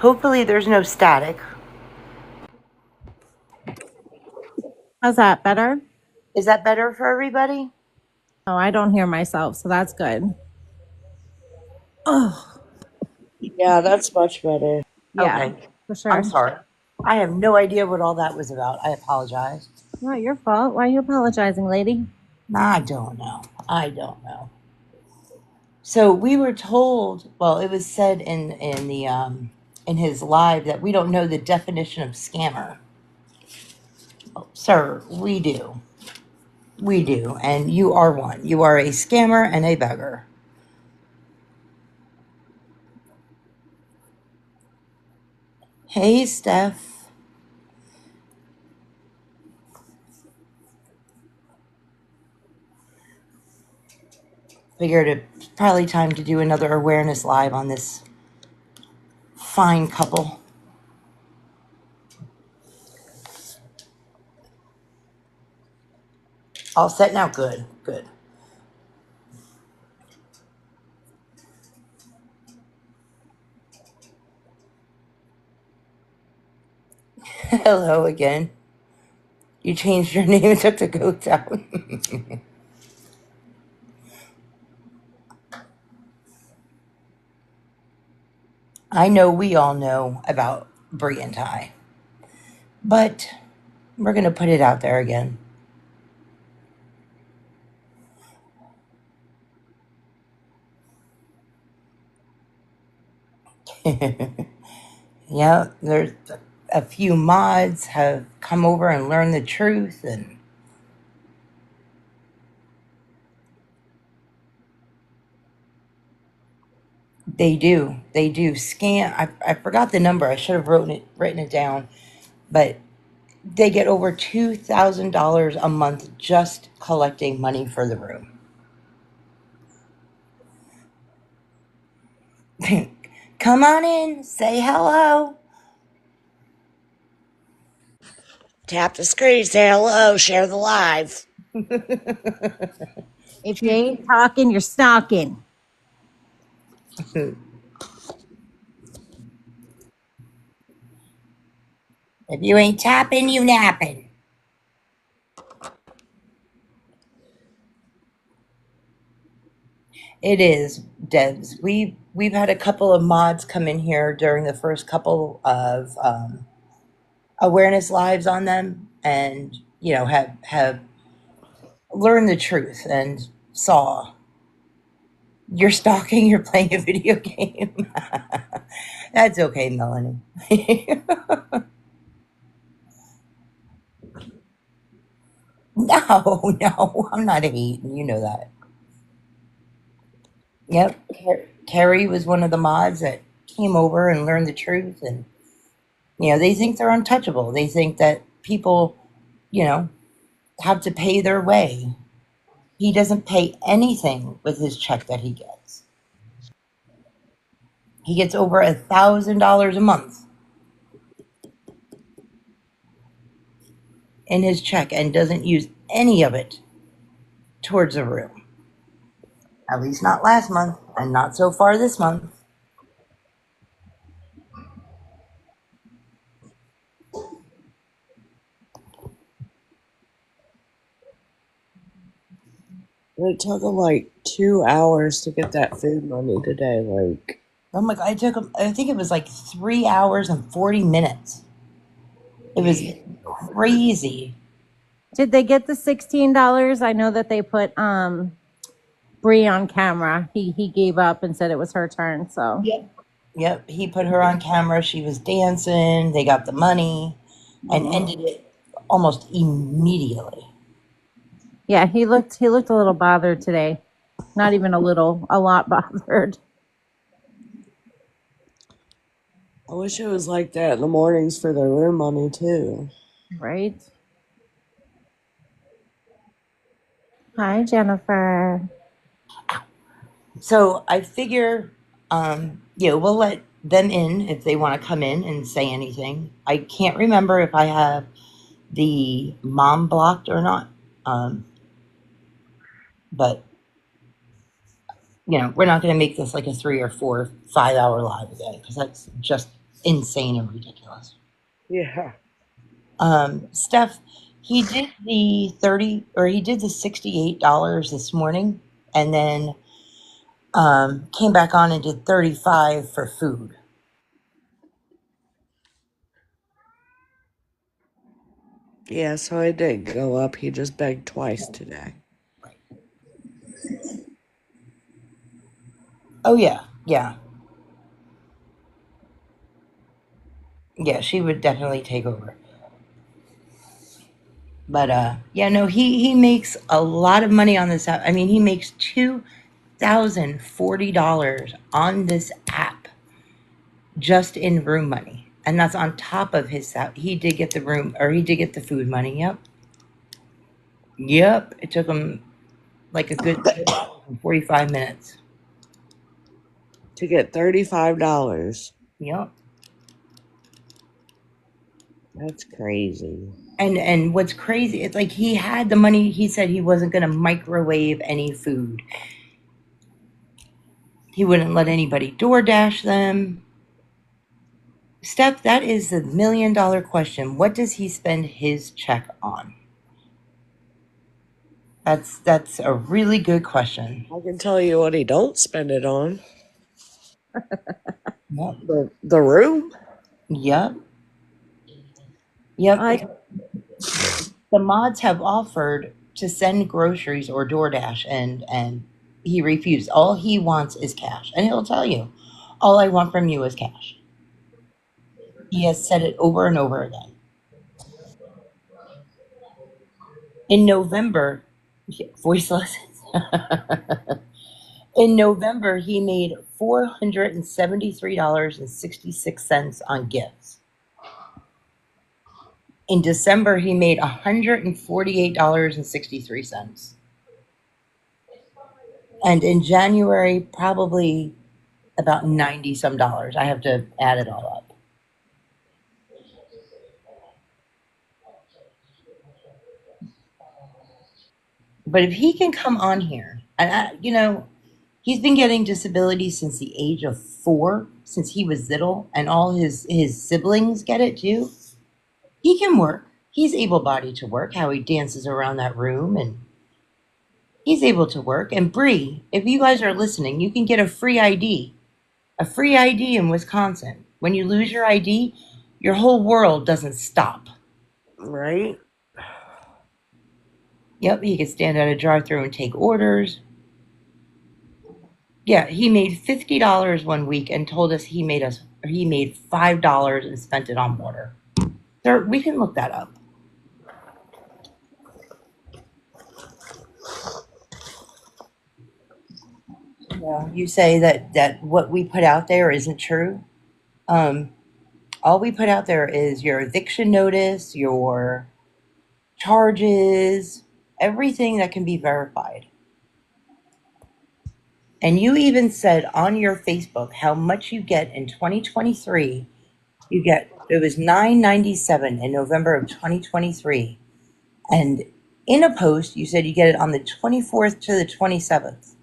Hopefully there's no static. How's that? Better? Is that better for everybody? Oh, I don't hear myself, so that's good. Oh, Yeah, that's much better. yeah, Okay. for I'm sure. sorry. I have no idea what all that was about. I apologize. Not your fault. Why are you apologizing, lady? I don't know. I don't know. So we were told, well, it was said in the in his live that we don't know the definition of scammer. Oh, sir, we do. We do. And you are one. You are a scammer and a beggar. Hey, Steph. Figured it's probably time to do another awareness live on this fine couple. All set now? Good, good. Hello again. You changed your name and took the goats out. I know we all know about Bre Ty, but we're going to put it out there again. Yeah, there's a few mods have come over and learned the truth, and they do scam. I forgot the number. I should have written it down, but they get over $2,000 a month just collecting money for the room. Come on in, say hello. Tap the screen, say hello, share the live. If you ain't talking, you're stalking. If you ain't tapping, you napping. It is, Debs. We've had a couple of mods come in here during the first couple of awareness lives on them, and have learned the truth and saw you're stalking. You're playing a video game. That's okay, Melanie. No, I'm not hating. You know that. Yep. Carrie was one of the mods that came over and learned the truth. And, they think they're untouchable. They think that people, have to pay their way. He doesn't pay anything with his check that he gets. He gets over $1,000 a month in his check and doesn't use any of it towards a room. At least not last month, and not so far this month. It took him like 2 hours to get that food money today. Like, Oh my God, it took him, I think it was like 3 hours and 40 minutes. It was crazy. Did they get the $16? I know that they put Bre on camera. He gave up and said it was her turn. So Yep, he put her on camera. She was dancing. They got the money and ended it almost immediately. yeah, he looked a little bothered today. Not even a little, a lot bothered. I wish it was like that in the mornings for their room money too. Right? Hi, Jennifer. So I figure, we'll let them in if they want to come in and say anything. I can't remember if I have the mom blocked or not. But we're not going to make this like a 3 or 4, 5 hour live again, because that's just insane and ridiculous. Yeah. Steph, he did the 30 or he did the $68 this morning and then came back on and did 35 for food. Yeah, so it didn't go up. He just begged twice today. Oh yeah, yeah. Yeah, she would definitely take over. But yeah, no, he makes a lot of money on this app. I mean, he makes $2,040 on this app just in room money. And that's on top of his he did get the room or he did get the food money. Yep. Yep. It took him like a good 45 minutes. To get $35. Yep. That's crazy. And what's crazy, it's like he had the money. He said he wasn't going to microwave any food. He wouldn't let anybody DoorDash them. Steph, that is the $1,000,000 question. What does he spend his check on? That's a really good question. I can tell you what he don't spend it on. Yep. The room. Yep. Yep. I The mods have offered to send groceries or DoorDash and he refused. All he wants is cash. And he'll tell you, all I want from you is cash. He has said it over and over again. In November, voice lessons. In November, he made $473.66 on gifts. In December, he made $148.63. And in January, probably about 90 some dollars. I have to add it all up. But if he can come on here, and he's been getting disability since the age of 4, since he was little, and all his siblings get it too. He can work. He's able bodied to work. How he dances around that room, and he's able to work. And Bre, if you guys are listening, you can get a free ID in Wisconsin. When you lose your ID, your whole world doesn't stop. Right? Yep, he could stand at a drive-through and take orders. Yeah, he made $50 one week and told us he made $5 and spent it on water. Sir, we can look that up. Yeah, you say that what we put out there isn't true. Um, all we put out there is your eviction notice, your charges, everything that can be verified. And you even said on your Facebook how much you get in 2023. It was $9.97 in November of 2023. And in a post, you said you get it on the 24th to the 27th.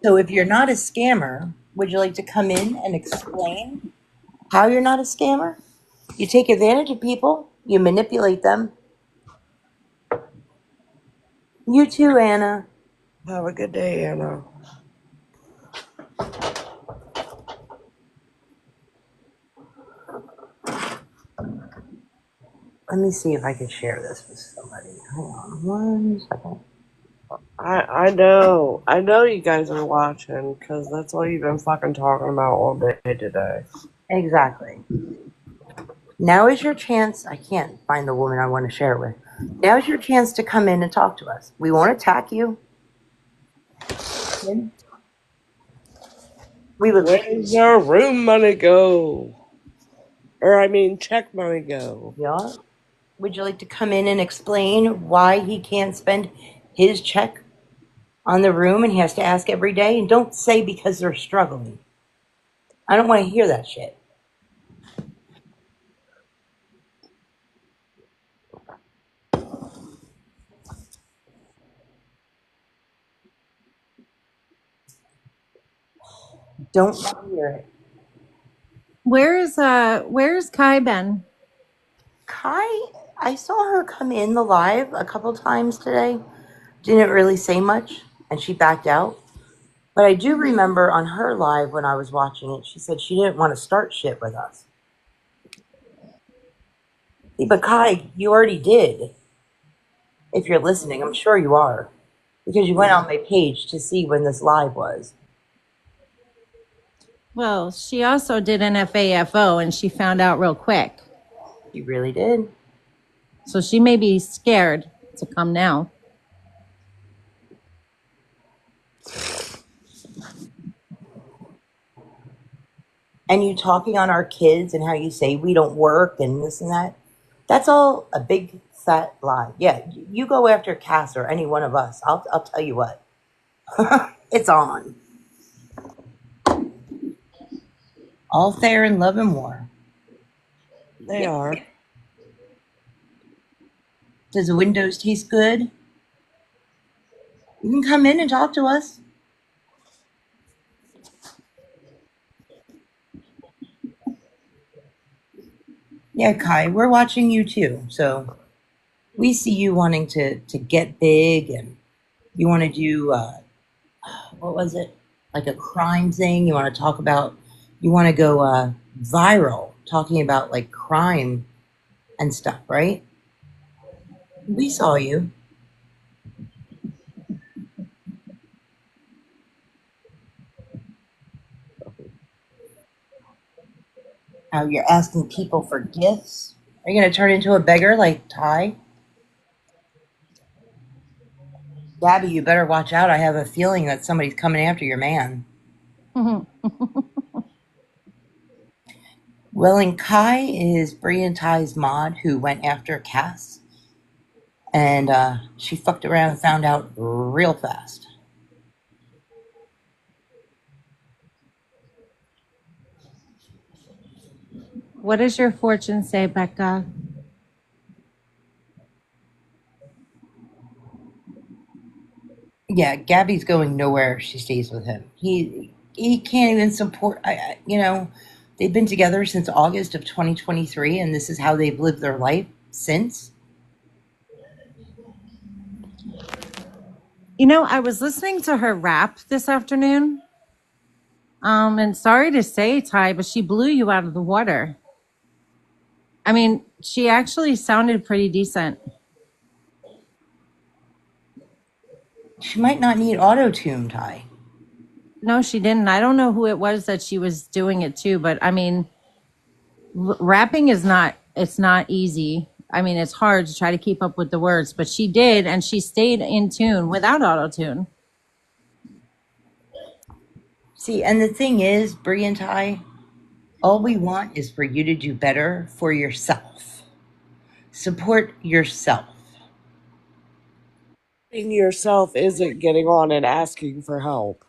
So if you're not a scammer, would you like to come in and explain how you're not a scammer? You take advantage of people, you manipulate them. You too, Anna. Have a good day, Anna. Let me see if I can share this with somebody. Hang on 1 second. I know you guys are watching because that's all you've been fucking talking about all day today. Exactly. Now is your chance. I can't find the woman I want to share it with. Now is your chance to come in and talk to us. We won't attack you. We would like, Where's your room money go? Or I mean, check money go? yeah. Would you like to come in and explain why he can't spend his check on the room and he has to ask every day? And don't say because they're struggling. I don't want to hear that shit. Don't want to hear it. Where's Kai been? Kai, I saw her come in the live a couple times today. Didn't really say much, and she backed out. But I do remember on her live when I was watching it, she said she didn't want to start shit with us. See, but Kai, you already did. If you're listening, I'm sure you are. Because you went on my page to see when this live was. Well, she also did an FAFO and she found out real quick. You really did. So she may be scared to come now. And you talking on our kids and how you say we don't work and this and that. That's all a big fat lie. Yeah, you go after Cass or any one of us. I'll tell you what. It's on. All fair in love and war. They are. Does the Windows taste good? You can come in and talk to us. Yeah, Kai, we're watching you too. So we see you wanting to get big and you want to do, what was it? Like a crime thing. You want to talk about, you want to go viral talking about like crime and stuff, right? We saw you. How you're asking people for gifts. Are you going to turn into a beggar like Ty? Gabby, you better watch out. I have a feeling that somebody's coming after your man. Well, and Kai is Bre Ty's mod who went after Cass. And she fucked around and found out real fast. What does your fortune say, Becca? Yeah, Gabby's going nowhere if she stays with him. He can't even support. They've been together since August of 2023, and this is how they've lived their life since. You know, I was listening to her rap this afternoon. And sorry to say, Ty, but she blew you out of the water. I mean, she actually sounded pretty decent. She might not need auto tune, Ty. No, she didn't. I don't know who it was that she was doing it to, but I mean, rapping is not, it's not easy. I mean, it's hard to try to keep up with the words, but she did, and she stayed in tune without auto tune. See, and the thing is, Bre and Ty, all we want is for you to do better for yourself. Support yourself. Being yourself isn't getting on and asking for help.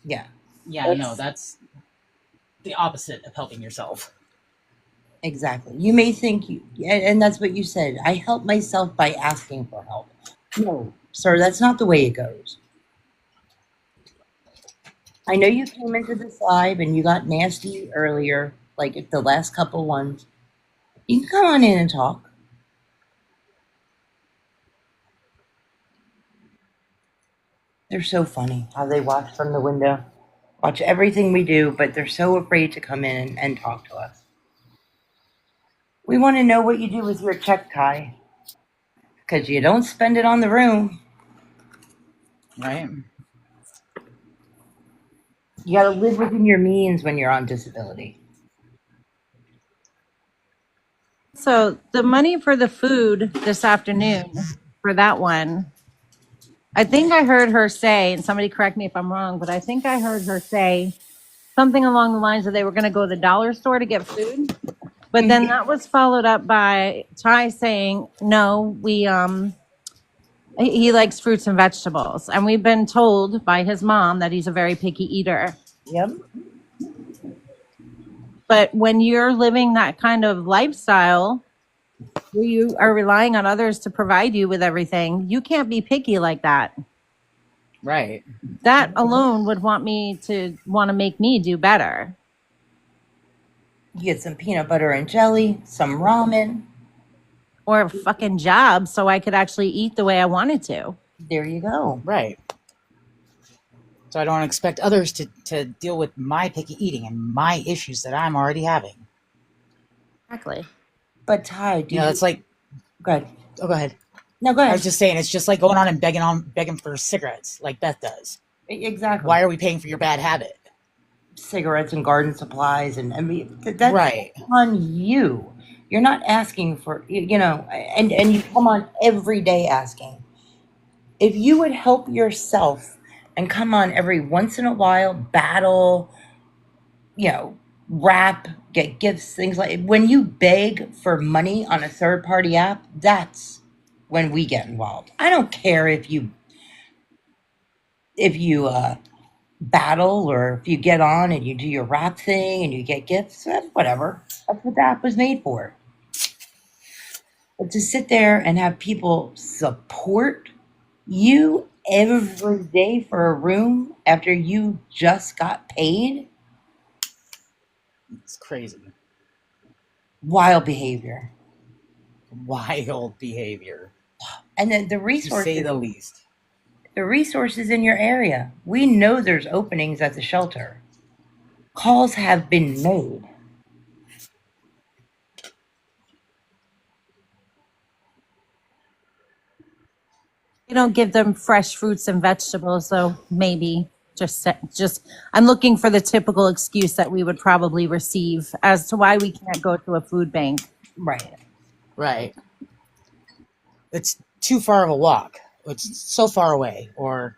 Yeah, Yeah, no, that's the opposite of helping yourself. exactly. You may think and that's what you said. I help myself by asking for help. No, sir, that's not the way it goes. I know you came into this live and you got nasty earlier, like the last couple ones. You can come on in and talk. They're so funny how they watch from the window, watch everything we do, but they're so afraid to come in and talk to us. We want to know what you do with your check, Kai, because you don't spend it on the room. Right? You got to live within your means when you're on disability. So the money for the food this afternoon for that one, I think I heard her say, and somebody correct me if I'm wrong, but I think I heard her say something along the lines of they were going to go to the dollar store to get food. But then that was followed up by Ty saying, no, he likes fruits and vegetables. And we've been told by his mom that he's a very picky eater. Yep. But when you're living that kind of lifestyle where you are relying on others to provide you with everything, you can't be picky like that. Right. That alone would want to make me do better. You get some peanut butter and jelly, some ramen. Or a fucking job so I could actually eat the way I wanted to. There you go. Right. So I don't expect others to deal with my picky eating and my issues that I'm already having. Exactly. But Ty, do You know, you it's like, go ahead? oh, go ahead. No, go I ahead. was just saying, it's just like going on begging for cigarettes, like Beth does. Exactly. Why are we paying for your bad habit? Cigarettes and garden supplies, and I mean that's Right. on you. You're not asking for you know, and you come on every day asking. If you would help yourself and come on every once in a while, battle, you know, rap, get gifts, things like when you beg for money on a third party app, that's when we get involved. I don't care if you battle or if you get on and you do your rap thing and you get gifts, whatever. That's what the app was made for. But to sit there and have people support you every day for a room after you just got paid, It's crazy. wild behavior. Wild behavior, And then to say the least. the resources in your area. We know there's openings at the shelter. Calls have been made. They don't give them fresh fruits and vegetables, so maybe just I'm looking for the typical excuse that we would probably receive as to why we can't go to a food bank. Right. Right. It's too far of a walk. It's so far away. Or,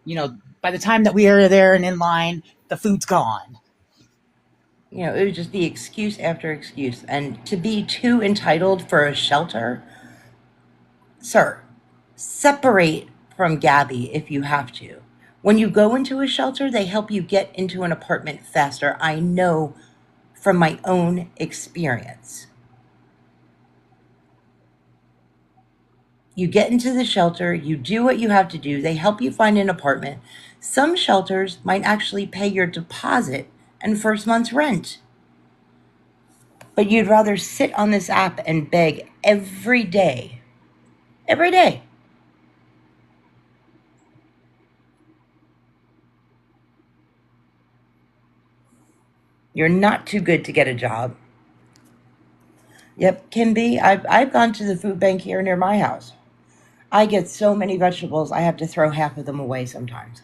you know, by the time that we are there and in line, the food's gone. You know, it would just be excuse after excuse. And to be too entitled for a shelter, sir, separate from Gabby if you have to. When you go into a shelter, they help you get into an apartment faster. I know from my own experience. You get into the shelter, you do what you have to do, they help you find an apartment. Some shelters might actually pay your deposit and first month's rent. But you'd rather sit on this app and beg every day. Every day. You're not too good to get a job. Yep, can be. I've gone to the food bank here near my house. I get so many vegetables, I have to throw half of them away sometimes.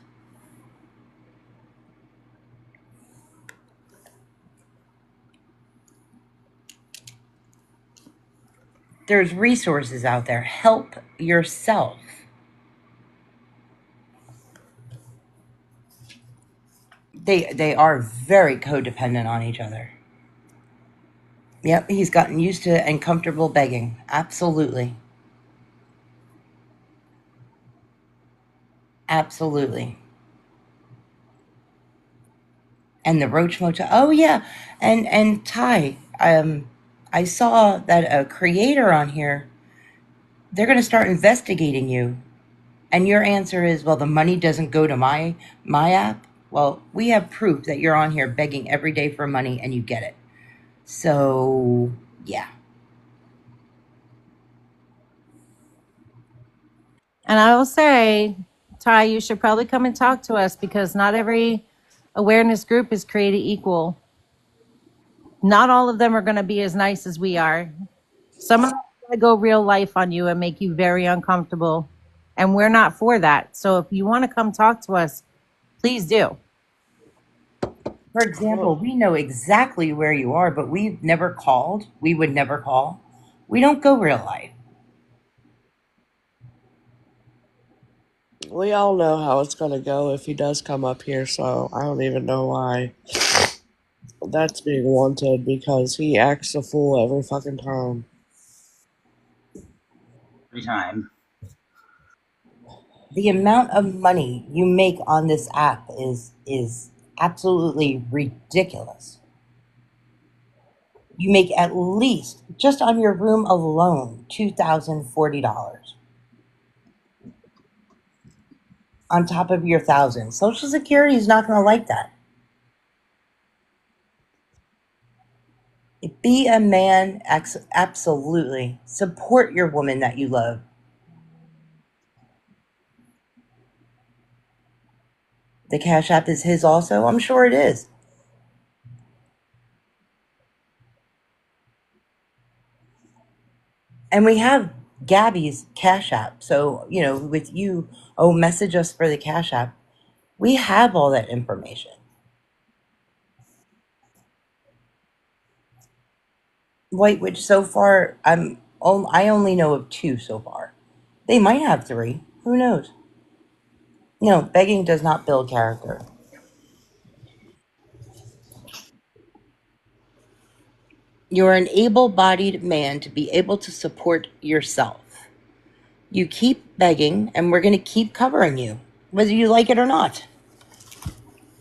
There's resources out there. Help yourself. They are very codependent on each other. Yep, he's gotten used to and comfortable begging. Absolutely. Absolutely. And the Roach Motel. Oh yeah, and Ty. I saw that a creator on here. They're going to start investigating you, and your answer is, well, the money doesn't go to my app. Well, we have proof that you're on here begging every day for money, and you get it. So yeah, And I will say, Ty, you should probably come and talk to us because not every awareness group is created equal. Not all of them are going to be as nice as we are. Some of them are going to go real life on you and make you very uncomfortable. And we're not for that. So if you want to come talk to us, please do. for example, we know exactly where you are, but we've never called. We would never call. We don't go real life. We all know how it's gonna go if he does come up here, so I don't even know why that's being wanted because he acts a fool every fucking time. Every time. The amount of money you make on this app is absolutely ridiculous. You make at least just on your room alone $2,040. on top of your thousand. Social Security is not going to like that. Be a man, absolutely. Support your woman that you love. The Cash App is his also? I'm sure it is. And we have Gabby's Cash App. So, with you, oh, message us for the Cash App. We have all that information. Which so far, I only know of two so far. They might have three. Who knows? No, begging does not build character. You're an able bodied man to be able to support yourself. You keep begging, and we're going to keep covering you, whether you like it or not.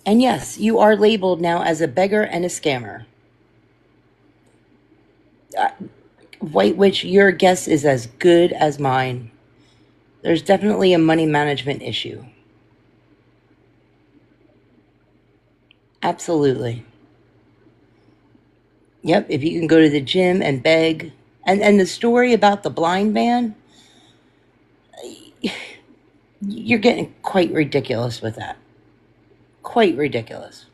And yes, you are labeled now as a beggar and a scammer. White Witch, your guess is as good as mine. There's definitely a money management issue. Absolutely. Yep, if you can go to the gym and beg. And the story about the blind man, you're getting quite ridiculous with that. Quite ridiculous.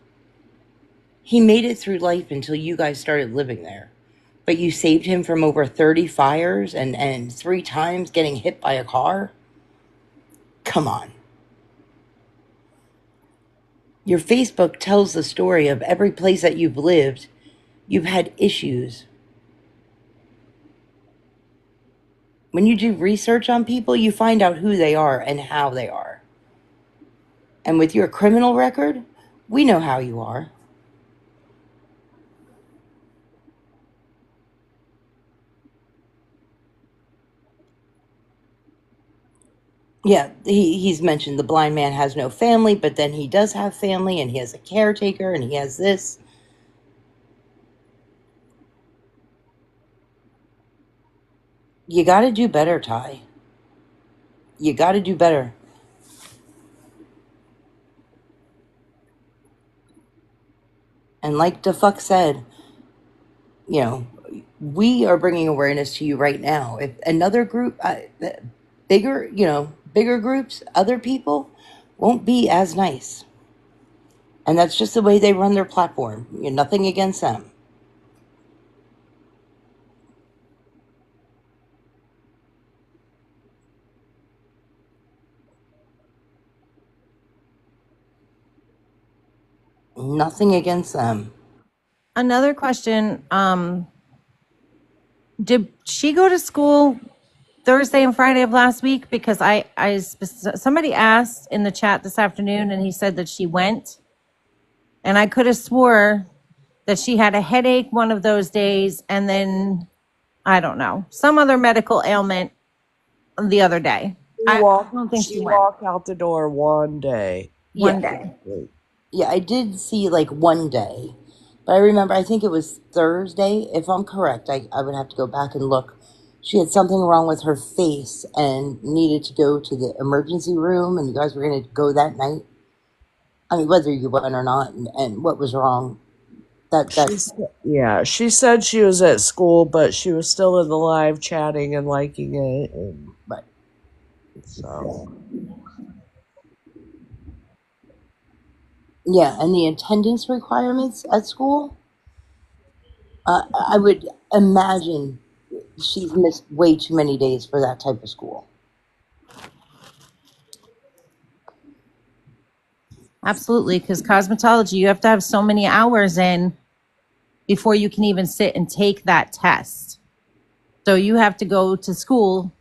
He made it through life until you guys started living there. But you saved him from over 30 fires and 3 times getting hit by a car? Come on. Your Facebook tells the story of every place that you've lived. You've had issues. When you do research on people, you find out who they are and how they are. And with your criminal record, we know how you are. Yeah, he's mentioned the blind man has no family, but then he does have family, and he has a caretaker, and he has this. You got to do better, Ty. You got to do better. And like the fuck said, you know, we are bringing awareness to you right now. If another group, bigger groups, other people won't be as nice. And that's just the way they run their platform. Nothing against them. Nothing against them. Another question. Did she go to school Thursday and Friday of last week? Because somebody asked in the chat this afternoon, and he said that she went. And I could have swore that she had a headache one of those days, and then I don't know, some other medical ailment the other day. I don't think she went. walked out the door one day. One Yeah. day. Yeah, I did see like one day. But I remember, I think it was Thursday. If I'm correct, I would have to go back and look. She had something wrong with her face and needed to go to the emergency room, and you guys were going to go that night. I mean, whether you went or not, and what was wrong. She said she was at school, but she was still in the live chatting and liking it. And Right. so, Yeah, and the attendance requirements at school, I would imagine she's missed way too many days for that type of school. Absolutely, because cosmetology, you have to have so many hours in before you can even sit and take that test. So you have to go to school.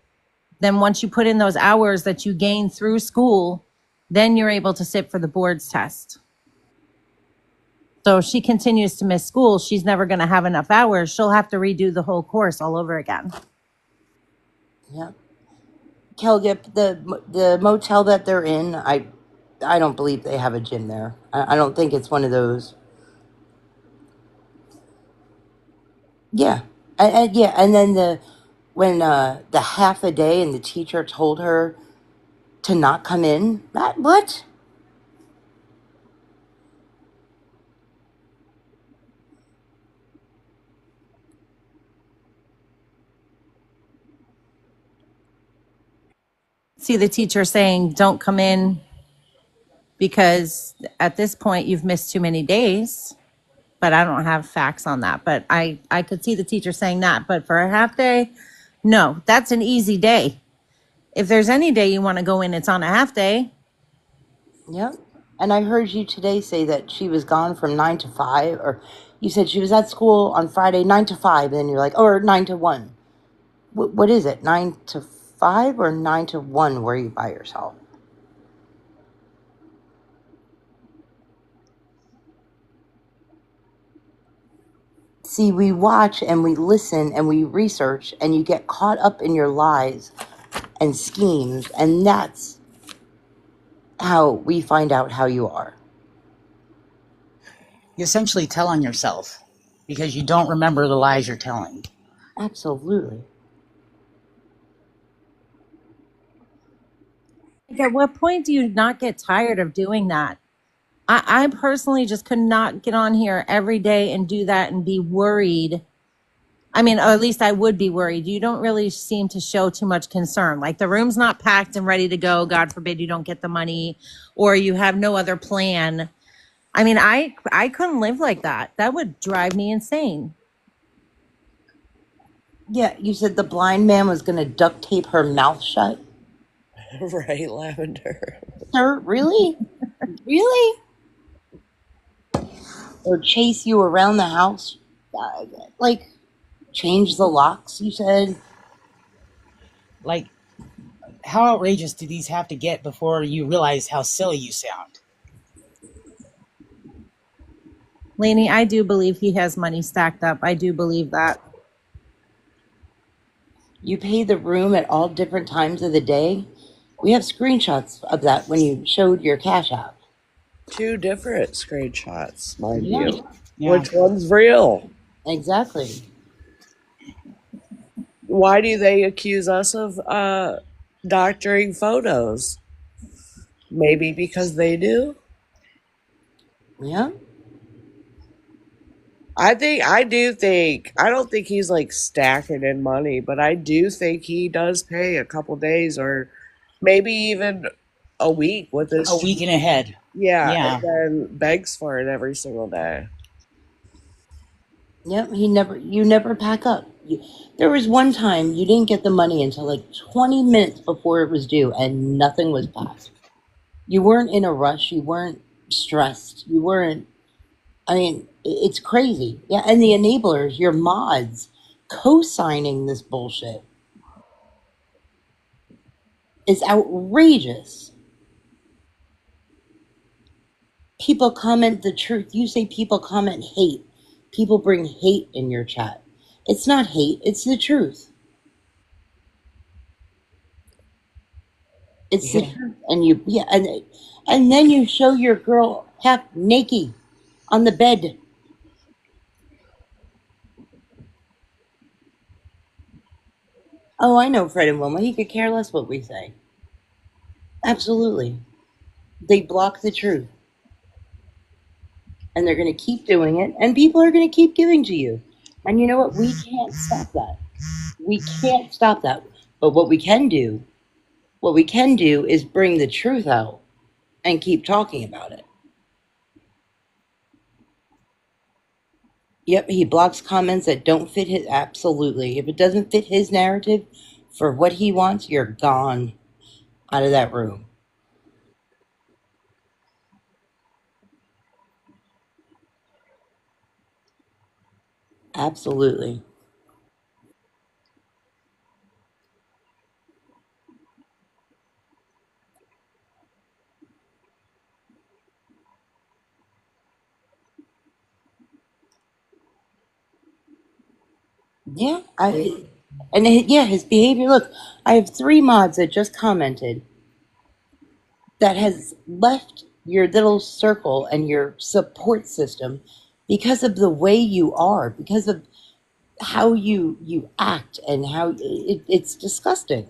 Then once you put in those hours that you gain through school, then you're able to sit for the board's test. So if she continues to miss school, she's never going to have enough hours. She'll have to redo the whole course all over again. Yeah. Kelgip, the motel that they're in, I don't believe they have a gym there. I don't think it's one of those. Yeah, and then when the half a day, and the teacher told her to not come in. That what? See the teacher saying, don't come in because at this point you've missed too many days. But I don't have facts on that. But I could see the teacher saying that. But for a half day, no, that's an easy day. If there's any day you want to go in, it's on a half day. Yep. And I heard you today say that she was gone from 9 to 5, or you said she was at school on Friday 9 to 5, and then you're like, or 9 to 1. What is it? 9 to 5 or 9 to 1? Were you by yourself? See, we watch and we listen and we research, and you get caught up in your lies and schemes, and that's how we find out how you are. You essentially tell on yourself because you don't remember the lies you're telling. Absolutely. Like, at what point do you not get tired of doing that? I personally just could not get on here every day and do that and be worried. I mean, or at least I would be worried. You don't really seem to show too much concern. Like the room's not packed and ready to go. God forbid you don't get the money or you have no other plan. I mean, I couldn't live like that. That would drive me insane. Yeah, you said the blind man was going to duct tape her mouth shut. Right, Lavender. Sir, really? Really? Or chase you around the house? Like, change the locks, you said? Like, how outrageous do these have to get before you realize how silly you sound? Lainey, I do believe he has money stacked up. I do believe that. You pay the room at all different times of the day? We have screenshots of that when you showed your Cash App. 2 different screenshots, mind Yeah. you. Yeah. Which one's real? Exactly. Why do they accuse us of doctoring photos? Maybe because they do? Yeah. I don't think he's like stacking in money, but I do think he does pay a couple days or maybe even a week with his A week and ahead. Yeah, Yeah. and then begs for it every single day. Yep, you never pack up. There was one time you didn't get the money until like 20 minutes before it was due and nothing was packed. You weren't in a rush. You weren't stressed. You weren't, I mean, it's crazy. Yeah, and the enablers, your mods, co-signing this bullshit is outrageous. People comment the truth. You say people comment hate. People bring hate in your chat. It's not hate, it's the truth. It's the Yeah. truth. And then you show your girl half naked on the bed. Oh, I know Fred and Wilma. He could care less what we say. Absolutely. They block the truth. And they're going to keep doing it. And people are going to keep giving to you. And you know what? We can't stop that. We can't stop that. But what we can do is bring the truth out and keep talking about it. Yep, he blocks comments that don't fit his. Absolutely. If it doesn't fit his narrative for what he wants, you're gone out of that room. Absolutely. Yeah. His behavior. Look, I have 3 mods that just commented that has left your little circle and your support system because of the way you are, because of how you act and how it's disgusting.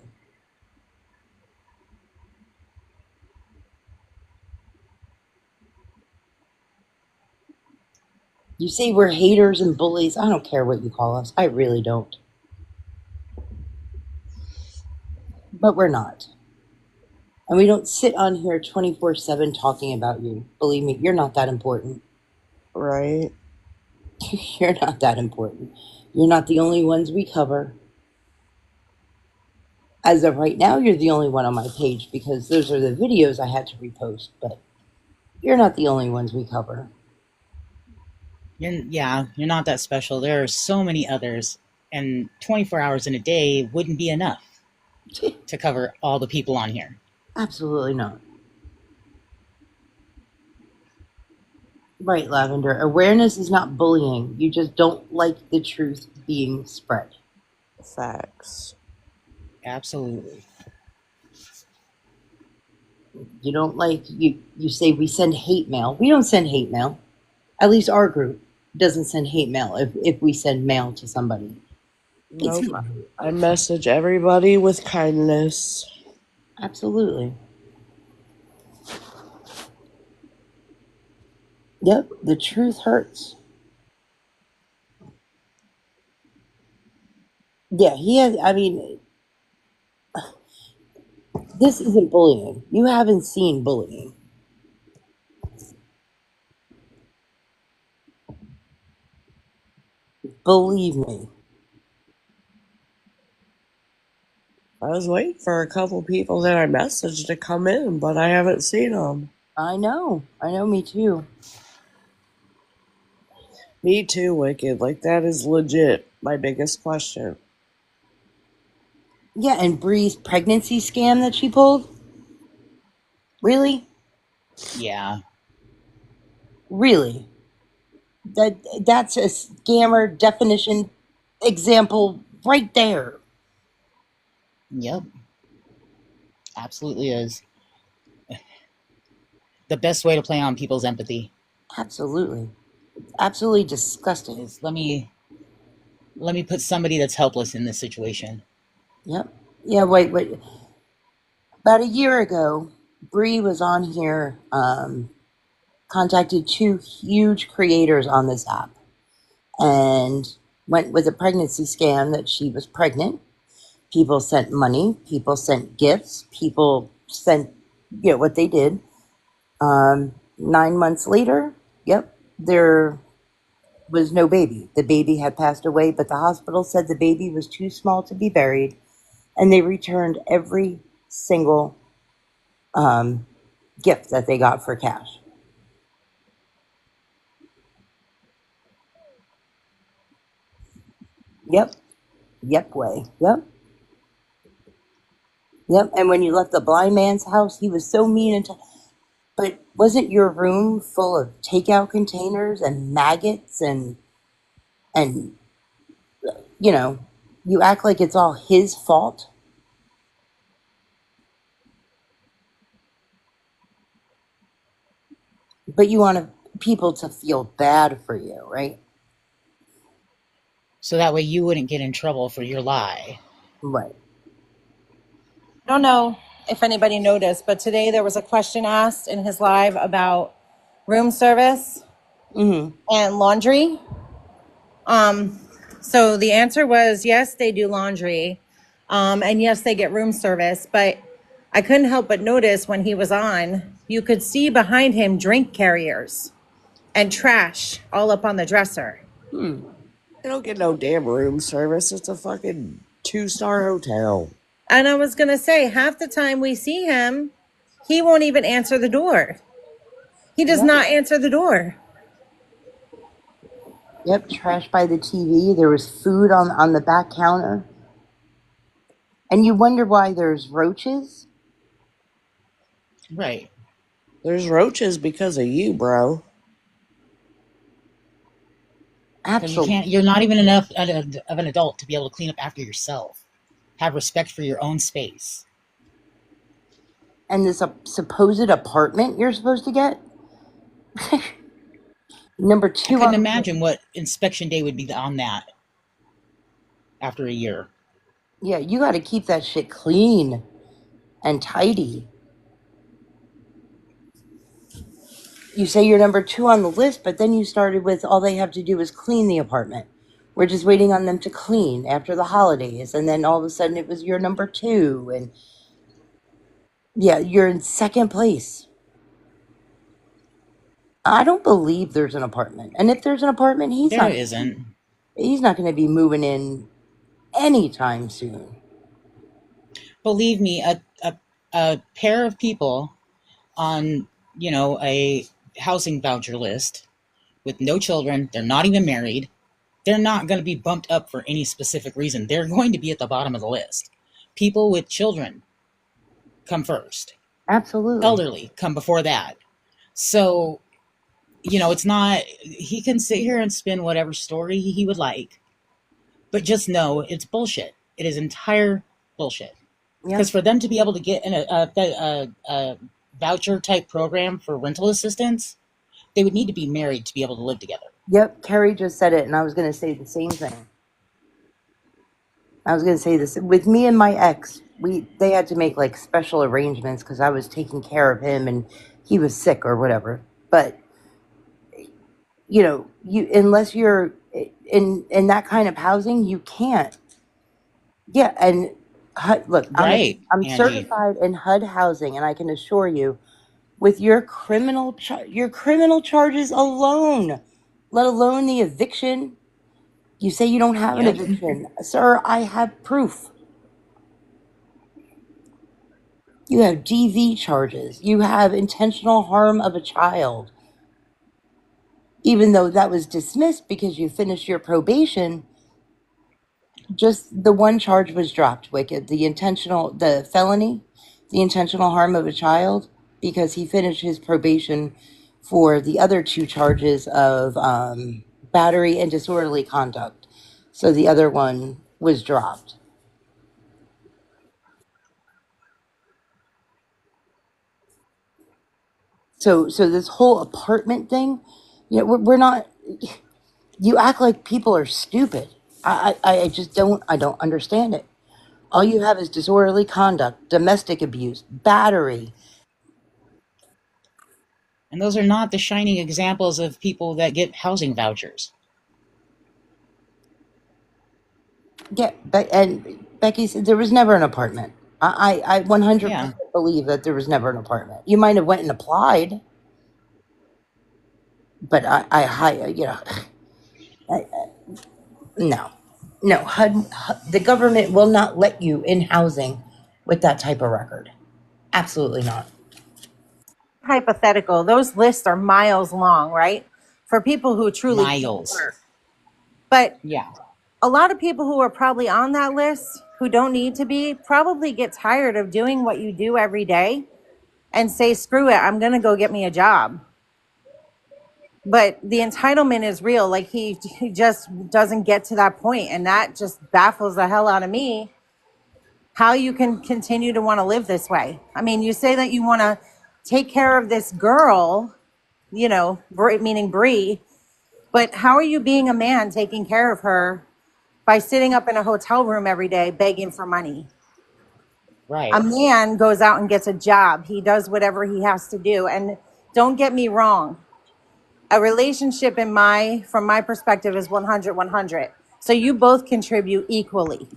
You say we're haters and bullies. I don't care what you call us. I really don't. But we're not. And we don't sit on here 24/7 talking about you. Believe me, you're not that important. Right. You're not that important. You're not the only ones we cover. As of right now, you're the only one on my page because those are the videos I had to repost. But you're not the only ones we cover. You're not that special. There are so many others, and 24 hours in a day wouldn't be enough to cover all the people on here. Absolutely not. Right, Lavender. Awareness is not bullying. You just don't like the truth being spread. Facts. Absolutely. You don't like you say we send hate mail. We don't send hate mail. At least our group doesn't send hate mail if we send mail to somebody. It's Nope. not. I message everybody with kindness. Absolutely. Yep, the truth hurts. Yeah, he has. I mean, this isn't bullying. You haven't seen bullying. Believe me. I was waiting for a couple people that I messaged to come in, but I haven't seen them. I know. I know. Me too. Me too, Wicked. Like, that is legit my biggest question. Yeah, and Bree's pregnancy scam that she pulled. Really, Yeah. really. That's a scammer definition example right there. Yep. Absolutely is. The best way to play on people's empathy Absolutely. Absolutely disgusting. is let me put somebody that's helpless in this situation. Yep. Yeah, wait. About a year ago, Bree was on here, contacted two huge creators on this app and went with a pregnancy scam that she was pregnant. People sent money, people sent gifts, people sent, what they did. 9 months later, yep, there was no baby. The baby had passed away, but the hospital said the baby was too small to be buried, and they returned every single gift that they got for cash. Yep, yep, way, yep, yep. And when you left the blind man's house, he was so mean and. But wasn't your room full of takeout containers and maggots and you know, you act like it's all his fault? But you want people to feel bad for you, right? So that way you wouldn't get in trouble for your lie. Right. I don't know if anybody noticed, but today there was a question asked in his live about room service Mm-hmm. and laundry. So the answer was yes, they do laundry. And yes, they get room service. But I couldn't help but notice when he was on, you could see behind him drink carriers and trash all up on the dresser. They don't get no damn room service. It's a fucking 2-star hotel. And I was going to say, half the time we see him, he won't even answer the door. He does Yep. not answer the door. Yep, trash by the TV. There was food on the back counter. And you wonder why there's roaches? Right. There's roaches because of you, bro. Because Absolutely. you're not even enough of an adult to be able to clean up after yourself. Have respect for your own space. And this supposed apartment you're supposed to get? Number I two couldn't on. imagine what inspection day would be on that after a year. Yeah, you got to keep that shit clean and tidy. you say you're number two on the list, but then you started with all they have to do is clean the apartment. We're just waiting on them to clean after the holidays, and then all of a sudden it was your number two, and yeah, you're in second place. I don't believe there's an apartment, and if there's an apartment, There isn't. he's not going to be moving in anytime soon. Believe me, a pair of people on, a housing voucher list with no children, they're not even married, they're not going to be bumped up for any specific reason. They're going to be at the bottom of the list. People with children come first. Absolutely. Elderly come before that. So, it's not, he can sit here and spin whatever story he would like, but just know it's bullshit. It is entire bullshit. Yeah. Because for them to be able to get in a voucher type program for rental assistance, they would need to be married to be able to live together. Yep, Carrie just said it, and I was going to say the same thing. I was going to say this with me and my ex. They had to make like special arrangements because I was taking care of him and he was sick or whatever. But you unless you're in that kind of housing, you can't. Yeah, and look, Right, I'm Angie. certified in HUD housing, and I can assure you, with your your criminal charges alone, let alone the eviction. You say you don't have an Yep. eviction, sir. I have proof. You have DV charges. You have intentional harm of a child. Even though that was dismissed because you finished your probation, just the one charge was dropped, Wicked. The felony, the intentional harm of a child, because he finished his probation for the other two charges of battery and disorderly conduct. So the other one was dropped. So this whole apartment thing, we're not. You act like people are stupid. I just I don't understand it. All you have is disorderly conduct, domestic abuse, battery. And those are not the shining examples of people that get housing vouchers. Yeah, and Becky said there was never an apartment. I 100% Yeah. believe that there was never an apartment. You might have went and applied, but I, no, no. The government will not let you in housing with that type of record. Absolutely not. Hypothetical. Those lists are miles long, right? For people who truly can't Miles. work. But Yeah. a lot of people who are probably on that list who don't need to be probably get tired of doing what you do every day and say, screw it, I'm going to go get me a job. But the entitlement is real. Like he just doesn't get to that point, and that just baffles the hell out of me how you can continue to want to live this way. I mean, you say that you want to take care of this girl, meaning Bre, but how are you being a man taking care of her by sitting up in a hotel room every day begging for money? Right. A man goes out and gets a job. He does whatever he has to do. And don't get me wrong, a relationship from my perspective is 100-100. So you both contribute equally.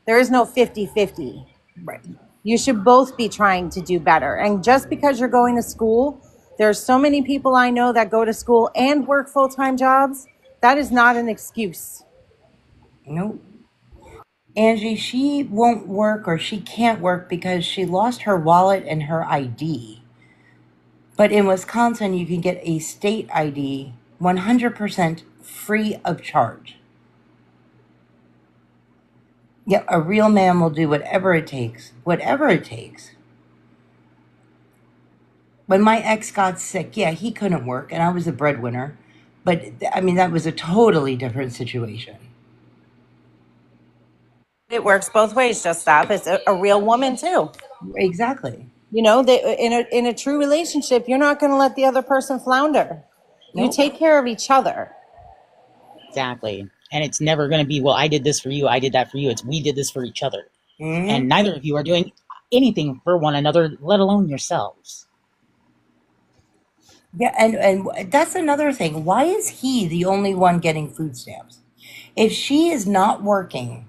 There is no 50-50. Right. You should both be trying to do better. And just because you're going to school, there's so many people I know that go to school and work full-time jobs. That is not an excuse. Nope. Angie, she won't work or she can't work because she lost her wallet and her ID. But in Wisconsin, you can get a state ID 100% free of charge. Yeah, a real man will do whatever it takes. Whatever it takes. When my ex got sick, yeah, he couldn't work and I was the breadwinner. But I mean, that was a totally different situation. It works both ways, just stop. It's a real woman too. Exactly. In a true relationship, you're not going to let the other person flounder. You Nope. take care of each other. Exactly. And it's never going to be, well, I did this for you, I did that for you. It's we did this for each other. Mm-hmm. And neither of you are doing anything for one another, let alone yourselves. Yeah, and that's another thing. Why is he the only one getting food stamps? If she is not working,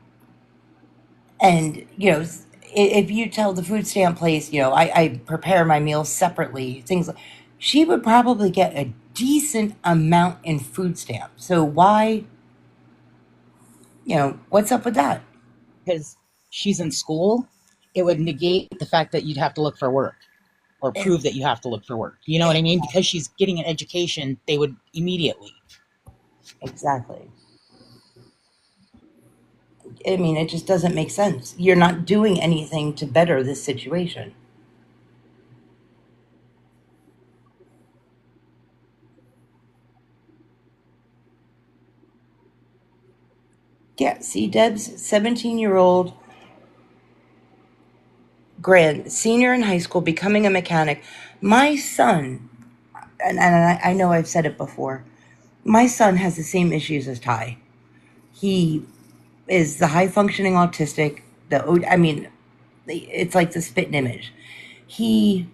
and if you tell the food stamp place, I prepare my meals separately, things like, she would probably get a decent amount in food stamps. So why, what's up with that? Because she's in school, it would negate the fact that you'd have to look for work or It, prove that you have to look for work. You know what it, I mean? Because she's getting an education, they would immediately. exactly. I mean, it just doesn't make sense. You're not doing anything to better this situation. Yeah, see, Deb's 17-year-old senior in high school, becoming a mechanic. My son, and I know I've said it before, my son has the same issues as Ty. He is the high functioning autistic. I mean, it's like the spitting image. He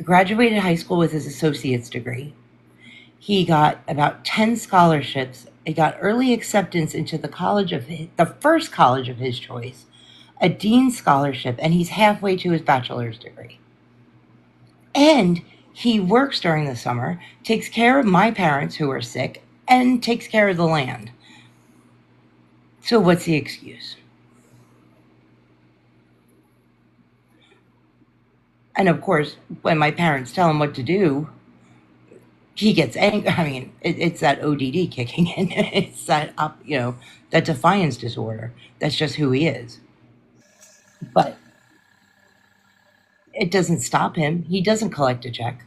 graduated high school with his associate's degree. He got about 10 scholarships. He got early acceptance into the first college of his choice, a dean's scholarship, and he's halfway to his bachelor's degree. And he works during the summer, takes care of my parents who are sick, and takes care of the land. So what's the excuse? And of course, when my parents tell him what to do, he gets angry. I mean, it's that ODD kicking in. It's that defiance disorder. That's just who he is. But it doesn't stop him. He doesn't collect a check.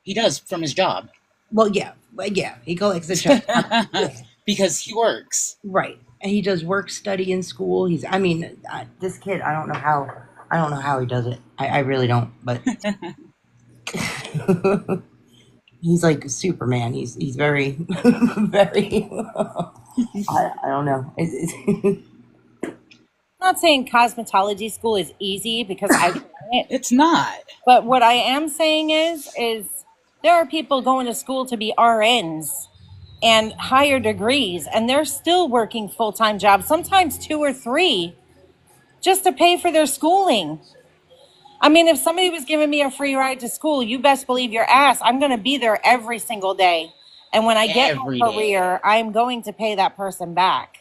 He does from his job. Well, yeah, he collects a check. Yeah, Because he works. right. And he does work study in school. I mean, this kid. I don't know how he does it. I really don't. But he's like Superman. He's very, very. I don't know. I'm not saying cosmetology school is easy because I've done it, It's not. but what I am saying is there are people going to school to be RNs and higher degrees, and they're still working full-time jobs, sometimes two or three, just to pay for their schooling. I mean, if somebody was giving me a free ride to school, you best believe your ass, I'm going to be there every single day. And when I get Every my day. career, I'm going to pay that person back.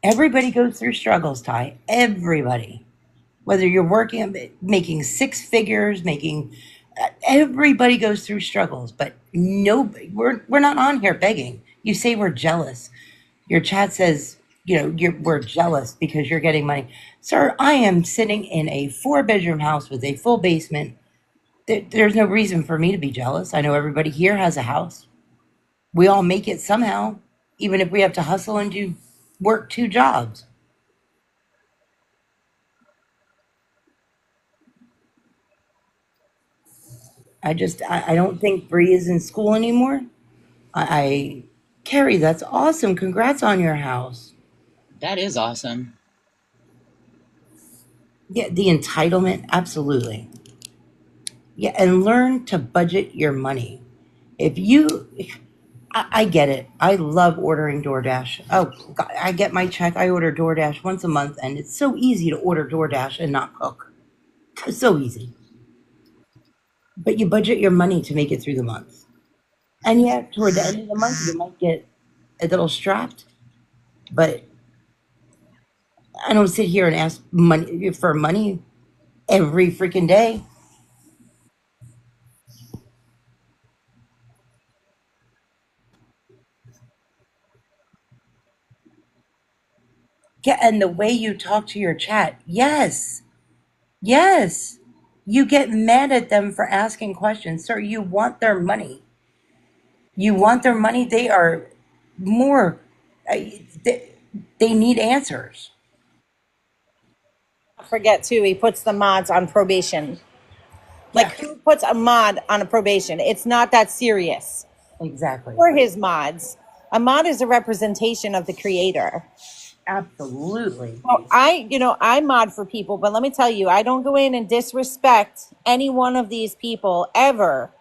Everybody goes through struggles, Ty. Everybody. Whether you're working, making six figures, everybody goes through struggles, but we're not on here begging. You say we're jealous. Your chat says, we're jealous because you're getting money. Sir, I am sitting in a 4-bedroom house with a full basement. There's no reason for me to be jealous. I know everybody here has a house. We all make it somehow, even if we have to hustle and work 2 jobs. I don't think Bree is in school anymore. I Carrie, that's awesome. Congrats on your house. That is awesome. Yeah, the entitlement, absolutely. Yeah, and learn to budget your money. If you, I get it. I love ordering DoorDash. Oh, God, I get my check. I order DoorDash once a month, and it's so easy to order DoorDash and not cook. It's so easy. But you budget your money to make it through the month. And yeah, toward the end of the month, you might get a little strapped, but I don't sit here and ask money for money every freaking day. Yeah, and the way you talk to your chat, yes, yes, you get mad at them for asking questions. Sir, you want their money. You want their money. They are more, uh, they need answers. Forget too, he puts the mods on probation. Like, Yeah, who puts a mod on a probation? It's not that serious exactly. for his mods. A mod is a representation of the creator. Absolutely. So I mod for people, but let me tell you, I don't go in and disrespect any one of these people ever.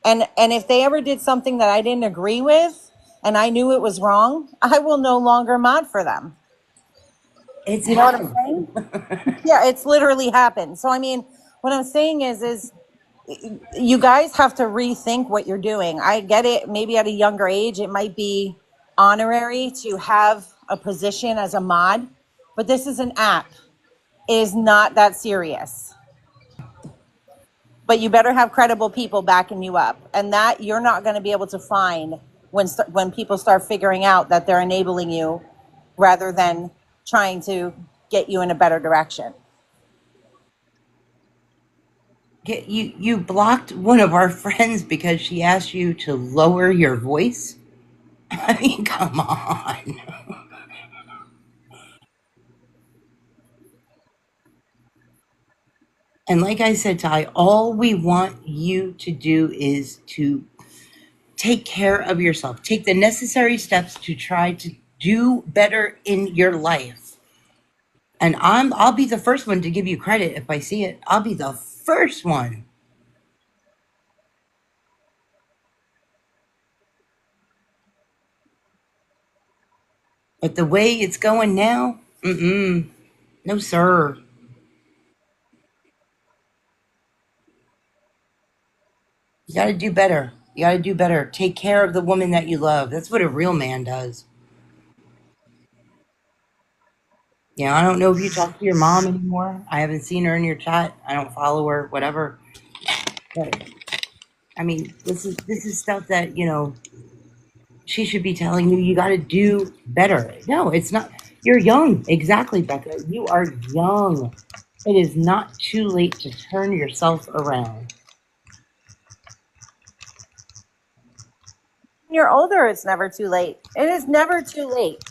And if they ever did something that I didn't agree with and I knew it was wrong, I will no longer mod for them. It's You know what I'm happened. saying? Yeah, it's literally happened. So I mean, what I'm saying is you guys have to rethink what you're doing. I get it. Maybe at a younger age, it might be honorary to have a position as a mod, but this is an app. It is not that serious. But you better have credible people backing you up, and that you're not going to be able to find when people start figuring out that they're enabling you rather than trying to get you in a better direction. You blocked one of our friends because she asked you to lower your voice. I mean, come on. And like I said, Ty, all we want you to do is to take care of yourself. Take the necessary steps to try to do better in your life. And I'll be the first one to give you credit if I see it. I'll be the first one. But the way it's going now, no sir. You got to do better. You got to do better. Take care of the woman that you love. That's what a real man does. I don't know if you talk to your mom anymore. I haven't seen her in your chat. I don't follow her, whatever. But I mean, this is stuff that she should be telling you. You got to do better. No, it's not. You're young. Exactly, Becca. You are young. It is not too late to turn yourself around. When you're older, it's never too late. It is never too late.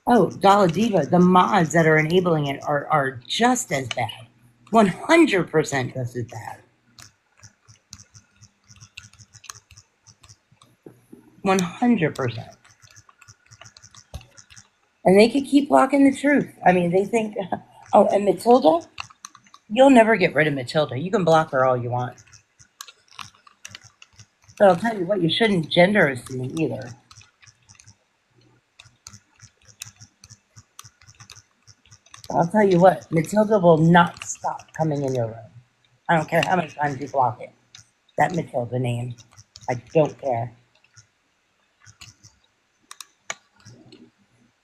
Oh, Dollar Diva, the mods that are enabling it are just as bad. 100% just as bad. 100%. And they could keep blocking the truth. I mean, they think, oh, and Matilda, you'll never get rid of Matilda. You can block her all you want. But I'll tell you what, you shouldn't gender assume either. I'll tell you what, Matilda will not stop coming in your room. I don't care how many times you block it. That Matilda name. I don't care.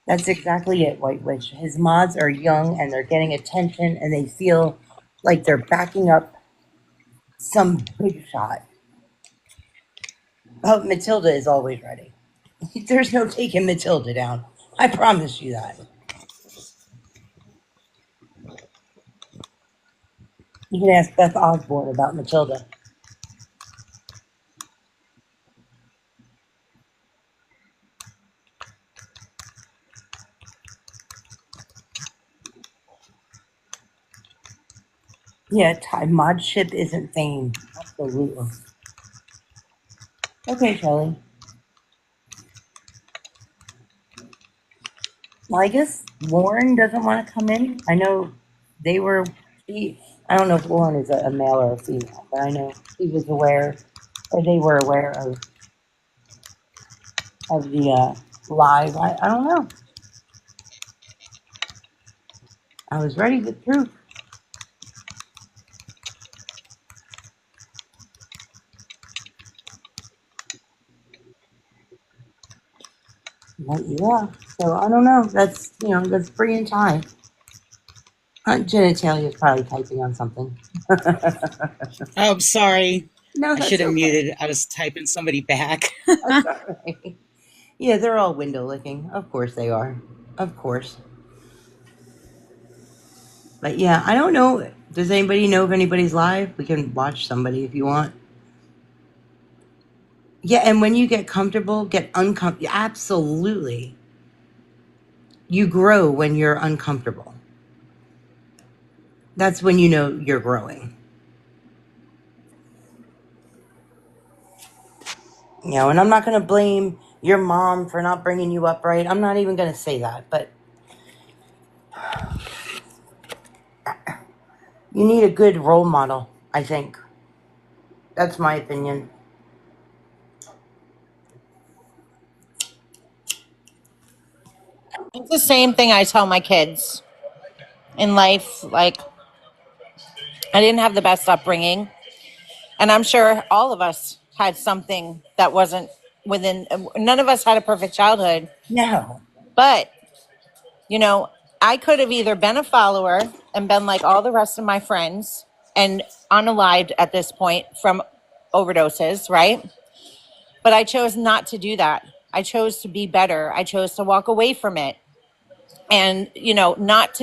That's exactly it, White Witch. His mods are young and they're getting attention and they feel like they're backing up some big shot. Oh, Matilda is always ready. There's no taking Matilda down. I promise you that. You can ask Beth Osborne about Matilda. Yeah, mod ship isn't fame. Absolutely. Okay, Shelley. Well, I guess Lauren doesn't want to come in. I know they were. I don't know if Lauren is a male or a female, but I know she was aware, or they were aware of the live. I don't know. I was ready with proof. But yeah, so I don't know. That's Bre and Ty. Aunt Genitalia is probably typing on something. Oh, sorry. No, I that's should have okay. muted. I was typing somebody back. That's all right. Yeah, they're all window licking. Of course they are. Of course. But yeah, I don't know. Does anybody know if anybody's live? We can watch somebody if you want. Yeah, and when you get comfortable, get uncomfortable. Absolutely. You grow when you're uncomfortable. That's when you know you're growing. You know, and I'm not going to blame your mom for not bringing you up right. I'm not even going to say that, but you need a good role model, I think. That's my opinion. It's the same thing I tell my kids in life. Like, I didn't have the best upbringing. And I'm sure all of us had something that wasn't within, none of us had a perfect childhood. No, But, you know, I could have either been a follower and been like all the rest of my friends and unalived at this point from overdoses, right? But I chose not to do that. I chose to be better. I chose to walk away from it and, you know, not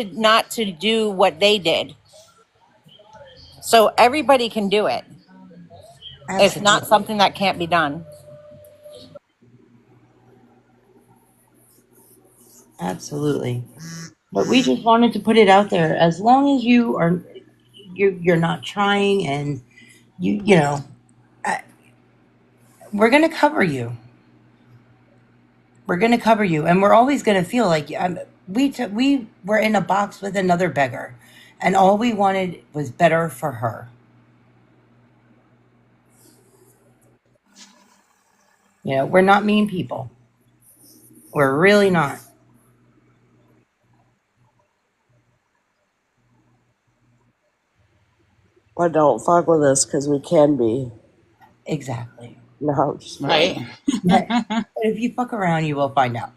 to do what they did. So everybody can do it. It's not absolutely. something that can't be done. Absolutely. But we just wanted to put it out there. As long as you're not trying, and you know, I, we're going to cover you. We're going to cover you, and we're always going to feel like we were in a box with another beggar, and all we wanted was better for her. You know, we're not mean people. We're really not. But don't fuck with us because we can be. Exactly. No, I'm just Right. playing. But if you fuck around, you will find out.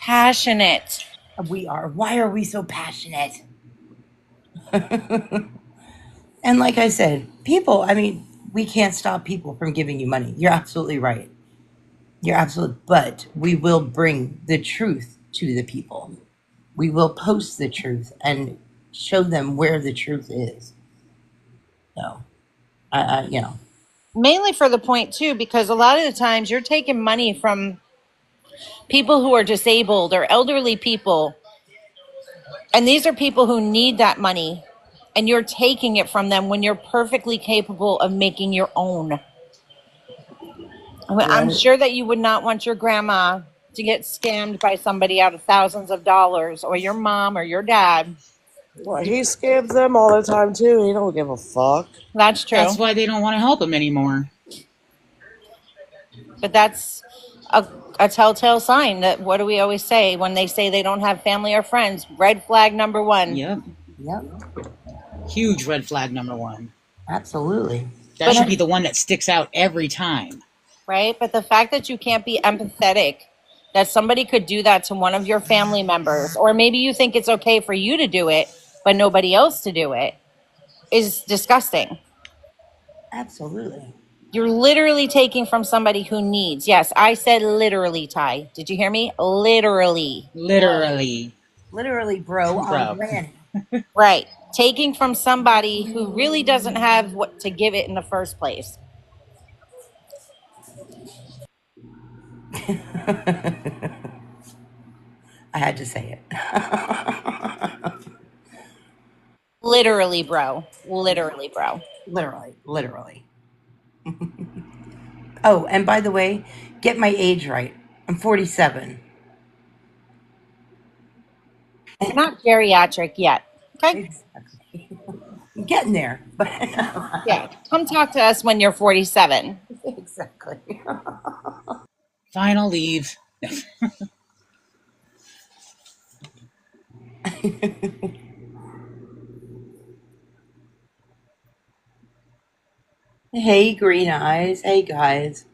Passionate. We are. Why are we so passionate? And like I said, people, I mean, we can't stop people from giving you money. You're absolutely right. You're absolutely, but we will bring the truth to the people. We will post the truth and show them where the truth is. So, you know, Mainly for the point too, because a lot of the times you're taking money from people who are disabled or elderly people, and these are people who need that money, and you're taking it from them when you're perfectly capable of making your own. I'm right? sure that you would not want your grandma to get scammed by somebody out of thousands of dollars, or your mom or your dad. Well, he scams them all the time too. He don't give a fuck. That's That's true. why they don't want to help him anymore. But that's a telltale sign that, what do we always say when they say they don't have family or friends? Red flag number one. Yep. Yep, Huge red flag number one. absolutely. That But should be the one that sticks out every time. right, but the fact that you can't be empathetic, that somebody could do that to one of your family members, or maybe you think it's okay for you to do it but nobody else to do it, is disgusting. Absolutely. You're literally taking from somebody who needs. Yes, I said literally, Ty. Did you hear me? Literally. Literally. Literally, bro, on Bro. granny. Right. Taking from somebody who really doesn't have what to give it in the first place. I had to say it. Literally, bro. Literally, bro. Literally, literally. Oh, and by the way, get my age right. I'm 47. You're not geriatric yet. Okay? Exactly. I'm getting there, but Yeah. Come talk to us when you're 47. exactly. Final leave. Hey, green eyes. Hey, guys.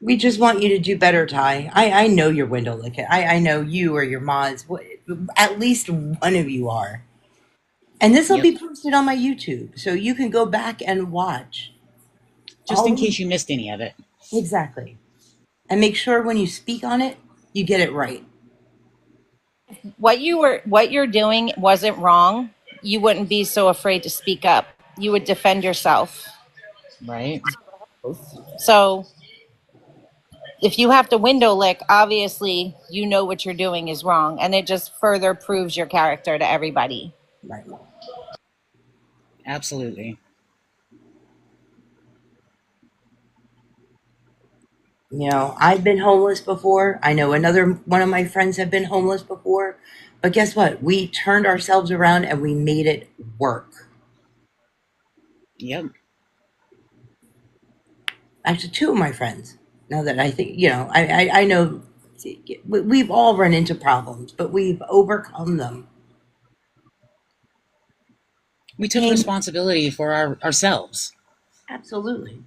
We just want you to do better, Ty. I know you're window licking. I know you or your mods. At least one of you are. And this will Yep. be posted on my YouTube, so you can go back and watch. Just in All case you missed any of it. exactly. And make sure when you speak on it, you get it right. What you're doing wasn't wrong. You wouldn't be so afraid to speak up. You would defend yourself. Right? So if you have to window lick, obviously you know what you're doing is wrong, and it just further proves your character to everybody. Right. Absolutely. You know, I've been homeless before. I know another one of my friends have been homeless before. But guess what? We turned ourselves around and we made it work. Yep. Actually, two of my friends. Now that I think, I know we've all run into problems, but we've overcome them. We took Came responsibility for ourselves. absolutely.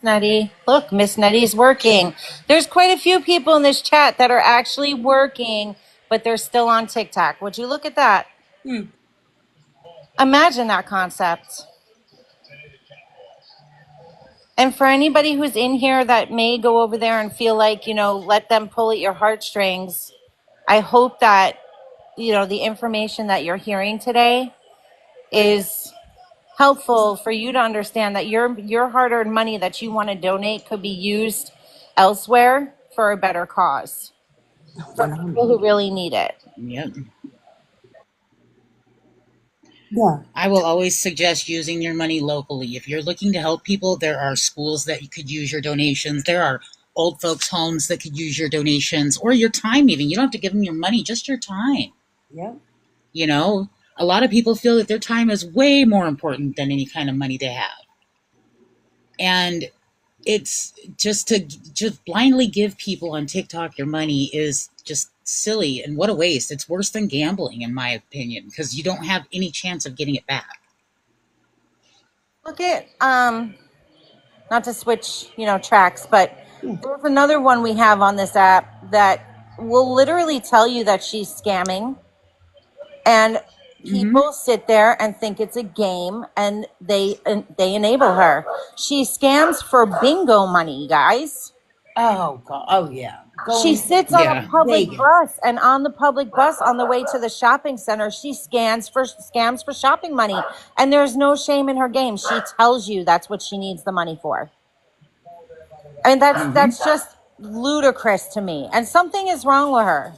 Nutty. Look, Miss Nutty's working. There's quite a few people in this chat that are actually working, but they're still on TikTok. Would you look at that? Hmm. Imagine that concept. And for anybody who's in here that may go over there and feel like, let them pull at your heartstrings, I hope that, the information that you're hearing today is helpful for you to understand that your hard-earned money that you want to donate could be used elsewhere for a better cause, for people 100. who really need it. Yep. Yeah. I will always suggest using your money locally. If you're looking to help people, there are schools that you could use your donations. There are old folks' homes that could use your donations or your time, even. You don't have to give them your money, just your time. Yeah. You know, a lot of people feel that their time is way more important than any kind of money they have. And it's just blindly give people on TikTok your money is just silly, and what a waste. It's worse than gambling, in my opinion, because you don't have any chance of getting it back. Look at not to switch, tracks, but Yeah. there's another one we have on this app that will literally tell you that she's scamming, and Mm-hmm. people sit there and think it's a game, and they enable her. She scams for bingo money, guys. Oh God. Oh yeah. She Going to sits on a Yeah. public Vegas. bus, and on the public bus on the way to the shopping center, she scams for shopping money. And there's no shame in her game. She tells you that's what she needs the money for. I mean, that's Mm-hmm. that's just ludicrous to me. And something is wrong with her.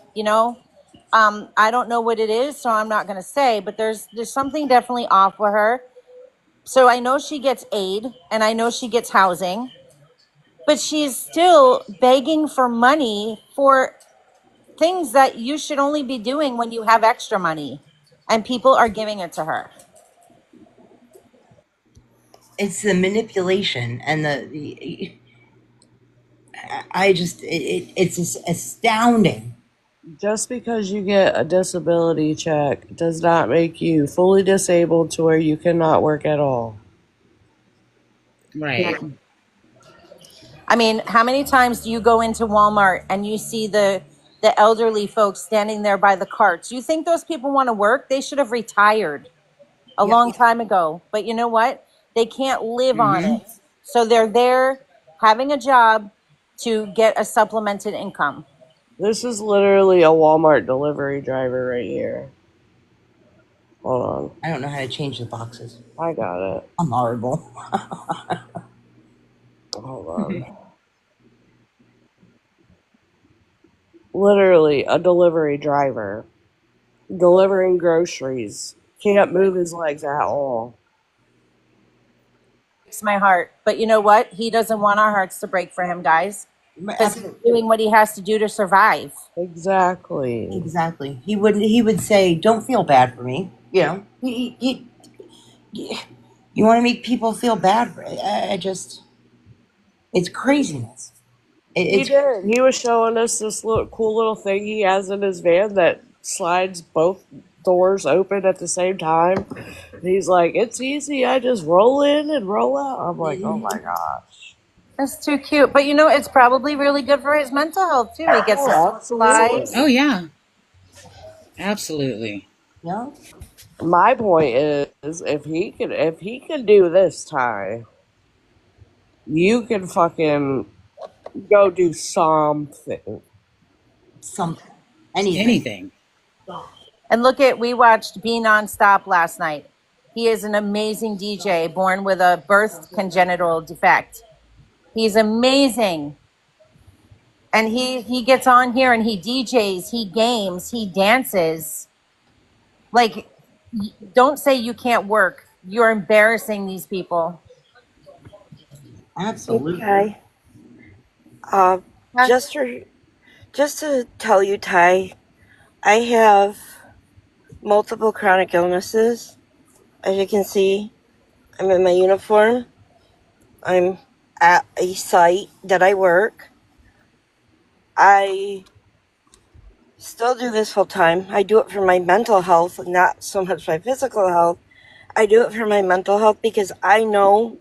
I don't know what it is, so I'm not going to say, but there's something definitely off with her. So I know she gets aid, and I know she gets housing, but she's still begging for money for things that you should only be doing when you have extra money, and people are giving it to her. It's the manipulation and I just it's just astounding. Just because you get a disability check does not make you fully disabled to where you cannot work at all. Right. I mean, how many times do you go into Walmart and you see the elderly folks standing there by the carts? You think those people want to work? They should have retired a Yep. long time ago. But you know what? They can't live on Mm-hmm. it. So they're there having a job to get a supplemented income. This is literally a Walmart delivery driver right here. Hold on. I don't know how to change the boxes. I got it. I'm horrible. Hold on. Literally a delivery driver delivering groceries. Can't move his legs at all. Breaks my heart. But you know what? He doesn't want our hearts to break for him, guys, because he's doing what he has to do to survive. Exactly. Exactly. He would say, "Don't feel bad for me." You know. You want to make people feel bad for it. I just it's craziness. He It's did. He was showing us this little cool little thing he has in his van that slides both doors open at the same time. And he's like, "It's easy. I just roll in and roll out." I'm like, "Oh my gosh." That's too cute. But it's probably really good for his mental health too. He gets to Oh, socialize. absolutely. Oh, yeah. Absolutely. yeah. My point is, if he can do this, Ty, you can fucking go do something. Something. Anything. Anything. And we watched Be Nonstop last night. He is an amazing DJ born with a birth congenital defect. He's amazing. And he gets on here and he DJs, he games, he dances. Like, Don't say you can't work. You're embarrassing these people. Absolutely. Okay. Uh, Huh? just for, just to tell you, Ty, I have multiple chronic illnesses. As you can see, I'm in my uniform. I'm at a site that I work. I still do this full time. I do it for my mental health, not so much my physical health. I do it for my mental health because I know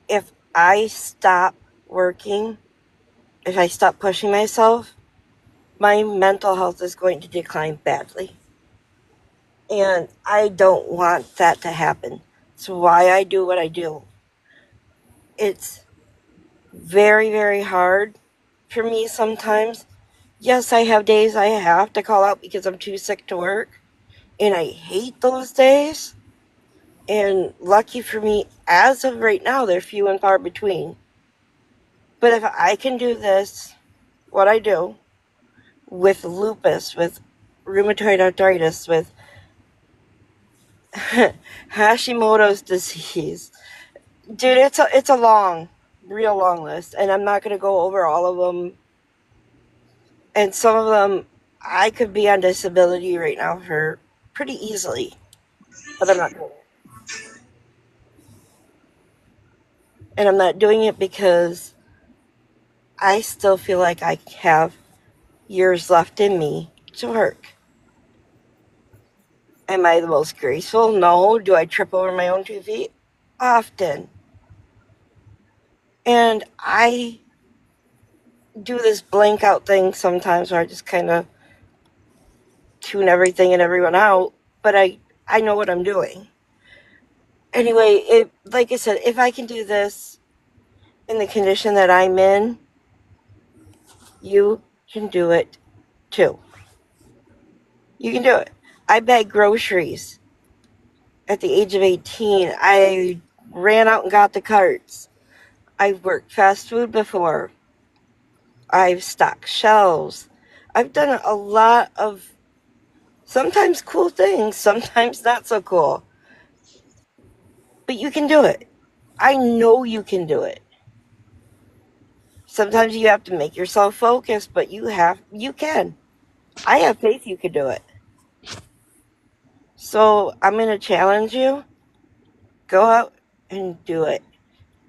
if I stop working, if I stop pushing myself, my mental health is going to decline badly. And I don't want that to happen. It's why I do what I do. It's very, very hard for me sometimes. Yes, I have days I have to call out because I'm too sick to work. And I hate those days. And lucky for me, as of right now, they're few and far between. But if I can do this, what I do, with lupus, with rheumatoid arthritis, with Hashimoto's disease, dude, it's a long, real long list, and I'm not gonna go over all of them. And some of them, I could be on disability right now for pretty easily, but I'm not doing it. And I'm not doing it because I still feel like I have years left in me to work. Am I the most graceful? No. Do I trip over my own 2 feet? Often. And I do this blank out thing sometimes where I just kind of tune everything and everyone out, but I know what I'm doing. Anyway, like I said, if I can do this in the condition that I'm in, you can do it too. You can do it. I bag groceries at the age of 18. I ran out and got the carts. I've worked fast food before. I've stocked shelves. I've done a lot of sometimes cool things, sometimes not so cool. But you can do it. I know you can do it. Sometimes you have to make yourself focus, but you can. I have faith you can do it. So I'm going to challenge you. Go out and do it.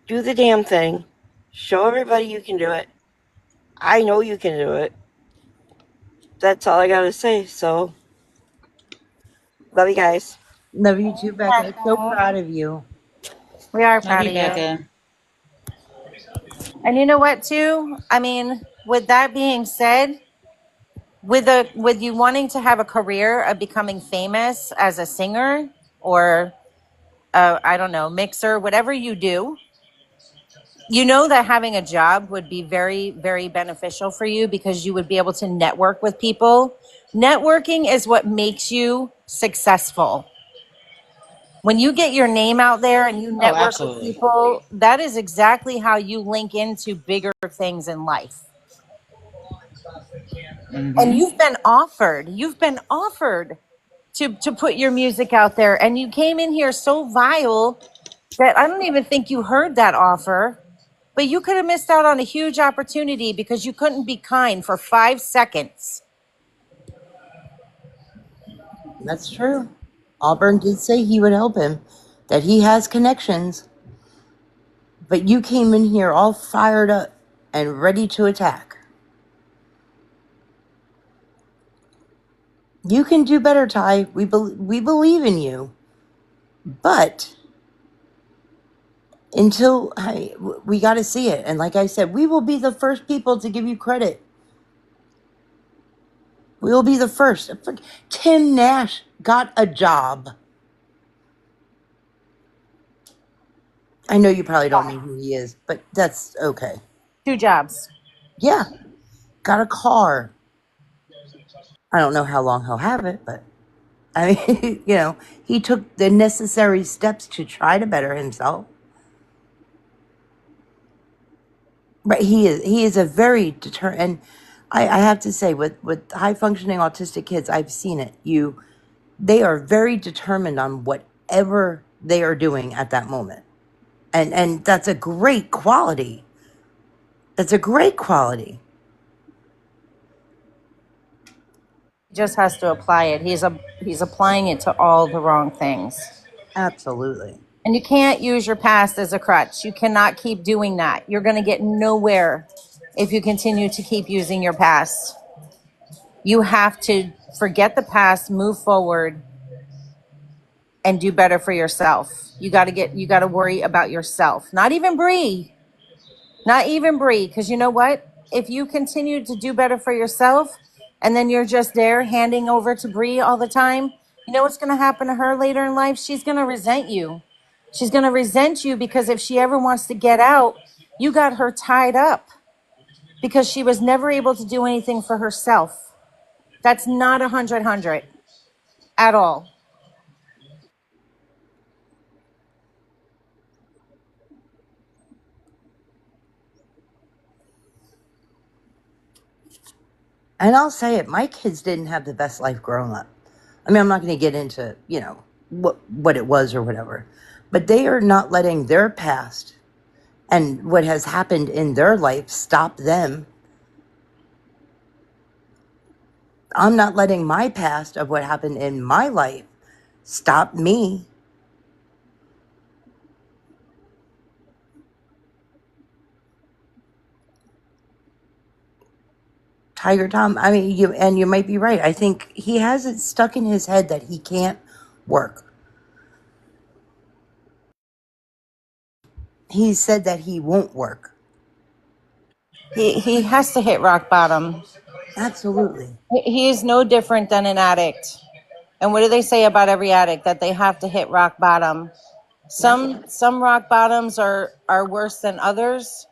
Do the damn thing. Show everybody you can do it. I know you can do it. That's all I got to say. So, love you guys. Love you too, Becca. So proud of you. We are Love proud you, of you. Becca. And you know what, too? I mean, with that being said, with you wanting to have a career of becoming famous as a singer or I don't know, mixer, whatever you do, you know that having a job would be very, very beneficial for you because you would be able to network with people. Networking is what makes you successful. When you get your name out there and you Oh, network with absolutely. people, that is exactly how you link into bigger things in life. And Mm-hmm. you've been offered to put your music out there, and you came in here so vile that I don't even think you heard that offer. But you could have missed out on a huge opportunity because you couldn't be kind for 5 seconds. That's true. Auburn did say he would help him, that he has connections, but you came in here all fired up and ready to attack. You can do better, Ty. We believe in you. But until we got to see it. And like I said, we will be the first people to give you credit. We will be the first. Tim Nash got a job. I know you probably don't know who he is, but that's okay. 2 jobs. Yeah, got a car. I don't know how long he'll have it, but I mean, he took the necessary steps to try to better himself. But he is a very and I have to say with high functioning autistic kids, I've seen it. They are very determined on whatever they are doing at that moment. And that's a great quality. That's a great quality. He just has to apply it. He's applying it to all the wrong things. Absolutely. And you can't use your past as a crutch. You cannot keep doing that. You're going to get nowhere if you continue to keep using your past. You have to forget the past, move forward, and do better for yourself. You got to worry about yourself. Not even Bre. Not even Bre. Because you know what? If you continue to do better for yourself and then you're just there handing over to Bre all the time, you know what's going to happen to her later in life? She's going to resent you. She's going to resent you because if she ever wants to get out, you got her tied up because she was never able to do anything for herself. That's not 100 at all. And I'll say it, my kids didn't have the best life growing up. I mean, I'm not going to get into, what it was or whatever. But they are not letting their past and what has happened in their life stop them. I'm not letting my past of what happened in my life stop me. Tiger Tom, I mean, you might be right. I think he has it stuck in his head that he can't work. He said that he won't work. He has to hit rock bottom. Absolutely. He is no different than an addict. And what do they say about every addict? That they have to hit rock bottom. Yep. Some rock bottoms are worse than others.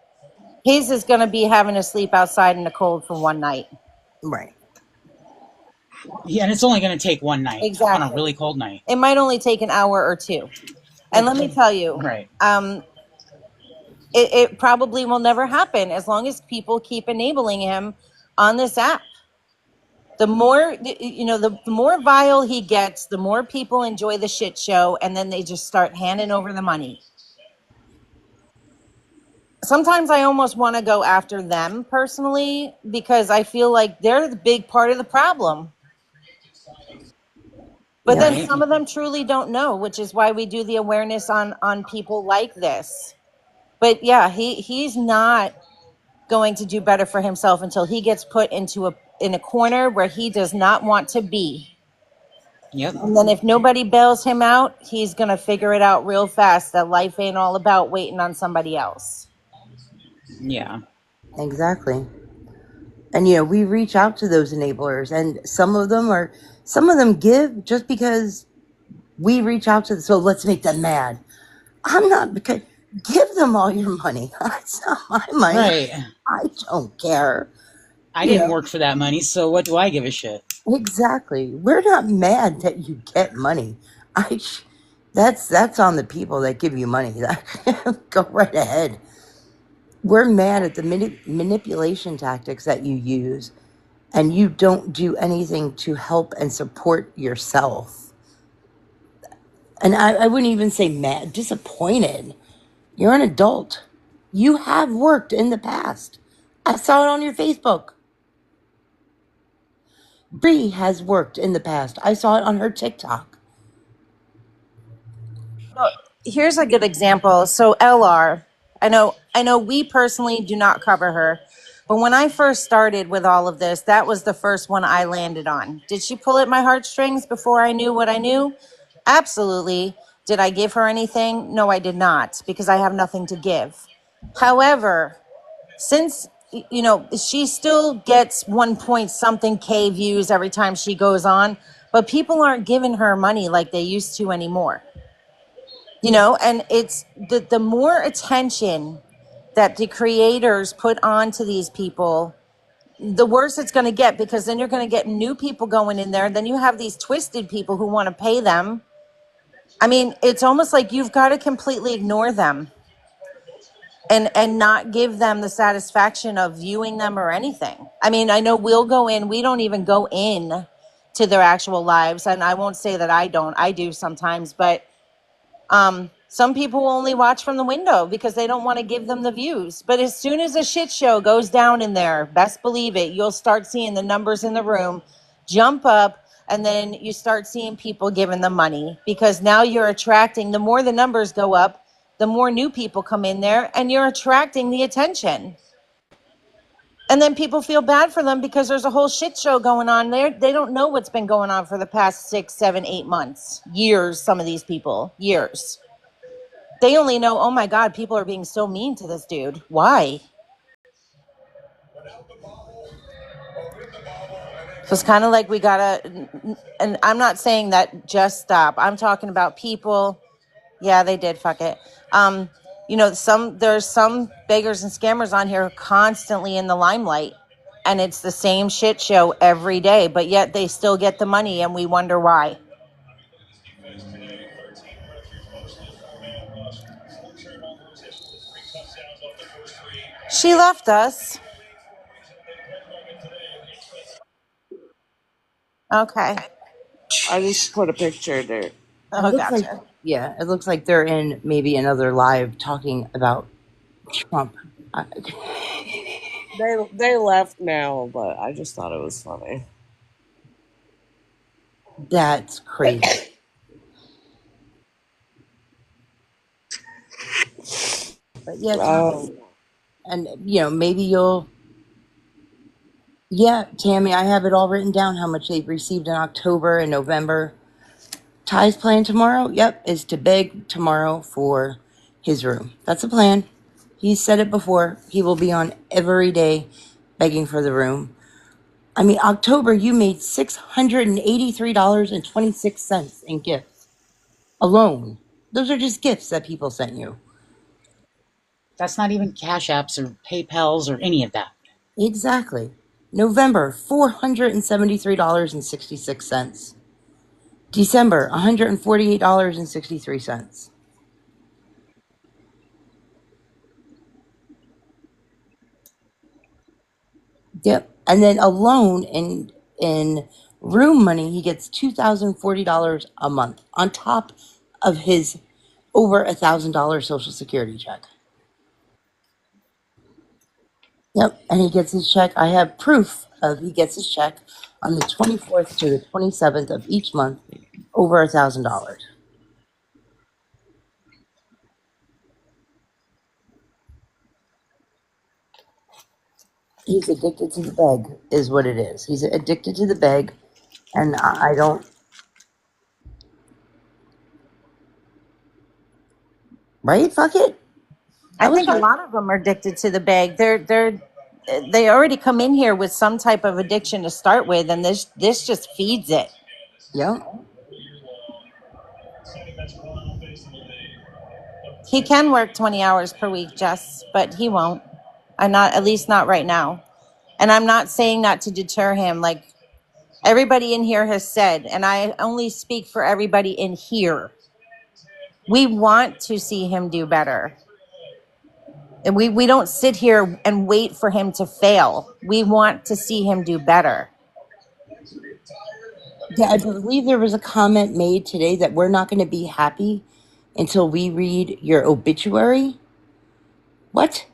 His is going to be having to sleep outside in the cold for one night. Right. Yeah, and it's only going to take one night on a Exactly. really cold night. It might only take an hour or two. And let me tell you, Right. it probably will never happen as long as people keep enabling him on this app. The more, the more vile he gets, the more people enjoy the shit show, and then they just start handing over the money. Sometimes I almost want to go after them personally because I feel like they're the big part of the problem. But then Right. some of them truly don't know, which is why we do the awareness on people like this. But yeah, he's not going to do better for himself until he gets put in a corner where he does not want to be. Yep. And then if nobody bails him out, he's going to figure it out real fast that life ain't all about waiting on somebody else. Yeah. Exactly. And we reach out to those enablers, and some of them give just because we reach out to them. So let's make them mad. I'm not, because give them all your money. It's not my money. Right. I don't care. I didn't work for that money, so what do I give a shit? Exactly. We're not mad that you get money. That's on the people that give you money. Go right ahead. We're mad at the manipulation tactics that you use, and you don't do anything to help and support yourself. And I wouldn't even say mad, disappointed. You're an adult. You have worked in the past. I saw it on your Facebook. Bre has worked in the past. I saw it on her TikTok. Here's a good example. So LR, I know we personally do not cover her, but when I first started with all of this, that was the first one I landed on. Did she pull at my heartstrings before I knew what I knew? Absolutely. Did I give her anything? No, I did not, because I have nothing to give. However, since she still gets 1 point something K views every time she goes on, but people aren't giving her money like they used to anymore. And it's the more attention that the creators put onto these people, the worse it's going to get, because then you're going to get new people going in there. Then you have these twisted people who want to pay them. I mean, it's almost like you've got to completely ignore them and not give them the satisfaction of viewing them or anything. I mean, I know we'll go in, we don't even go in to their actual lives. And I won't say that I don't. I do sometimes, but some people will only watch from the window because they don't want to give them the views. But as soon as a shit show goes down in there, best believe it, you'll start seeing the numbers in the room jump up, and then you start seeing people giving them money, because now you're attracting, the more the numbers go up, the more new people come in there, and you're attracting the attention. And then people feel bad for them because there's a whole shit show going on there. They don't know what's been going on for the past 6, 7, 8 months, years. Some of these people, years. They only know, oh my God, people are being so mean to this dude. Why? So it's kind of like we gotta, and I'm not saying that just stop. I'm talking about people. Yeah, they did. Fuck it. There's some beggars and scammers on here constantly in the limelight, and it's the same shit show every day, but yet they still get the money, and we wonder why. She left us. Okay. I just put a picture in there. It Oh, looks like, gotcha. yeah, it looks like they're in maybe another live talking about Trump. They left now, but I just thought it was funny. That's crazy. But yeah, Tommy, and maybe yeah, Tammy, I have it all written down how much they've received in October and November. Ty's plan tomorrow, yep, is to beg tomorrow for his room. That's the plan. He's said it before. He will be on every day begging for the room. I mean, October, you made $683.26 in gifts alone. Those are just gifts that people sent you. That's not even Cash Apps or PayPals or any of that. Exactly. November, $473.66. December, $148.63. Yep. And then alone in room money, he gets $2,040 a month on top of his over $1,000 Social Security check. Yep. And he gets his check. I have proof of he gets his check on the 24th to the 27th of each month, over $1,000. He's addicted to the beg, is what it is. He's addicted to the beg, and I don't. Right? Fuck it. I I was think a right. lot of them are addicted to the bag. They already come in here with some type of addiction to start with, and this just feeds it. Yep. He can work 20 hours per week, Jess, but he won't. I'm not, at least not right now. And I'm not saying that to deter him. Like everybody in here has said, and I only speak for everybody in here, we want to see him do better. And we don't sit here and wait for him to fail. We want to see him do better. Yeah, I believe there was a comment made today that we're not going to be happy until we read your obituary. What?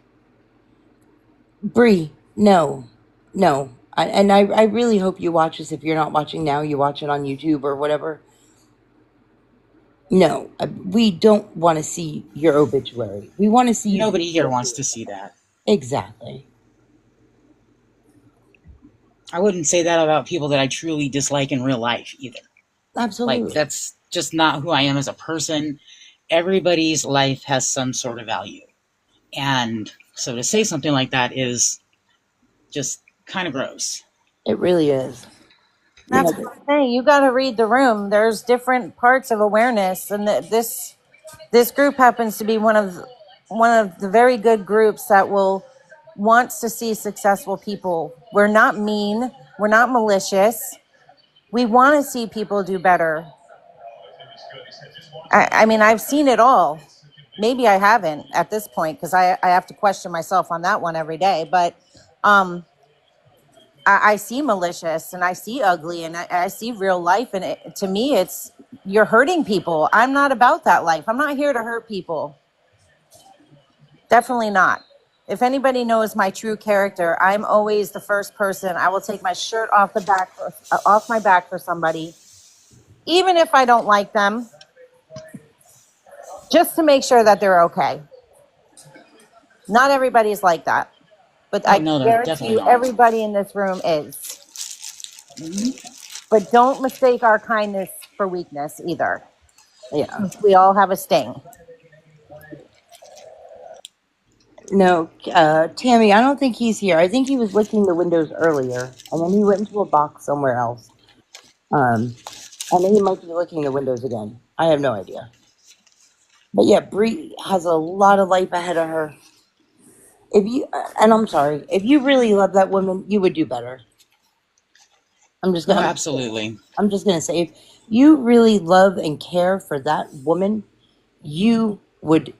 Bre, no. No. I really hope you watch this. If you're not watching now, you watch it on YouTube or whatever. No, we don't want to see your obituary. We want to see you. Nobody here wants to see that. Exactly. I wouldn't say that about people that I truly dislike in real life either. Absolutely. Like, that's just not who I am as a person. Everybody's life has some sort of value. And so to say something like that is just kind of gross. It really is. That's what I'm saying. You got to read the room. There's different parts of awareness, and this group happens to be one of the very good groups that will wants to see successful people. We're not mean. We're not malicious. We want to see people do better. I mean, I've seen it all. Maybe I haven't at this point because I have to question myself on that one every day. But I see malicious and I see ugly and I see real life. And to me, it's you're hurting people. I'm not about that life. I'm not here to hurt people. Definitely not. If anybody knows my true character, I'm always the first person. I will take my shirt off my back for somebody, even if I don't like them, just to make sure that they're okay. Not everybody's like that, but Oh I no, they're guarantee definitely you, not. everybody in this room is. Mhm. But don't mistake our kindness for weakness either. Yeah. We all have a sting. No, Tammy, I don't think he's here. I think he was licking the windows earlier, and then he went into a box somewhere else. And then he might be licking the windows again. I have no idea. But yeah, Bre has a lot of life ahead of her. If you, and I'm sorry, if you really love that woman, you would do better. I'm just Oh, gonna, absolutely. I'm just gonna say, if you really love and care for that woman, you would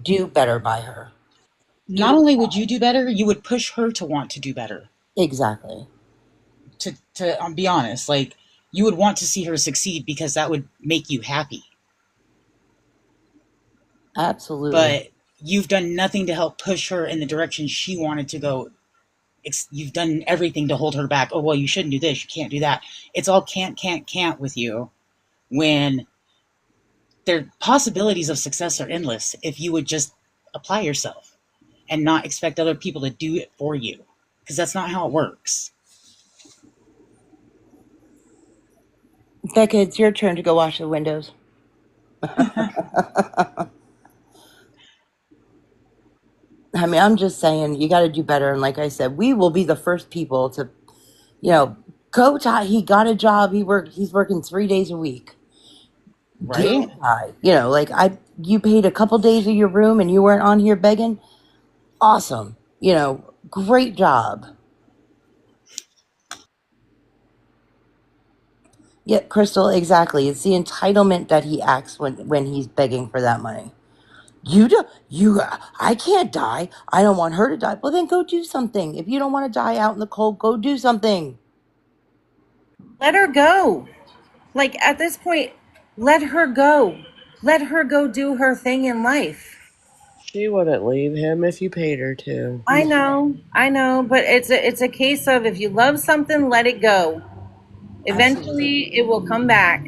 do better by her. Not Even only would you do better, you would push her to want to do better. exactly, To be honest, like you would want to see her succeed because that would make you happy. absolutely. But you've done nothing to help push her in the direction she wanted to go. You've done everything to hold her back. Oh, well, you shouldn't do this. You can't do that. It's all can't with you when their possibilities of success are endless if you would just apply yourself and not expect other people to do it for you, because that's not how it works. Becca, it's your turn to go wash the windows. I mean, I'm just saying, you got to do better. And like I said, we will be the first people to, you know, go Ty. He got a job. He's working 3 days a week. Right? Go Ty. You know, like you paid a couple days of your room and you weren't on here begging. Awesome. You know, great job. Yeah, Crystal, exactly. It's the entitlement that he acts when he's begging for that money. You do you I can't die. I don't want her to die. Well then go do something. If you don't want to die out in the cold, go do something. Let her go. Like at this point, let her go. Let her go do her thing in life. She wouldn't leave him if you paid her to. I know, but it's a case of if you love something, let it go. Absolutely. Eventually, it will come back.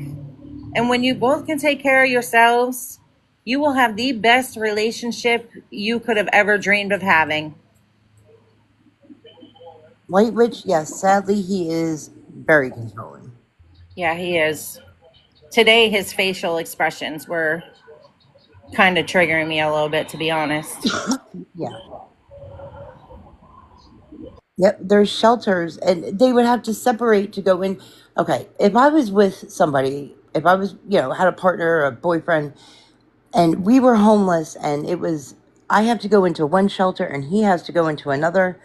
And when you both can take care of yourselves, you will have the best relationship you could have ever dreamed of having. White Witch, yes, sadly he is very controlling. Yeah, he is. Today, his facial expressions were kind of triggering me a little bit, to be honest. Yeah. Yep, there's shelters and they would have to separate to go in. Okay, if I was with somebody, if I was, had a partner or a boyfriend and we were homeless and I have to go into one shelter and he has to go into another,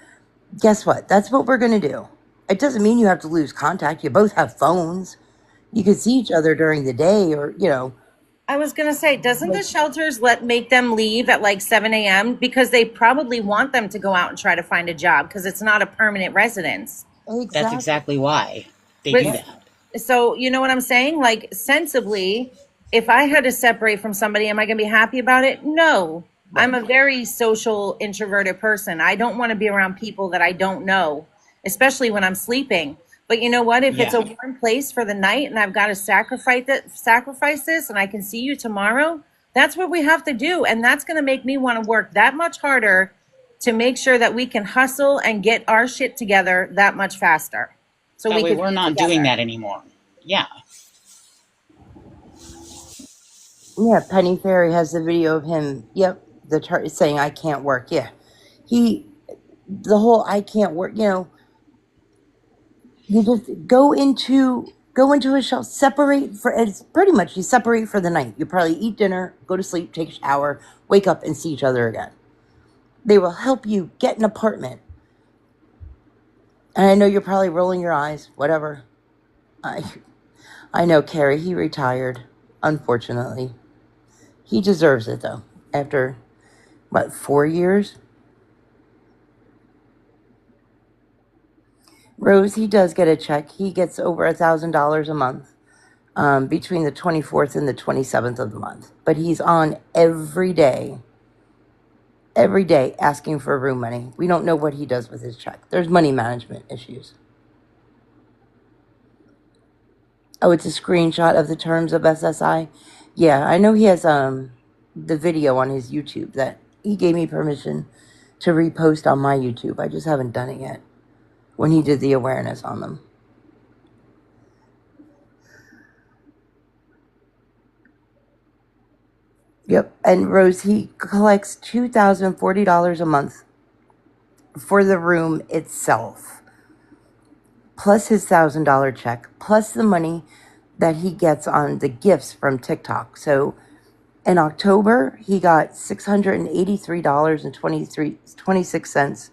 guess what? That's what we're going to do. It doesn't mean you have to lose contact. You both have phones. You could see each other during the day or. I was gonna say, doesn't the Like, shelters make them leave at like 7 a.m. because they probably want them to go out and try to find a job because it's not a permanent residence. That's exactly. exactly why they But do Yep. that. so you know what I'm saying? Like sensibly, if I had to separate from somebody, am I gonna be happy about it? No. I'm Right. a very social introverted person. I don't want to be around people that I don't know, especially when I'm sleeping. But you know what? If it's a Yeah. warm place for the night and I've got to sacrifice this and I can see you tomorrow, that's what we have to do. And that's going to make me want to work that much harder to make sure that we can hustle and get our shit together that much faster. So That we way could we're be not doing together. that anymore. Yeah. Yeah, Penny Ferry has the video of him. Yep, saying I can't work. Yeah, he the whole I can't work. You just go into a shelter, separate for. It's pretty much you separate for the night. You probably eat dinner, go to sleep, take a shower, wake up, and see each other again. They will help you get an apartment. And I know you're probably rolling your eyes. Whatever. I I know Carrie. He retired. Unfortunately, he deserves it though. After what 4 years? Rose, he does get a check. He gets over $1,000 a month, between the 24th and the 27th of the month. But he's on every day asking for room money. We don't know what he does with his check. There's money management issues. Oh, it's a screenshot of the terms of SSI. Yeah, I know he has the video on his YouTube that he gave me permission to repost on my YouTube. I just haven't done it yet when he did the awareness on them. Yep. And Rose, he collects $2,040 a month for the room itself, plus his $1,000 check, plus the money that he gets on the gifts from TikTok. So in October, he got $683.26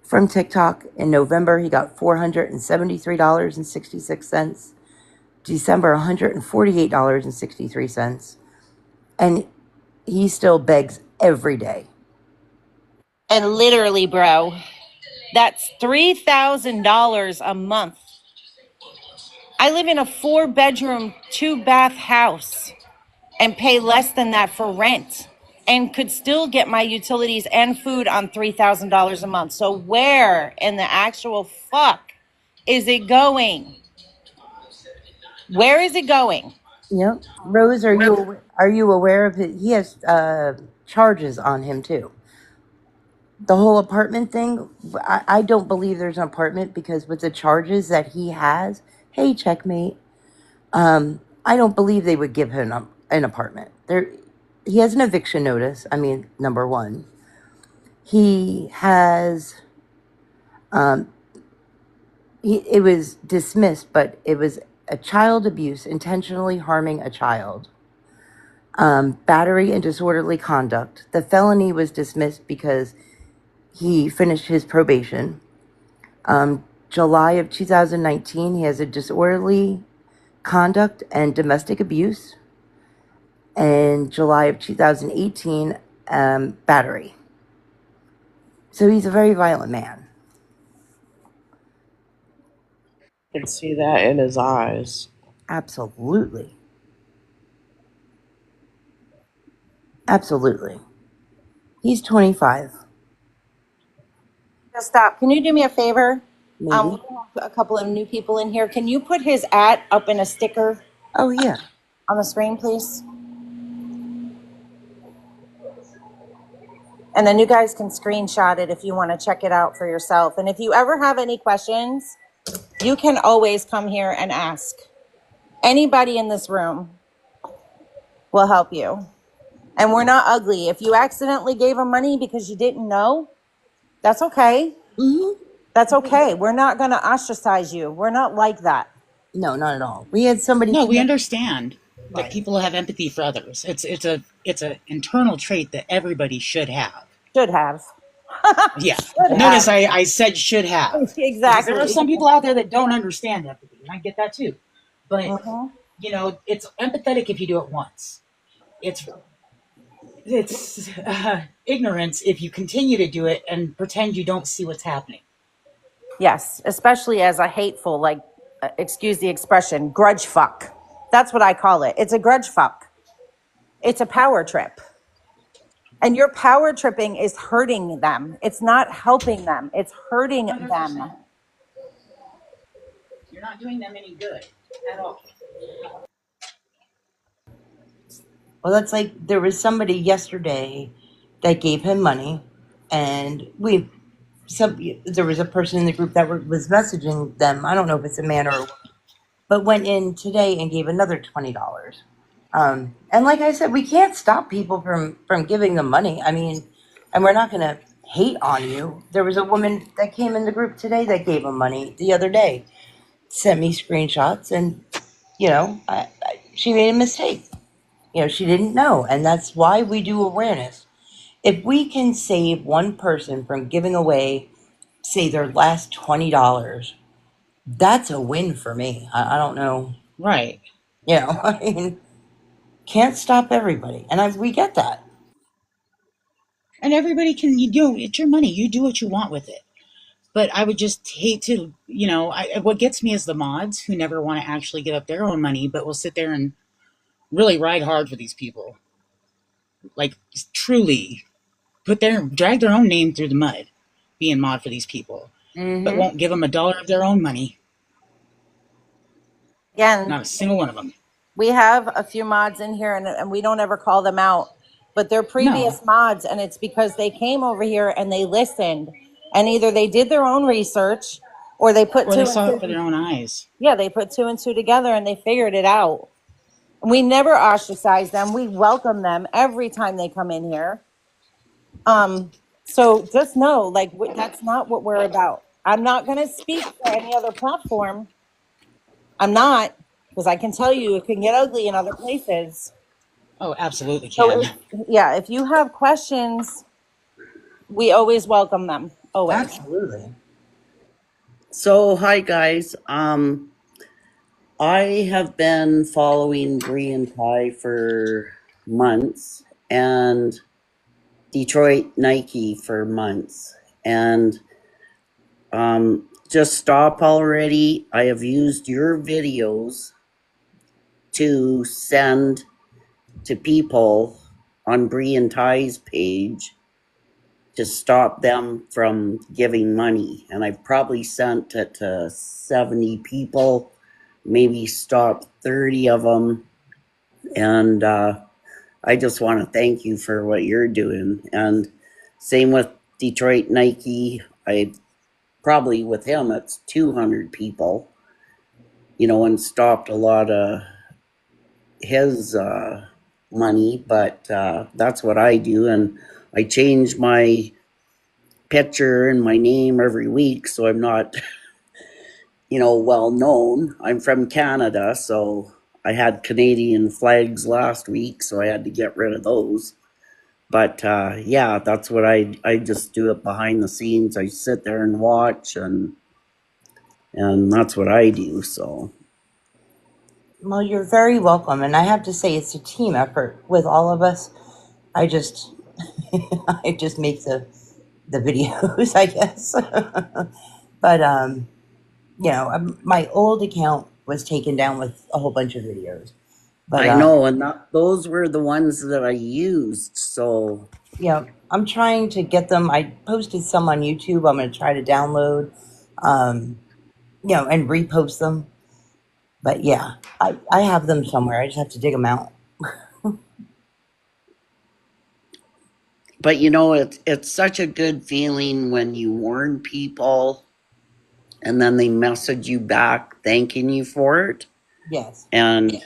from TikTok. In November, he got $473.66. December, $148.63. And he still begs every day. And literally, bro, that's $3,000 a month. I live in a 4-bedroom, 2-bath house and pay less than that for rent and could still get my utilities and food on $3,000 a month. So where in the actual fuck is it going? Where is it going? Yep. Rose, are you aware of it? He has charges on him too. The whole apartment thing, I don't believe there's an apartment because with the charges that he has, hey, checkmate, I don't believe they would give him an apartment. He has an eviction notice. I mean, number one. He has, it was dismissed, but it was a child abuse, intentionally harming a child. Battery and disorderly conduct. The felony was dismissed because he finished his probation. July of 2019, he has a disorderly conduct and domestic abuse. And July of 2018, battery. So he's a very violent man. I can see that in his eyes. Absolutely. Absolutely. He's 25. Stop. Can you do me a favor? We Maybe. have a couple of new people in here. Can you put his @ up in a sticker Oh, yeah. on the screen, please? And then you guys can screenshot it if you want to check it out for yourself. And if you ever have any questions, you can always come here and ask. Anybody in this room will help you. And we're not ugly. If you accidentally gave him money because you didn't know, that's okay. Mm-hmm. That's okay. We're not going to ostracize you. We're not like that. No, not at all. We had somebody. No, we understand that people have empathy for others. It's an internal trait that everybody should have. Should have. Yeah. Should Notice have. I said should have. Because Exactly. there are some people out there that don't understand empathy, and I get that too. But it's empathetic if you do it once. It's ignorance if you continue to do it and pretend you don't see what's happening. Yes, especially as a hateful, like, excuse the expression, grudge fuck. That's what I call it. It's a grudge fuck. It's a power trip. And your power tripping is hurting them. It's not helping them. It's hurting 100%. them. You're not doing them any good at all. Well, that's like there was somebody yesterday that gave him money, and there was a person in the group that was messaging them. I don't know if it's a man or a woman, but went in today and gave another $20. And like I said, we can't stop people from giving them money. I mean, and we're not going to hate on you. There was a woman that came in the group today that gave him money the other day, sent me screenshots, and she made a mistake. She didn't know, and that's why we do awareness. If we can save one person from giving away, say, their last $20, that's a win for me. I don't know. Right. I mean, can't stop everybody, and we get that. And everybody can, it's your money. You do what you want with it. But I would just hate to, what gets me is the mods who never want to actually give up their own money, but will sit there and really ride hard for these people. Like, truly drag their own name through the mud, being mod for these people, but Mm-hmm. won't give them $1 of their own money. Again, Not a single one of them. we have a few mods in here and we don't ever call them out, but they're No. previous mods, and it's because they came over here and they listened, and either they did their own research or they put Or they two and saw it for two. their own eyes. Yeah, they put two and two together and they figured it out. We never ostracize them. We welcome them every time they come in here. So just know, like, that's not what we're about. I'm not going to speak for any other platform. I'm not, because I can tell you it can get ugly in other places. Oh, absolutely So can. if you have questions, we always welcome them. Always. Absolutely. So, hi guys. I have been following Bre Ty for months and Detroit Nike for months. And just stop already. I have used your videos to send to people on Bre Ty's page to stop them from giving money. And I've probably sent it to 70 people, maybe stopped 30 of them. And I just want to thank you for what you're doing. And same with Detroit Nike. I probably with him, it's 200 people, and stopped a lot of his money. But that's what I do. And I change my picture and my name every week, so I'm not, well known. I'm from Canada, so I had Canadian flags last week, so I had to get rid of those. But yeah, that's what I just do it behind the scenes. I sit there and watch, and that's what I do. So Well, you're very welcome. And I have to say, it's a team effort with all of us. I just, I just make the videos, I guess. But, my old account was taken down with a whole bunch of videos. But, I know, and those were the ones that I used. So I'm trying to get them. I posted some on YouTube. I'm going to try to download, and repost them. But yeah, I have them somewhere. I just have to dig them out. but it's such a good feeling when you warn people and then they message you back thanking you for it. Yes. And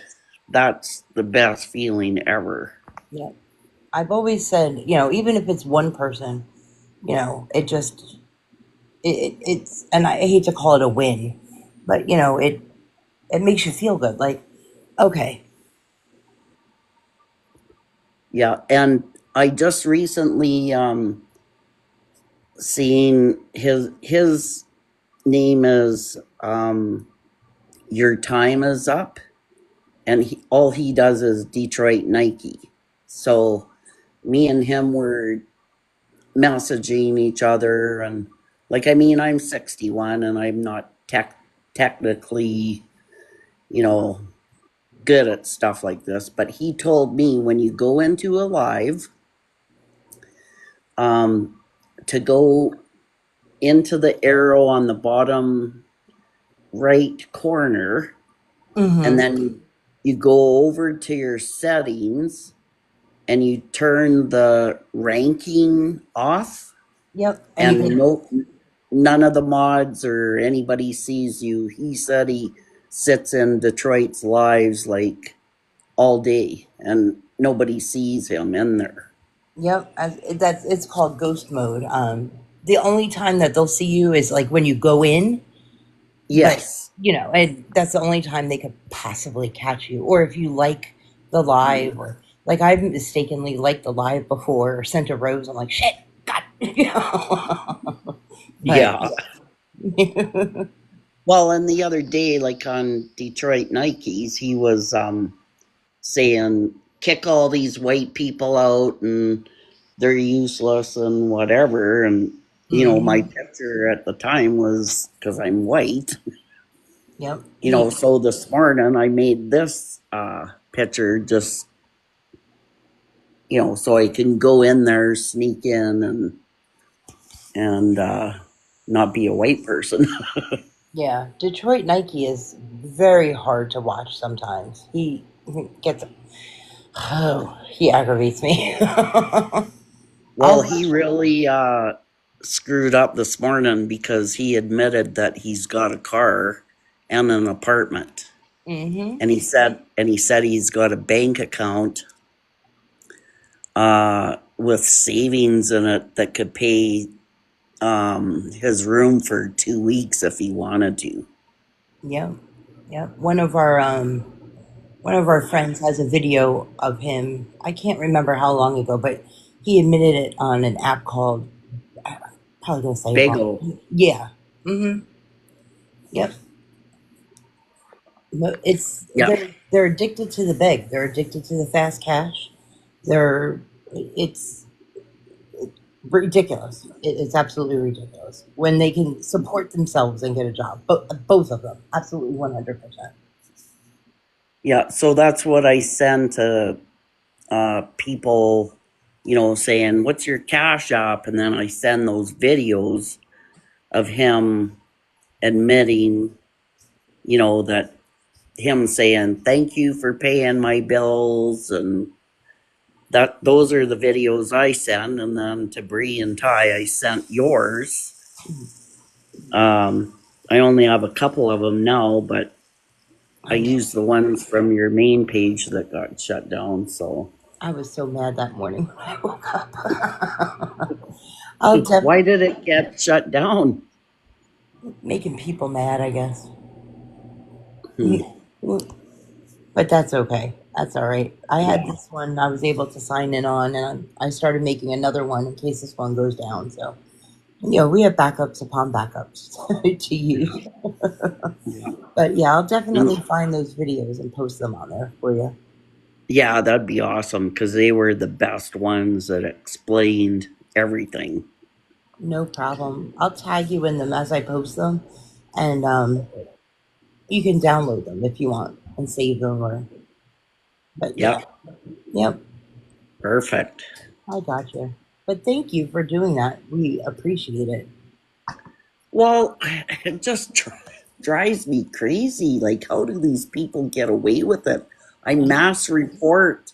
that's the best feeling ever. Yeah. I've always said, even if it's one person, it just it's, and I hate to call it a win, but it makes you feel good. Like, okay. Yeah, and I just recently seen his name is Your Time Is Up, and all he does is Detroit Nike. So me and him were messaging each other, and I'm 61 and I'm not technically, good at stuff like this, but he told me when you go into a live, to go into the arrow on the bottom right corner, and then you go over to your settings and you turn the ranking off. Yep. And none of the mods or anybody sees you. He said he sits in Detroit's lives like all day and nobody sees him in there. Yep. It's called ghost mode. The only time that they'll see you is like when you go in. Yes. But, and that's the only time they could possibly catch you. Or if you like the live, or like I've mistakenly liked the live before or sent a rose. I'm like, shit, God. Yeah. Well, and the other day, like on Detroit Nikes, he was saying, kick all these white people out and they're useless and whatever. And my Mhm. picture at the time was because I'm white. Yep. He So this morning I made this picture just, so I can go in there, sneak in, and not be a white person. Yeah, Detroit Nike is very hard to watch sometimes. He gets he aggravates me. Well, I'll he watch. really screwed up this morning because he admitted that he's got a car and an apartment, Mhm. and he said he's got a bank account with savings in it that could pay his room for 2 weeks if he wanted to. Yep. Yep. One of our friends has a video of him. I can't remember how long ago, but he admitted it on an app called. I'm probably gonna say it wrong. Bagel. Yeah. Mhm. Yep. No, it's Yeah. they're addicted to the big. They're addicted to the fast cash. They're it's ridiculous. It's absolutely ridiculous when they can support themselves and get a job. Both of them, absolutely 100%. Yeah. So that's what I send to people, saying, "What's your cash app?" And then I send those videos of him admitting, that him saying, "Thank you for paying my bills," and that those are the videos I send. And then to Bre and Ty, I sent yours. I only have a couple of them now, but I I know. used the ones from your main page that got shut down. So I was so mad that morning when I woke up. I'll why definitely did it get shut down? making people mad, I guess. Hmm. But that's okay. That's all right. I had Yeah. this one I was able to sign in on, and I started making another one in case this one goes down. So, we have backups upon backups to use. Yeah. But yeah, I'll And definitely find those videos and post them on there for you. yeah, that'd be awesome because they were the best ones that explained everything. No problem. I'll tag you in them as I post them, and you can download them if you want and save them. Or, but yeah, Yep. yep, Perfect. I got you. But thank you for doing that. We appreciate it. Well, it just drives me crazy. Like, how do these people get away with it? I mass report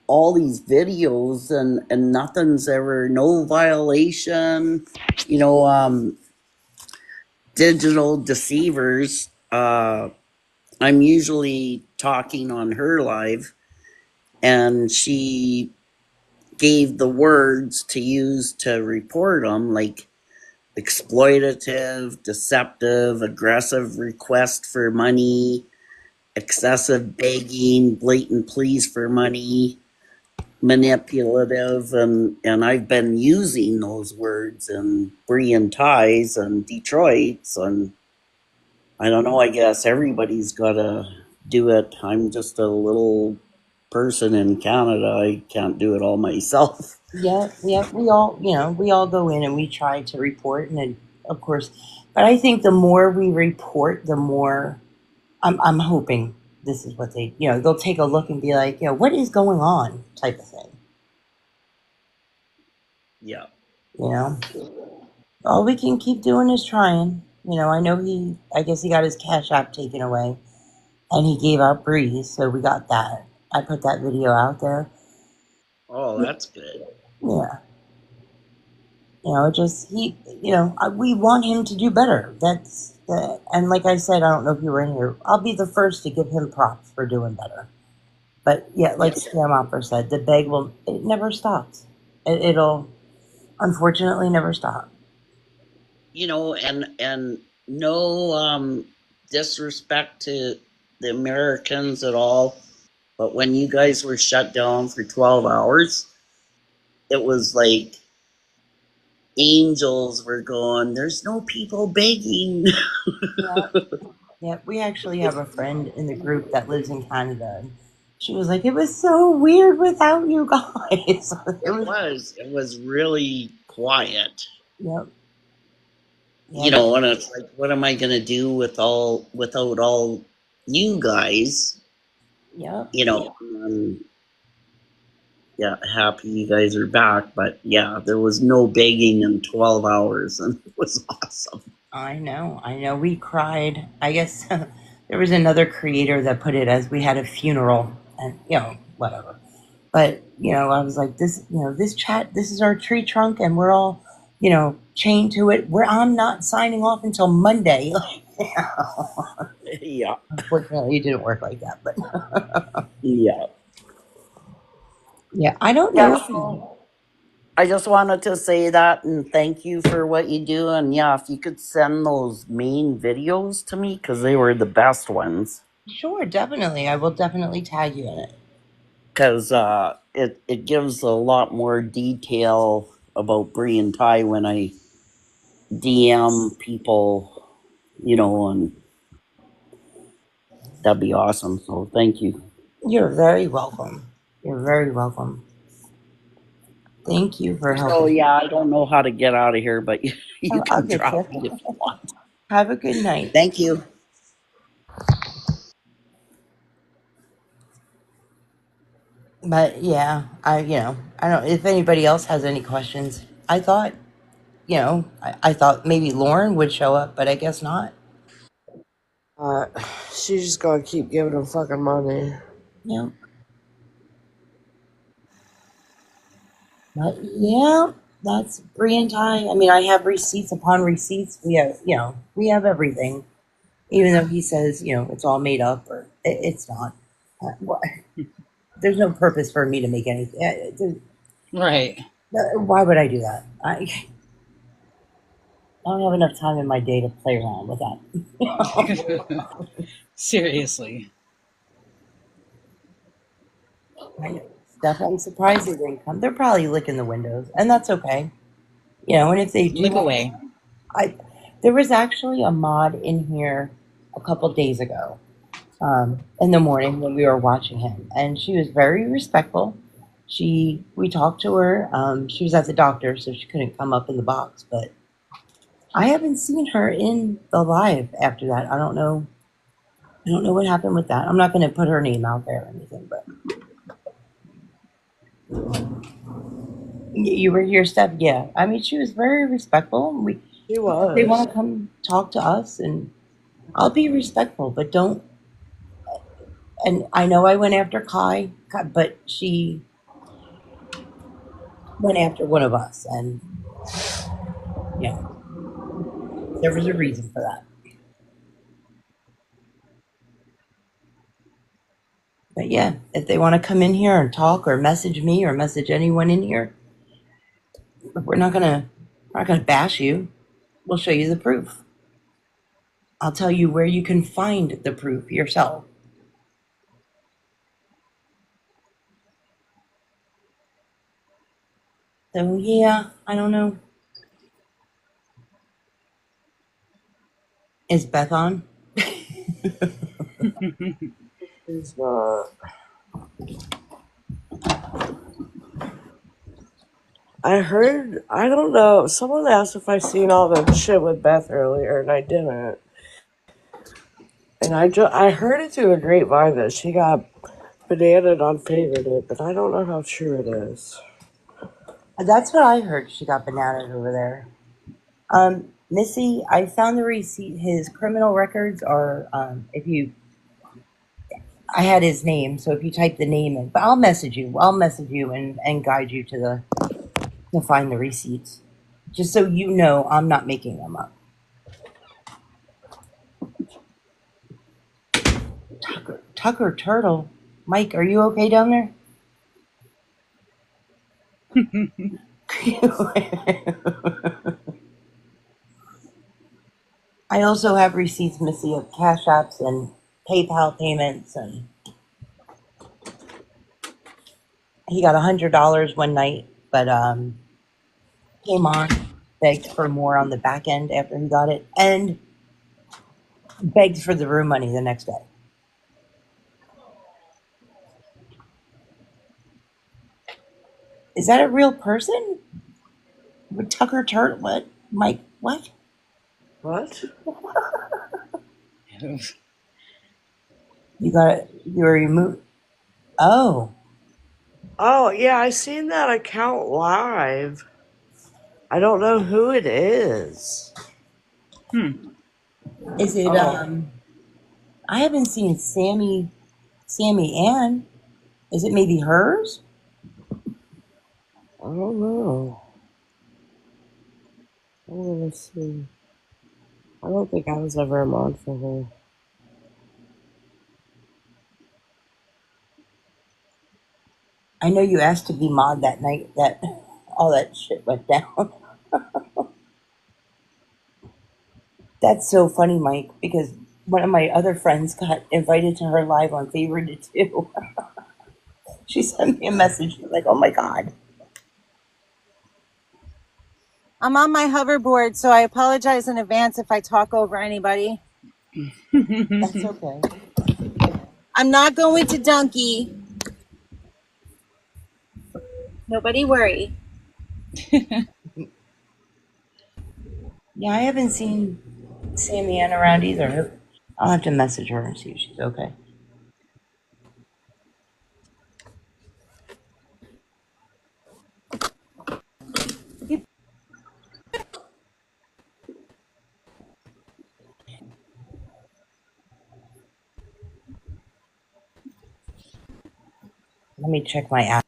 all these videos, and nothing's ever, no violation. You know, digital deceivers. I'm usually talking on her live, and she gave the words to use to report them, like exploitative, deceptive, aggressive request for money, excessive begging, blatant pleas for money, manipulative, and I've been using those words in Bre and Ty's and Detroit's, and I don't know. I guess everybody's got to do it. I'm just a little person in Canada. I can't do it all myself. Yeah, yeah, we all go in and we try to report, and then, of course, but I think the more we report, the more I'm hoping this is what they'll take a look and be like, what is going on, type of thing. Yeah. You know, all we can keep doing is trying. I know I guess he got his cash app taken away, and he gave out Breeze, so we got that. I put that video out there. Oh, that's good. Yeah. Just we want him to do better. And like I said, I don't know if you were in here. I'll be the first to give him props for doing better. But yeah, like Yep. Scam Opera said, the beg it never stops. It'll unfortunately never stop. And no disrespect to the Americans at all, but when you guys were shut down for 12 hours, it was like angels were going, there's no people begging. Yeah, yeah. We actually have a friend in the group that lives in Canada, and she was like, "It was so weird without you guys." It It was was. It was really quiet. Yep. You Yep. know, and it's like, what am I going to do without all you guys? Yep. You know, yeah, happy you guys are back, but yeah, there was no begging in 12 hours, and it was awesome. I know. I know. We cried. I guess there was another creator that put it as we had a funeral, and whatever. But I was like, this chat, this is our tree trunk, and we're all, chained to it. I'm not signing off until Monday. Yeah, Unfortunately, it didn't work like that. But yeah. yeah, I don't Yeah, know. so I just wanted to say that and thank you for what you do. And yeah, if you could send those main videos to me, because they were the best ones. Sure, definitely. I will definitely tag you in it. Because it gives a lot more detail about Bre Ty when I DM people, and that'd be awesome. So thank you. You're very welcome. You're very welcome. Thank you for So helping. yeah, I don't know how to get out of here, but you I'll can get drop you. me if you want. Have a good night. Thank you. But yeah, I don't. If anybody else has any questions, I thought, I thought maybe Lauren would show up, but I guess not. Uh, she's just gonna keep giving him fucking money. Yeah, but yeah, that's Bre and Ty. I mean, I have receipts upon receipts. We have everything. Even though he says, it's all made up, or it's not. There's no purpose for me to make anything. Right. Why would I do that? I don't have enough time in my day to play around with that. Seriously. Steph, I'm surprised they didn't come. They're probably licking the windows, and that's okay. And if they Lick do, away. I there was actually a mod in here a couple days ago, in the morning when we were watching him, and she was very respectful. We talked to her. She was at the doctor, so she couldn't come up in the box, but I haven't seen her in the live after that. I don't know. I don't know what happened with that. I'm not going to put her name out there or anything, but you were here, Steph. Yeah, I mean, she was very respectful. She If they was. want to come talk to us, and I'll be respectful, but don't. And I know I went after Kai, but she went after one of us, and yeah, there was a reason for that. But yeah, if they want to come in here and talk, or message me, or message anyone in here, we're not gonna bash you. We'll show you the proof. I'll tell you where you can find the proof yourself. So yeah, I don't know. Is Beth on? She's not. I heard. I don't know. Someone asked if I seen all that shit with Beth earlier, and I didn't. And I heard it through a grapevine that she got bananaed on favored it, but I don't know how true it is. That's what I heard. She got bananas over there. Missy, I found the receipt. His criminal records are, if you, I had his name, so if you type the name in, but I'll message you. I'll message you and guide you to find the receipts, just so you know I'm not making them up. Tucker Turtle, Mike, are you okay down there? I also have receipts, Missy, of Cash Apps and PayPal payments, and he got $100 one night, but came on, begged for more on the back end after he got it, and begged for the room money the next day. Is that a real person? Tucker Turtle. What? Mike? What? What? You got it. You were removed. Oh, Oh, yeah, I seen that account live. I don't know who it is. is it? Oh, I haven't seen Sammy Ann. Is it maybe hers? I don't know. Oh, let's see. I don't think I was ever a mod for her. I know you asked to be mod that night that all that shit went down. That's so funny, Mike, because one of my other friends got invited to her live on Favorite too. She sent me a message. She's like, "Oh my god." I'm on my hoverboard, so I apologize in advance if I talk over anybody. That's okay. I'm not going to Donkey. Nobody worry. Yeah, I haven't seen Sammy Ann around either. I'll have to message her and see if she's okay. Let me check my app.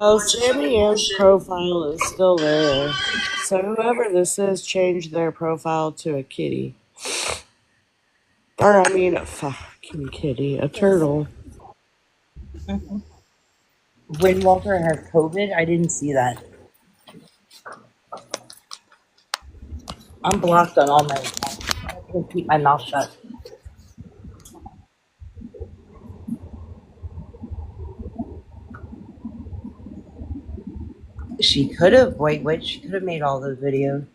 Oh, Sammy Ann's profile is still there. So whoever this is changed their profile to a kitty. Or, I mean, a fucking kitty. A turtle. Walter has COVID. I didn't see that. I'm blocked on all my accounts. I can keep my mouth shut. She could have. Wait. She could have made all those videos.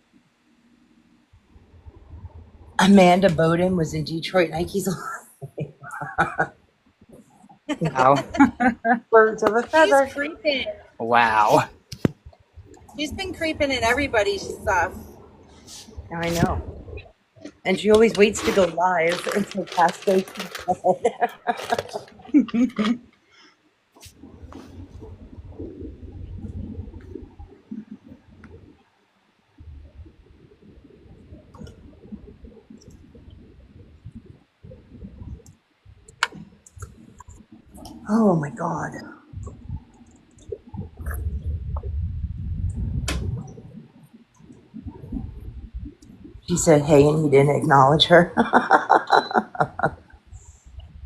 Amanda Bowden was in Detroit Nike's. Wow. Birds of a feather. She's creeping. Wow. She's been creeping in everybody's stuff. I know. And she always waits to go live until past goes to bed. Oh my god. She said hey and he didn't acknowledge her.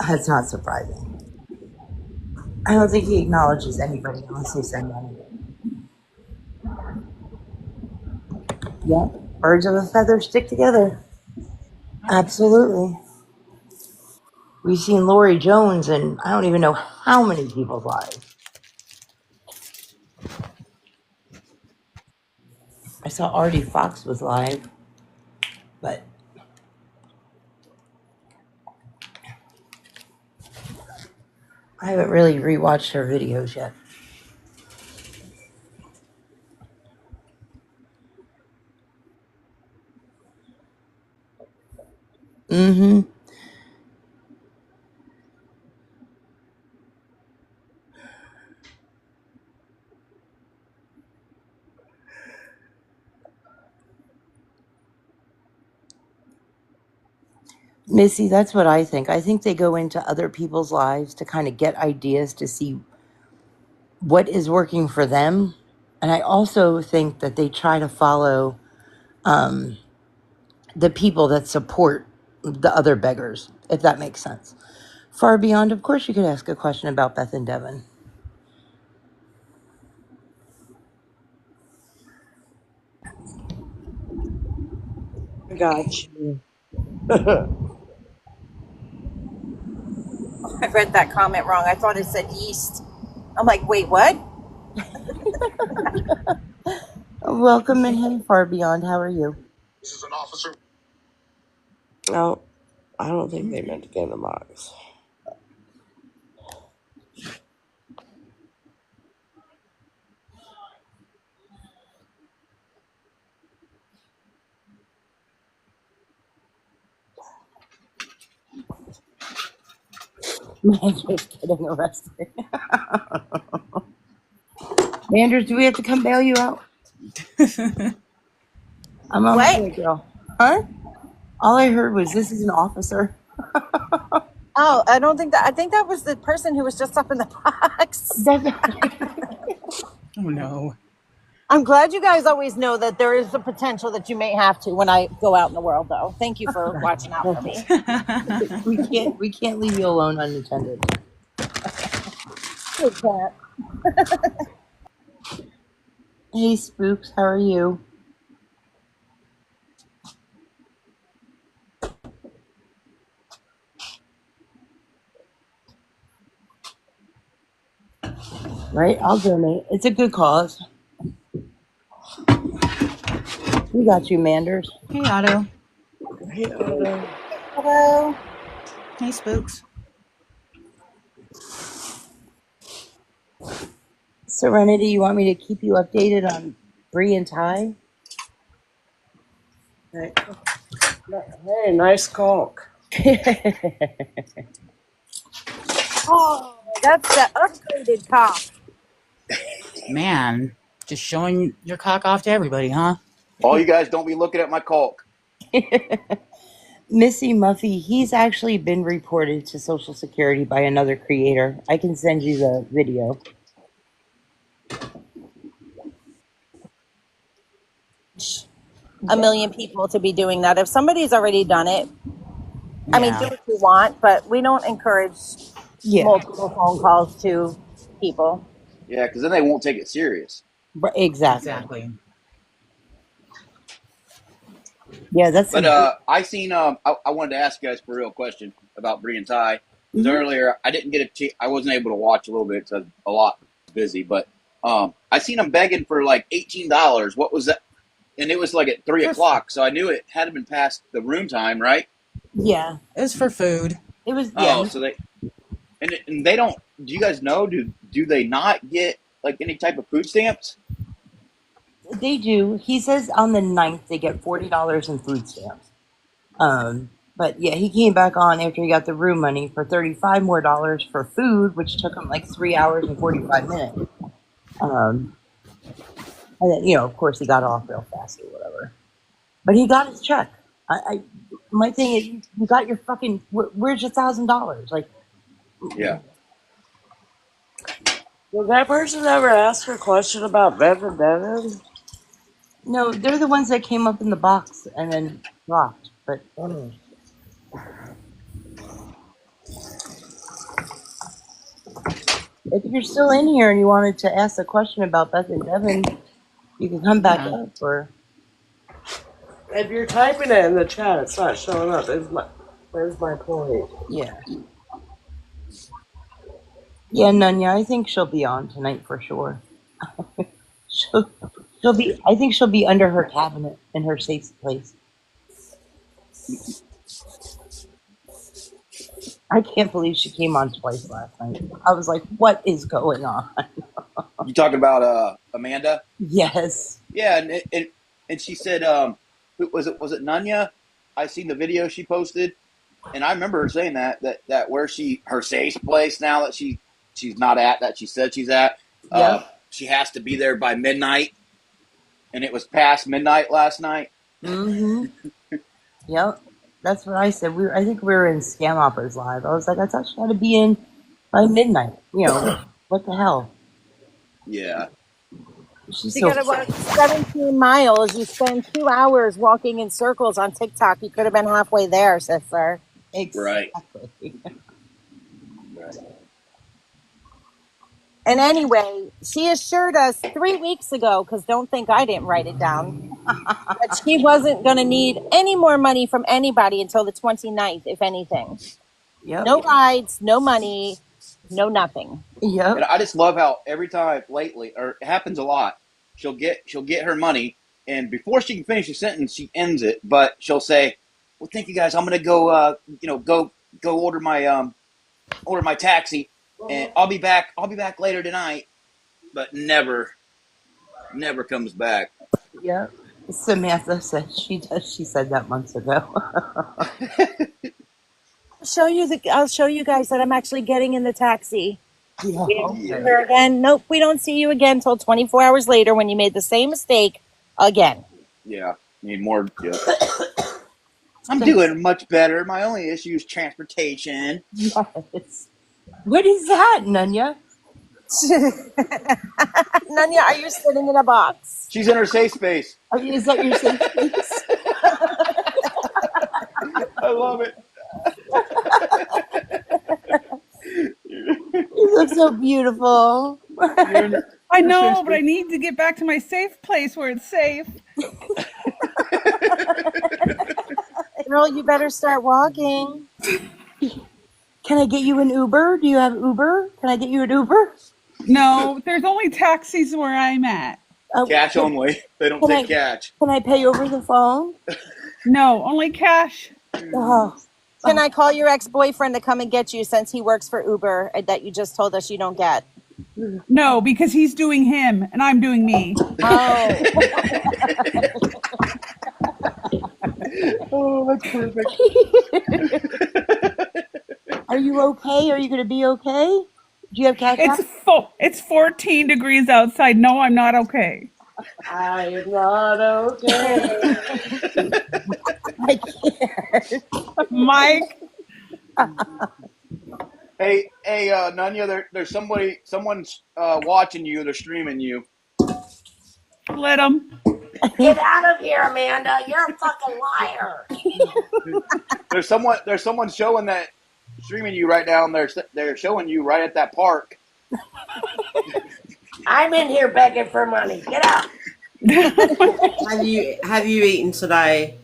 That's not surprising. I don't think he acknowledges anybody unless they send money. Yep. Birds of a feather stick together. Absolutely. We've seen Lori Jones and I don't even know how many people's lives. I saw Artie Fox was live, but I haven't really rewatched her videos yet. Mm-hmm. Missy, that's what I think. I think they go into other people's lives to kind of get ideas to see what is working for them. And I also think that they try to follow the people that support the other beggars, if that makes sense. Far beyond, of course, you could ask a question about Beth and Devin. I got you. I read that comment wrong. I thought it said yeast. I'm like, wait, what? Welcome and hey, far beyond. How are you? No, I don't think they meant to get in the box. Mander's getting arrested. Manders, do we have to come bail you out? I'm on my What? way, girl. Huh? All I heard was this is an officer. Oh, I don't think that. I think that was the person who was just up in the box. Oh no. I'm glad you guys always know that there is the potential that you may have to when I go out in the world, though. Thank you for watching out for me. We can't leave you alone unattended. Good cat. Hey, Spooks, how are you? Right, I'll donate. It's a good cause. We got you, Manders. Hey, Otto. Hey, Otto. Hello. Hey, Spooks. Serenity, you want me to keep you updated on Bre and Ty? Hey, nice caulk. Oh, that's the upgraded cop. Man, just showing your cock off to everybody, huh? All you guys don't be looking at my caulk. Missy Muffy, he's actually been reported to Social Security by another creator. I can send you the video. A million people to be doing that. If somebody's already done it, I mean, do Yeah. what you want, but we don't encourage Yeah, multiple phone calls to people. Yeah, because then they won't take it serious. exactly. Exactly. Yeah, that's But some. I seen I wanted to ask you guys for a real question about Bre and Ty because Mhm. earlier I didn't get I wasn't able to watch a little bit because I was a lot busy. But I seen them begging for like $18. What was that? And it was like at 3 o'clock, so I knew it hadn't been past the room time, right? Yeah, It was for food. it was. Oh, Yeah, so they and they don't. Do you guys know? Do they not get like any type of food stamps? they do. He says on the 9th they get $40 in food stamps. But yeah, he came back on after he got the room money for $35 more for food, which took him like 3 hours and 45 minutes. Um, and then of course, he got off real fast or whatever. But he got his check. My thing is, you got your fucking. Where's your $1,000? Like, Yeah. Did that person ever ask a question about Bev and Devin? no, they're the ones that came up in the box and then dropped. But if you're still in here and you wanted to ask a question about Beth and Devin, you can come back Yeah. up. Or If you're typing it in the chat, it's not showing up. There's my point. yeah, Nunya, I think she'll be on tonight for sure. she'll, she'll be. I think she'll be under her cabinet in her safe place. I can't believe she came on twice last night. I was like, what is going on? You talking about Amanda? Yes. Yeah, and she said, who was it? Was it Nunya? I seen the video she posted, and I remember her saying that where her safe place now that she's not at that she said she's at. Yep. She has to be there by midnight, and it was past midnight last night. Mm-hmm. Yep. That's what I said. I think we were in Scam Offers Live. I was like, I thought she had to be in by midnight. What the hell? Yeah. She's You so. got to walk 17 miles. You spend 2 hours walking in circles on TikTok. You could have been halfway there, sister. Right. Exactly. Right. And anyway, she assured us 3 weeks ago, because don't think I didn't write it down, that she wasn't going to need any more money from anybody until the 29th, if anything. Yep. No rides, no money, no nothing. Yep. And I just love how every time lately, or it happens a lot, she'll get her money, and before she can finish a sentence, she ends it. But she'll say, "Well, thank you guys. I'm gonna go, go order my taxi, and I'll be back. I'll be back later tonight." But never comes back. Yep. Samantha said she does. She said that months ago. I'll show you guys that I'm actually getting in the taxi. Yeah. We didn't see Yeah, her again. Nope, we don't see you again until 24 hours later when you made the same mistake again. yeah. Need more. Yeah. I'm doing much better. My only issue is transportation. Yes. What is that, Nunya? Nanya, are you sitting in a box? She's in her safe space. Is that your safe space? I love it. You look so beautiful. I know, but I need to get back to my safe place where it's safe. Girl, you better start walking. Can I get you an Uber? Do you have Uber? Can I get you an Uber? No, there's only taxis where I'm at. Cash only. They don't take cash. Can I pay over the phone? No, only cash. Oh, Can I call your ex-boyfriend to come and get you since he works for Uber that you just told us you don't get? No, because he's doing him and I'm doing me. Oh. Oh, that's perfect. are you okay? Are you going to be okay? Do you have cash? It's 14 degrees outside. No, I'm not okay. I am not okay. I can't. Mike. Hey, Nunya, there's someone's watching you. They're streaming you. Let him. Get out of here, Amanda. You're a fucking liar. There's someone showing that streaming you right now, and they're showing you right at that park. I'm in here begging for money. Get out. Have you eaten today?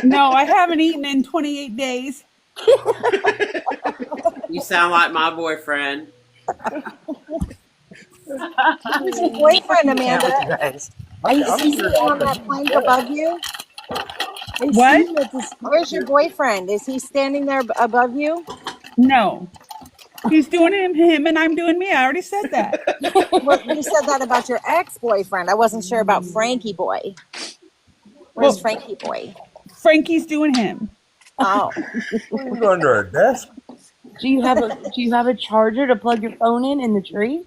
No, I haven't eaten in 28 days. You sound like my boyfriend. Who's your boyfriend, Amanda? Is he sitting on that plank above you? What? Where's your boyfriend? Is he standing there above you? No. He's doing him and I'm doing me. I already said that. Well, you said that about your ex-boyfriend. I wasn't sure about Frankie boy. Where's Frankie boy? Frankie's doing him. Oh. Under a desk. Do you have a charger to plug your phone in the tree?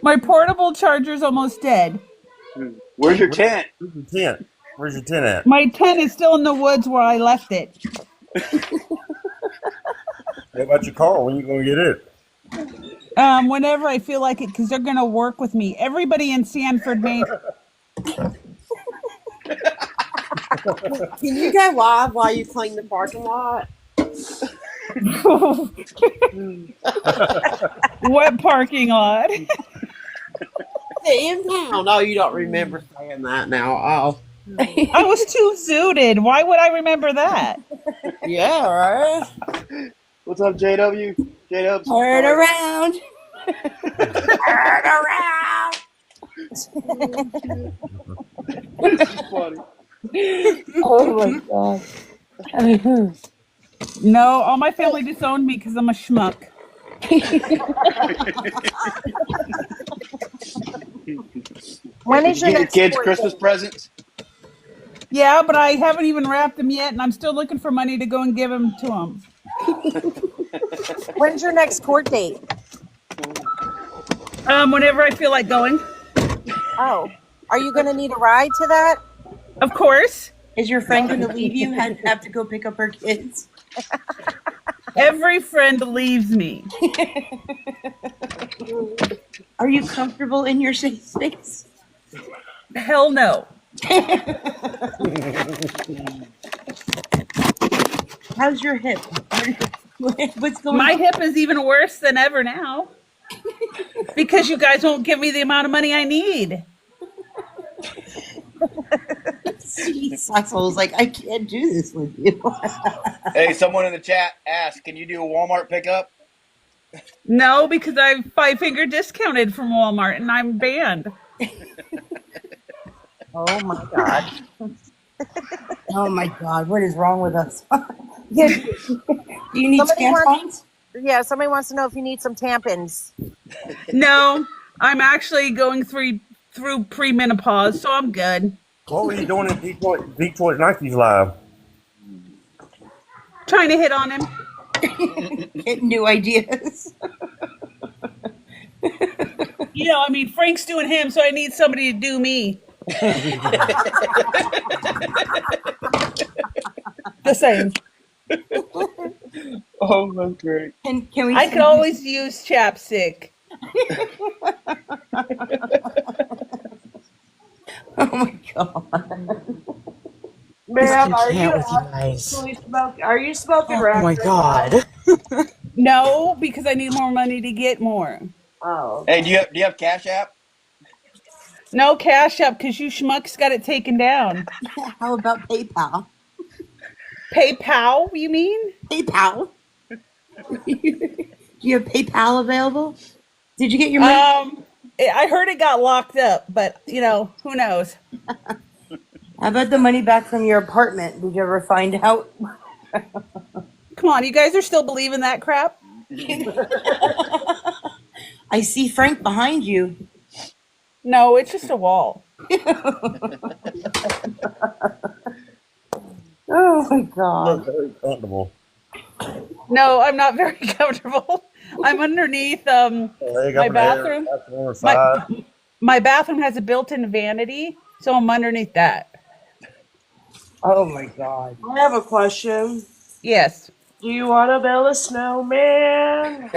My portable charger's almost dead. Where's your tent? Where's your tent at? My tent is still in the woods where I left it. What about your car? When are you going to get it? Whenever I feel like it, because they're going to work with me. Everybody in Sanford, Maine. Can you go live while you clean the parking lot? What parking lot? The impound. Oh, you don't remember saying that now. Oh. I was too zooted. Why would I remember that? Yeah, right? What's up, JW? JW? Turn around. Turn around. This is funny. Oh my god. No, all my family disowned me because I'm a schmuck. When is Did you your get your next kids court Christmas date? presents? Yeah, but I haven't even wrapped them yet, and I'm still looking for money to go and give them to them. When's your next court date? Whenever I feel like going. Oh. Are you going to need a ride to that? Of course. Is your friend going to leave you and have to go pick up her kids? Every friend leaves me. Are you comfortable in your safe space? Hell no. How's your hip? What's going My on? hip is even worse than ever now. Because you guys won't give me the amount of money I need. Saxel was like, I can't do this with you. Hey, someone in the chat asked, can you do a Walmart pickup? No, because I've 5-finger discounted from Walmart and I'm banned. Oh my God. Oh my God, what is wrong with us? Yeah, do you need Somebody wants, tampons? yeah, somebody wants to know if you need some tampons. No, I'm actually going through premenopause, so I'm good. What were you doing in Detroit Nike's live? Trying to hit on him. Getting new ideas. You know, I mean, Frank's doing him, so I need somebody to do me. The same. Oh, that's great. Can we I could send you? always use chapstick. Oh my God. I Ma'am, are you can't with you guys. actually smoking? Are you smoking Oh my right now? God. No, because I need more money to get more. Oh, Hey, okay. do you have Cash App? No Cash App because you schmucks got it taken down. How about PayPal? PayPal, you mean? PayPal? Do you have PayPal available? Did you get your money? I heard it got locked up, but you know, who knows? How about the money back from your apartment? Did you ever find out? Come on, you guys are still believing that crap? I see Frank behind you. No, it's just a wall. Oh my You look God. very comfortable. No, I'm not very comfortable. I'm underneath Leg my up in the air, bathroom. back on the My side. my bathroom has a built-in vanity, so I'm underneath that. Oh my God. I have a question. Yes. Do you want to build a snowman?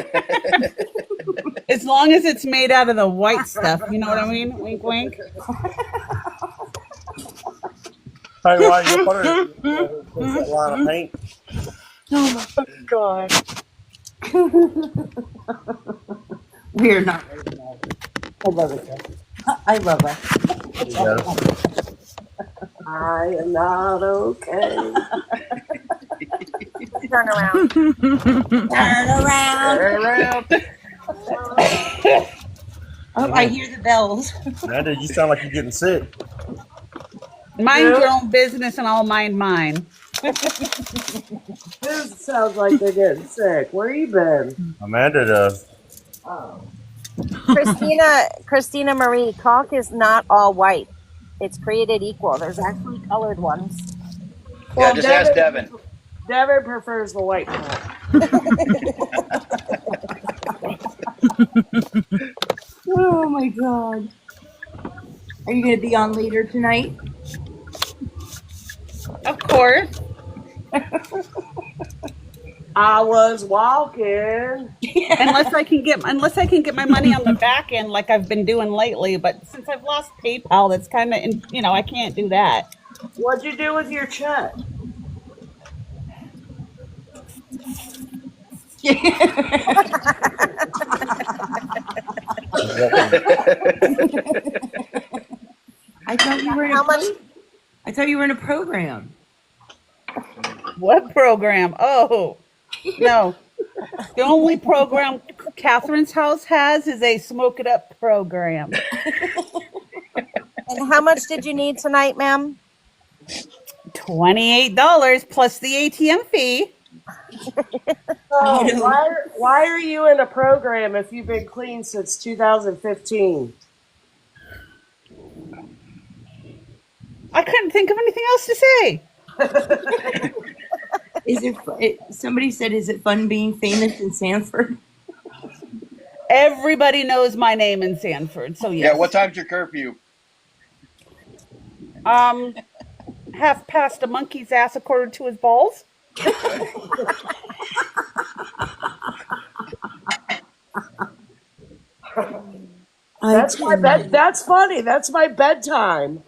As long as it's made out of the white stuff, you know what I mean? Wink wink. Hey, why you put it in that line of paint? Oh my God. We are not right now. I love it though. I love it. You got it. I am not okay. Turn around. Turn around. Turn around. Oh, I hear the bells. Amanda, you sound like you're getting sick. Mind your own business and I'll mind mine. This sounds like they're getting sick. Where you been? Amanda does. Oh. Christina Marie, caulk is not all white. It's created equal. There's actually colored ones. Yeah, Well, just ask Devin. Devin prefers the white part. Oh my God. Are you going to be on later tonight? Of course. I was walking. Unless I can get my money on the back end like I've been doing lately, but since I've lost PayPal, that's kind of, you know, I can't do that. What'd you do with your check? I thought you were in How much? I thought you were in a program. What program? Oh, no. The only program Catherine's house has is a smoke it up program. And how much did you need tonight, ma'am? $28 plus the ATM fee. So why are you in a program if you've been clean since 2015? I couldn't think of anything else to say. Somebody said, is it fun being famous in Sanford? Everybody knows my name in Sanford, so yes. Yeah, what time's your curfew? Half past a monkey's ass according to his balls. That's my bed. That's funny. That's my bedtime.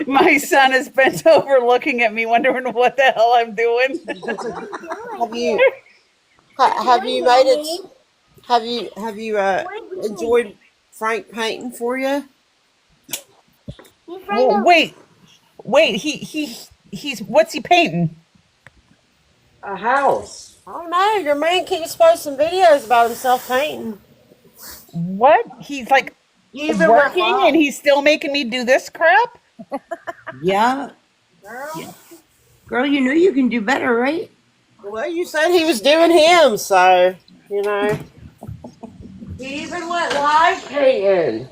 My son is bent over looking at me, wondering what the hell I'm doing. Have you made it? Have you enjoyed Frank painting for you? Oh, wait, he's what's he painting? A house. I don't know. Your man keeps posting videos about himself painting. What? He's like You even went working and live. he's still making me do this crap? Yeah. Girl. Girl, you know you can do better, right? Well, you said he was doing him, so, you know. He even went live painting.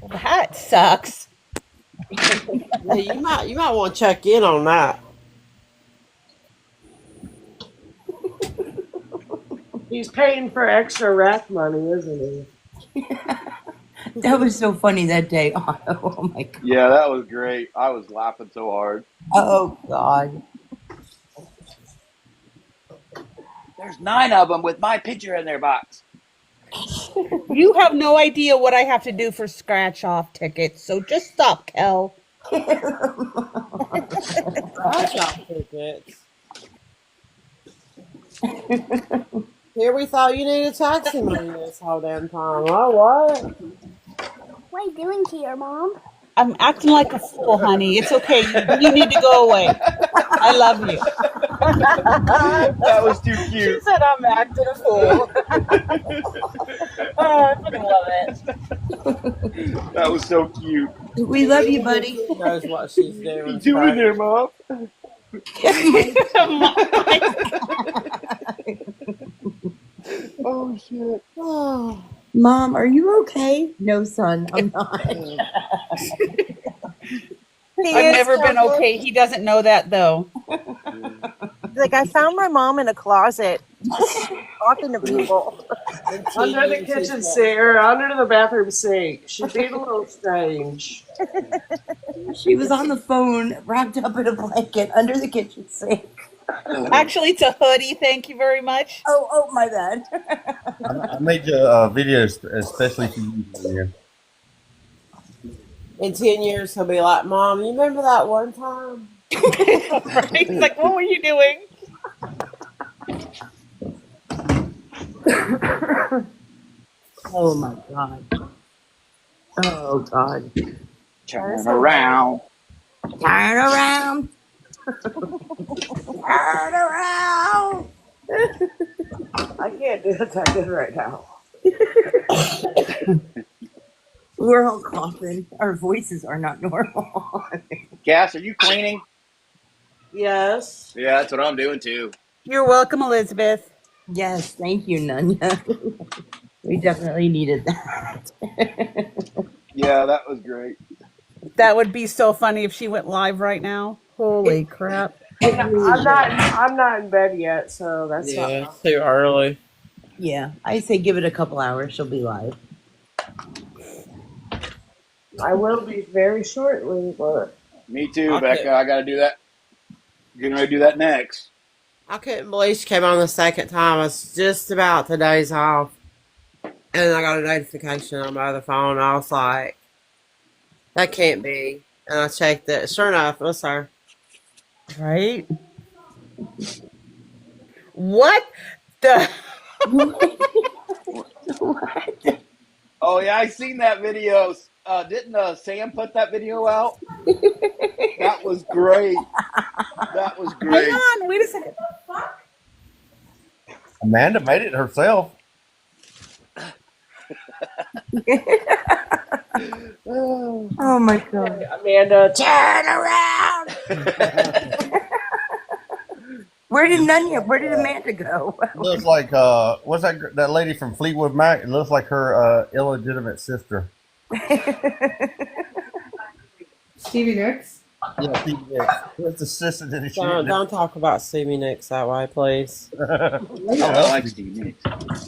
Well, that sucks. Yeah, you might want to check in on that. He's paying for extra rack money, isn't he? That was so funny that day. Oh my God. Yeah, that was great. I was laughing so hard. Oh God. There's 9 of them with my picture in their box. You have no idea what I have to do for scratch off tickets, so just stop, Kel. Scratch off tickets. Here we thought you needed taxi money this whole damn time. Oh, what? What are you doing here, Mom? I'm acting like a fool, honey. It's okay. You need to go away. I love you. That was too She cute. said I'm acting a fool. Oh, I fucking love it. That was so cute. We love you, buddy. She knows what she's doing. What are you doing there, Mom? Oh, shit. Oh. Mom, are you okay? No, son, I'm not. I've never been okay. He doesn't know that, though. Like, I found my mom in a closet talking to people. Under the kitchen sink, or under the bathroom sink. She's being a little strange. She was on the phone, wrapped up in a blanket under the kitchen sink. Actually, it's a hoodie. Thank you very much. Oh, my bad. I made you a video especially for you. Man. In 10 years, he'll be like, Mom, you remember that one time? Right? He's like, what were you doing? Oh my God. Oh God. Turn around. Turn around. Turn around. I can't do it that good right now. We're all coughing. Our voices are not normal. Cass, are you cleaning? Yes. Yeah, that's what I'm doing too. You're welcome, Elizabeth. Yes, thank you, Nunya. We definitely needed that. Yeah, that was great. That would be so funny if she went live right now. Holy crap. I'm not in bed yet, so that's not too early. Yeah, I say give it a couple hours. She'll be live. I will be very shortly, but Me too, Becca. I got to do that. Getting ready to do that next. I couldn't believe she came on the second time. I was just about to days off, and I got a notification on my other phone. I was like, that can't be. And I checked it. Sure enough, it was her. Right? What the? What? Oh, yeah, I seen that video. Didn't Sam put that video out? That was great. That was great. Hang on, wait a second. Amanda made it herself. Oh my God. Amanda, turn around! Where did Amanda go? Looks like what's that lady from Fleetwood Mac? It looks like her illegitimate sister. Stevie Nicks? Yeah, Stevie Nicks. It's assistant in the Don't talk about Stevie Nicks that way, please. I like Stevie Nicks.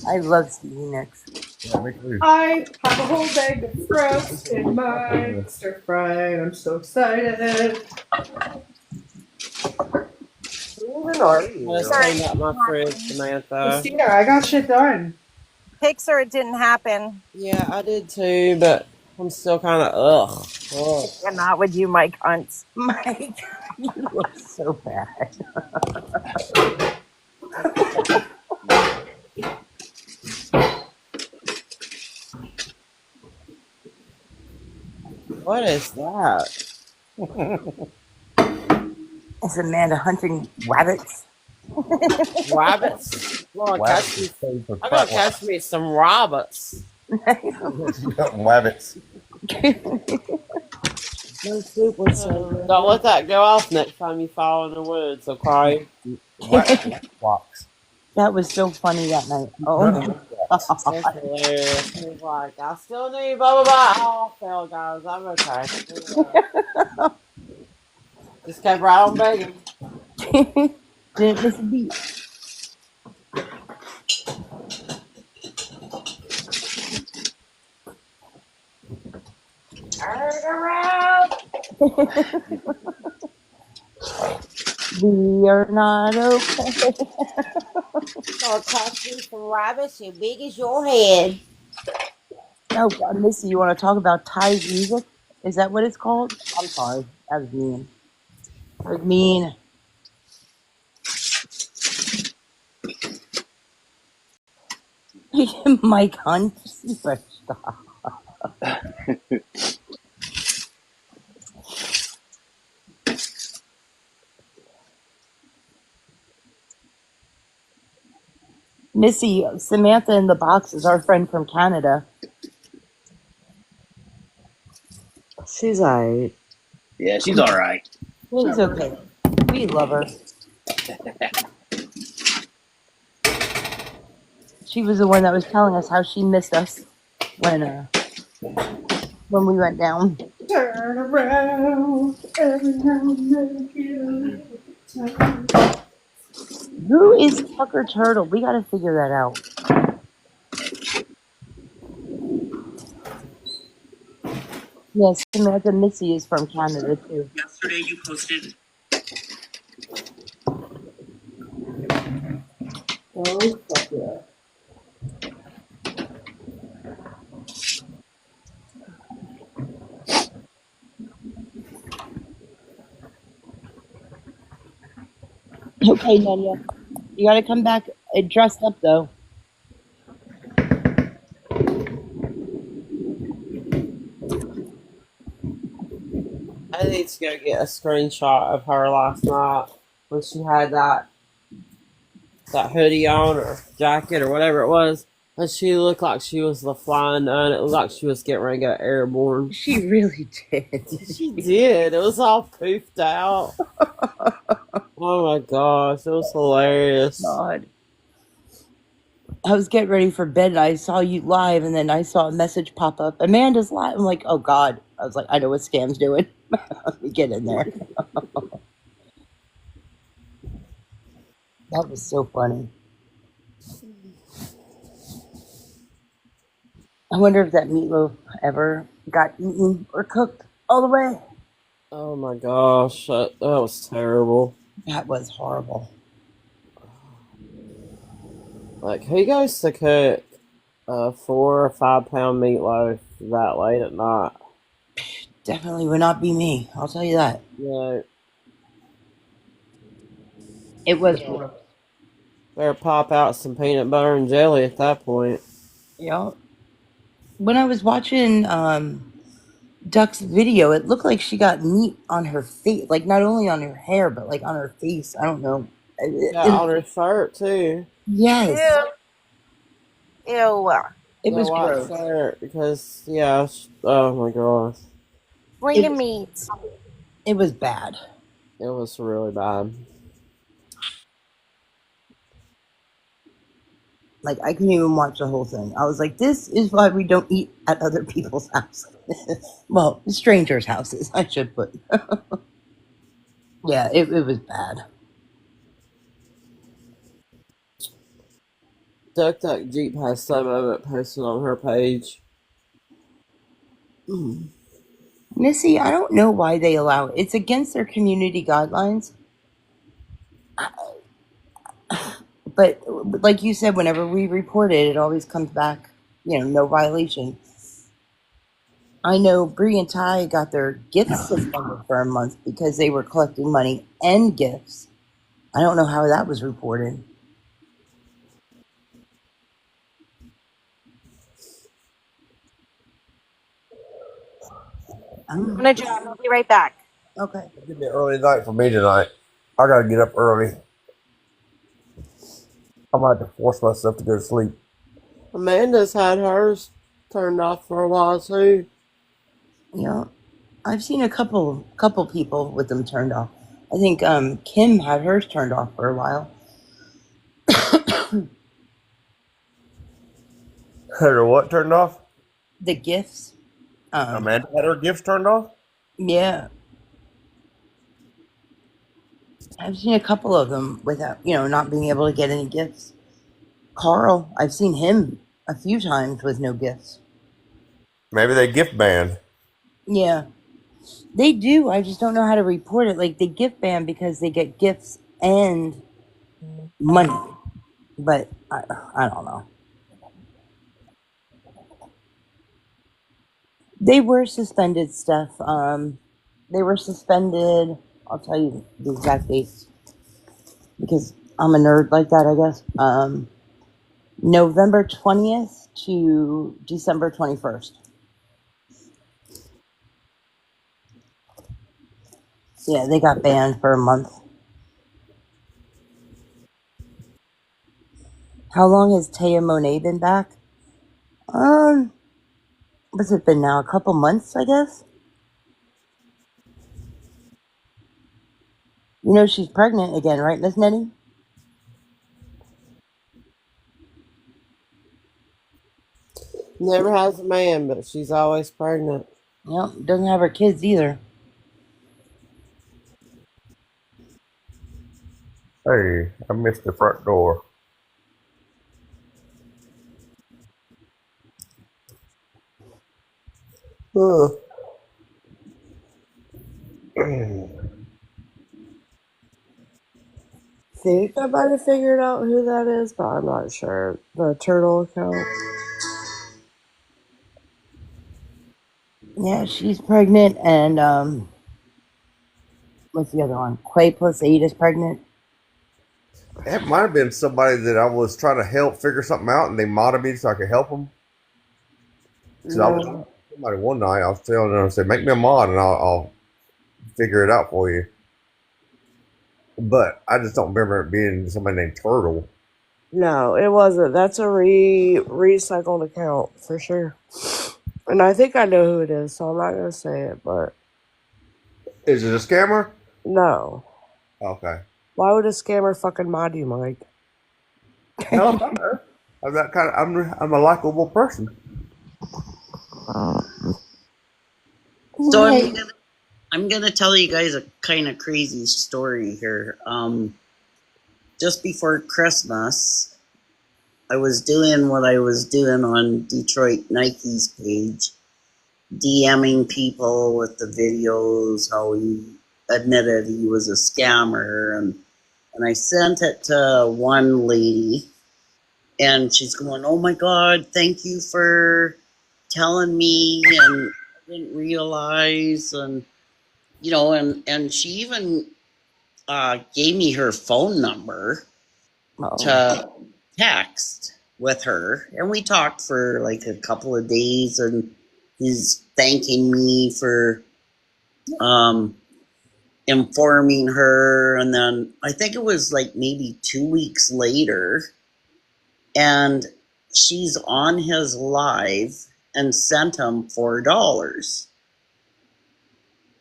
I love Stevie Nicks. Yeah, me too. I have a whole bag of scraps in my stir fry. I'm so excited. Even are you? I just cleaned out my fridge, Samantha. Christina, I got shit done. Pixar, it didn't happen. Yeah, I did too, but I'm still kind of ugh. And not with you, Mike Hunt. Mike, you look so bad. What is that? Is Amanda hunting rabbits? Rabbits. Wabbits came from I'm gonna fat catch me some rabbits. Wabbits. No soup was so good. Don't let that go off next time you fall in the woods, okay? Wax. That was so funny that night. Oh my That's hilarious. He's like, I still need blah blah blah. Oh, fell, guys. I'm okay. Just kept right on begging. Didn't miss a beat. Turn around. We are not okay. Gonna catch me some rabbits as big as your head. Oh, God, Missy, you want to talk about Thai music? Is that what it's called? I'm sorry. That was mean. That was mean. Mike Hunt. Superstar. Missy, Samantha in the box is our friend from Canada. She's alright. Yeah, she's all right. She's okay. We love her. She was the one that was telling us how she missed us when we went down. Turn around every now and then. Get a little time. Who is Tucker Turtle? We got to figure that out. Yes, Samantha Missy is from Canada too. Yesterday you posted. Oh, fuck yeah. Okay, Nanya. You got to come back dressed up though. I need to go get a screenshot of her last night when she had that hoodie on or jacket or whatever it was. And she looked like she was the flying nun. It looked like she was getting ready to go airborne. She really did. She did. It was all poofed out. Oh my gosh, it was hilarious. God. I was getting ready for bed and I saw you live and then I saw a message pop up. Amanda's live. I'm like, oh God. I was like, I know what Scam's doing. Let me get in there. That was so funny. I wonder if that meatloaf ever got eaten or cooked all the way. Oh my gosh, that was terrible. That was horrible. Like, who goes to cook a 4 or 5 pound meatloaf that late at night? Definitely would not be me. I'll tell you that. Yeah. It was gross. Better pop out some peanut butter and jelly at that point. Yeah. When I was watching Duck's video, it looked like she got meat on her face. Like, not only on her hair, but like on her face. I don't know. Yeah, on her shirt too. Yes. Ew. Ew. It was white gross. shirt because, yeah, oh my gosh. Bring the meat. It was bad. It was really bad. Like, I couldn't even watch the whole thing. I was like, this is why we don't eat at other people's houses. Well, strangers' houses, I should put. Yeah, it was bad. Duck Duck Jeep has some of it posted on her page. Missy, I don't know why they allow it. It's against their community guidelines. But like you said, whenever we report it, it always comes back, no violation. I know Bre and Ty got their gifts suspended for a month because they were collecting money and gifts. I don't know how that was reported. I'm gonna jump. I'll be right back. Okay. It's gonna be an early night for me tonight. I gotta get up early. I'm about to force myself to go to sleep. Amanda's had hers turned off for a while too. Yeah, I've seen a couple people with them turned off. I think Kim had hers turned off for a while. Had her what turned off? The gifts. Amanda had her gifts turned off? Yeah, I've seen a couple of them without, not being able to get any gifts. Carl, I've seen him a few times with no gifts. Maybe they gift banned. Yeah, they do. I just don't know how to report it. Like, they gift ban because they get gifts and money, but I don't know. They were suspended, Steph. They were suspended. I'll tell you the exact dates because I'm a nerd like that, I guess. November 20th to December 21st. Yeah, they got banned for a month. How long has Taya Monet been back? Um, what's it been now? A couple months, I guess. You know she's pregnant again, right, Miss Nettie? Never has a man, but she's always pregnant. Yep, doesn't have her kids either. Hey, I missed the front door. Huh. Think I might have figured out who that is, but I'm not sure. The turtle account. Yeah, she's pregnant, and what's the other one? Quay plus 8 is pregnant. It might have been somebody that I was trying to help figure something out, and they modded me so I could help them. Because I was No, somebody one night, I was telling them, I said, make me a mod, and I'll figure it out for you. But I just don't remember it being somebody named Turtle. no, it wasn't. That's a recycled account for sure. And I think I know who it is, so I'm not gonna say it. But Is it a scammer? no, Okay. why would a scammer fucking mod you, Mike? Hell no. I'm that kind of. I'm a likable person. So Right. I'm gonna tell you guys a kind of crazy story here. Just before Christmas, I was doing what I was doing on Detroit Nike's page, DMing people with the videos, how he admitted he was a scammer, and I sent it to one lady, and she's going, "Oh my God, thank you for telling me, and I didn't realize," and and she even gave me her phone number Oh. to text with her, and we talked for like a couple of days, and he's thanking me for um, informing her, and then I think it was like maybe 2 weeks later, and she's on his live and sent him $4,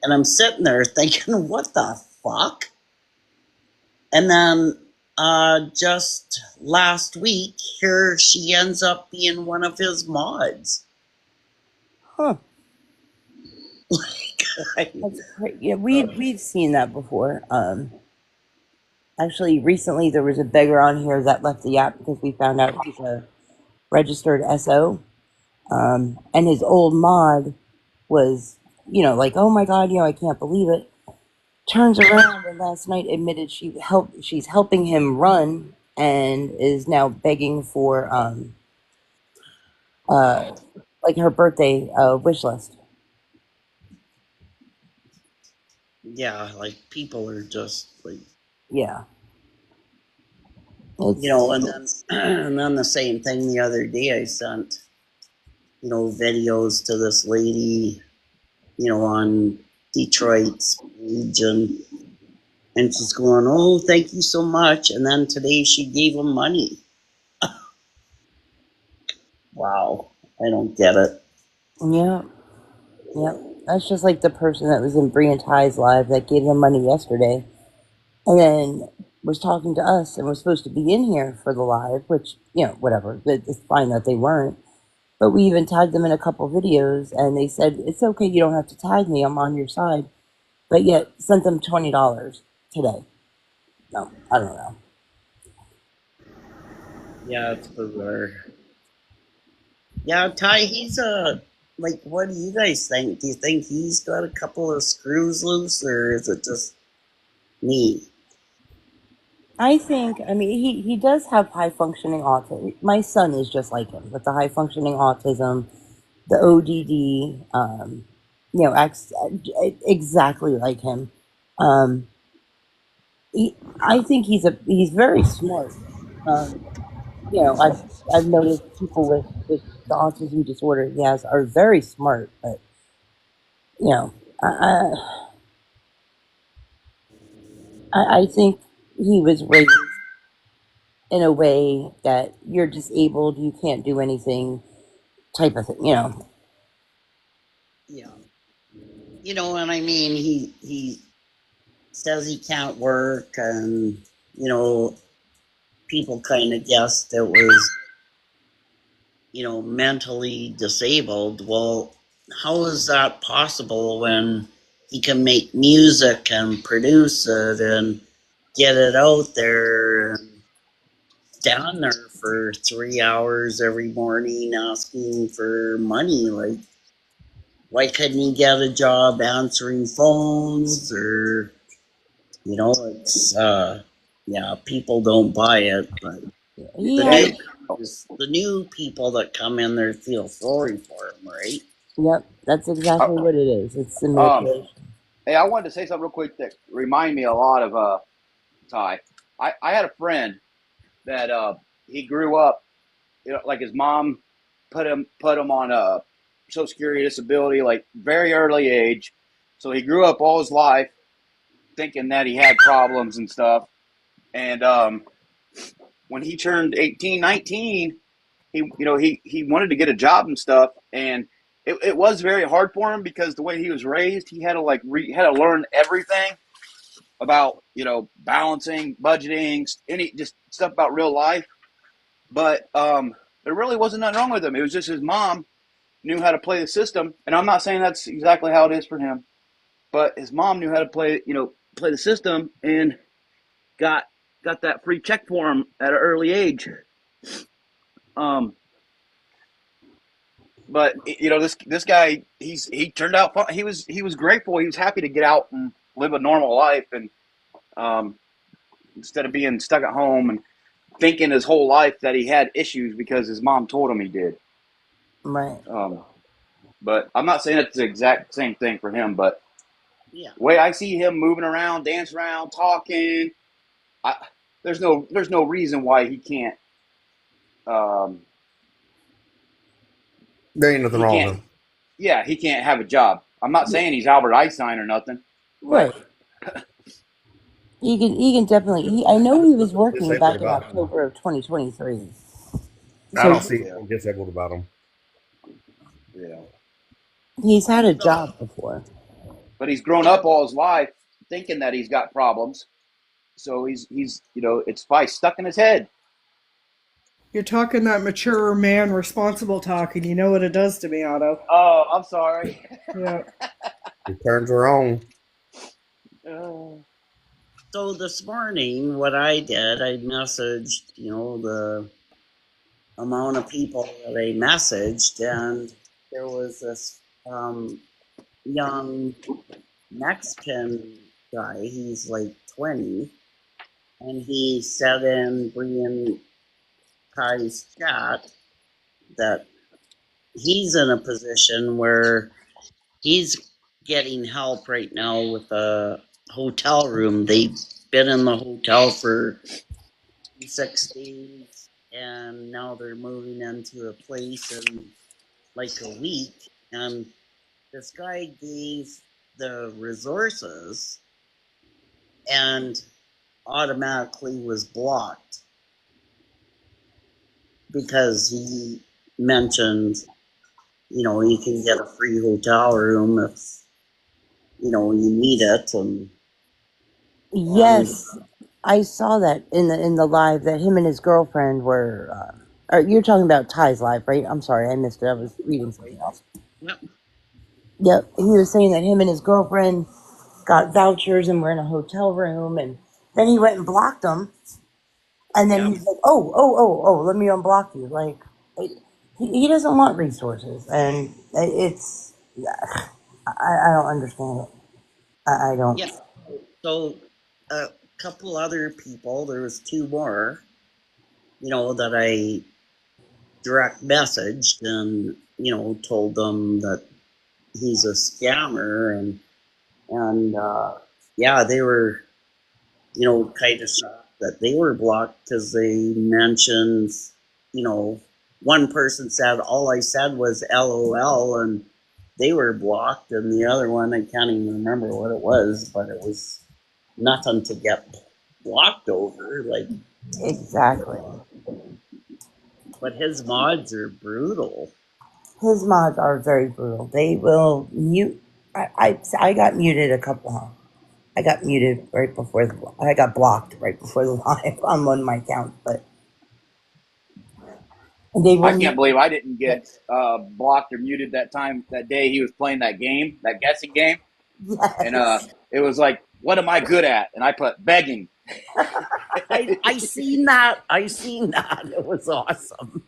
and I'm sitting there thinking, what the fuck? And then just last week, here she ends up being one of his mods. Huh. I, That's great. Yeah, we've seen that before. Actually, recently there was a beggar on here that left the app because we found out he's a registered SO. And his old mod was, like, oh my God, I can't believe it. Turns around and last night admitted she's helping him run and is now begging for uh like her birthday wish list. yeah, like people are just like, Yeah. and then and then the same thing the other day. I sent videos to this lady, on Detroit's page, And she's going, oh, thank you so much. And then today she gave him money. Wow. I don't get it. Yeah. Yep. That's just like the person that was in Bre Ty's live that gave them money yesterday and then was talking to us and was supposed to be in here for the live, which, whatever. It's fine that they weren't. But we even tagged them in a couple videos and they said, it's okay, you don't have to tag me, I'm on your side. But yet sent them $20 today. No, I don't know. Yeah, it's bizarre. Yeah, Ty, he's like, what do you guys think? Do you think he's got a couple of screws loose, or is it just me? I think, he does have high functioning autism. My son is just like him with the high functioning autism, the ODD, acts exactly like him. Um, I think he's very smart. Um, I've noticed people with the autism disorder he has are very smart, but you know, I I think he was raised in a way that you're disabled, you can't do anything type of thing. Yeah. And I mean, he says he can't work, and people kind of guessed it was mentally disabled. Well, how is that possible when he can make music and produce it and get it out there and stand there for 3 hours every morning asking for money? Like, why couldn't he get a job answering phones? Or it's yeah, people don't buy it, but He the has, new people that come in there feel sorry for him, right? yep, that's Uh, exactly what it is. It's the um, manipulation. hey, I wanted to say something real quick that remind me a lot of Ty. I had a friend that he grew up, like his mom put him on a Social Security disability like very early age, so he grew up all his life thinking that he had problems and stuff. And when he turned 18, 19, he wanted to get a job and stuff, and it was very hard for him because the way he was raised, he had to had to learn everything about balancing, budgeting, any just stuff about real life. But there really wasn't nothing wrong with him. It was just his mom knew how to play the system, and I'm not saying that's exactly how it is for him, but his mom knew how to play the system and got that free check for him at an early age. Um, but this guy, he turned out fun. He was grateful. He was happy to get out and live a normal life, and um, instead of being stuck at home and thinking his whole life that he had issues because his mom told him he did. Right. But I'm not saying it's the exact same thing for him. But Yeah. the way I see him moving around, dancing around, talking, there's no reason why he can't. Um, There ain't nothing he wrong with can't. him. Yeah, he can't have a job. I'm not saying he's Albert Einstein or nothing, but Right. He can definitely. I know he was working Disabled back in about him. October of 2023. I So don't see yeah, anything disabled about him. yeah. he's had a job before. But he's grown up all his life thinking that he's got problems. So he's it's probably stuck in his head. You're talking that mature man, responsible talking. You know what it does to me, Otto. Oh, I'm sorry. Yeah. His turns are on. So this morning, what I did, I messaged, the amount of people that I messaged, and there was this young Mexican guy. He's like 20, and he said in Brian Kai's chat that he's in a position where he's getting help right now with a hotel room. They've been in the hotel for 6 days, and now they're moving into a place in like a week. And this guy gave the resources, and automatically was blocked because he mentioned, you can get a free hotel room if, you need it. And Yes, I saw that in the live that him and his girlfriend were. You're talking about Ty's live, right? I'm sorry, I missed it. I was reading something else. Yep. Yep, he was saying that him and his girlfriend got vouchers and were in a hotel room, and then he went and blocked them, and then he's like, "Oh, let me unblock you." Like, he doesn't want resources, and it's I don't understand it. I don't. Yeah. So a couple other people, there was two more, that I direct messaged and, told them that he's a scammer, and yeah, they were, kind of shocked that they were blocked because they mentioned, one person said all I said was LOL, and they were blocked, and the other one, I can't even remember what it was, but it was nothing to get blocked over. Like, Exactly. but his mods are brutal. His mods are very brutal. They will mute. I got muted a couple. I got muted right before I got blocked right before the live on one of my accounts, but they will I can't mute. believe I didn't get blocked or muted that day he was playing that game, that guessing game. Yes. And it was like, what am I good at? And I put begging. I seen that. It was awesome.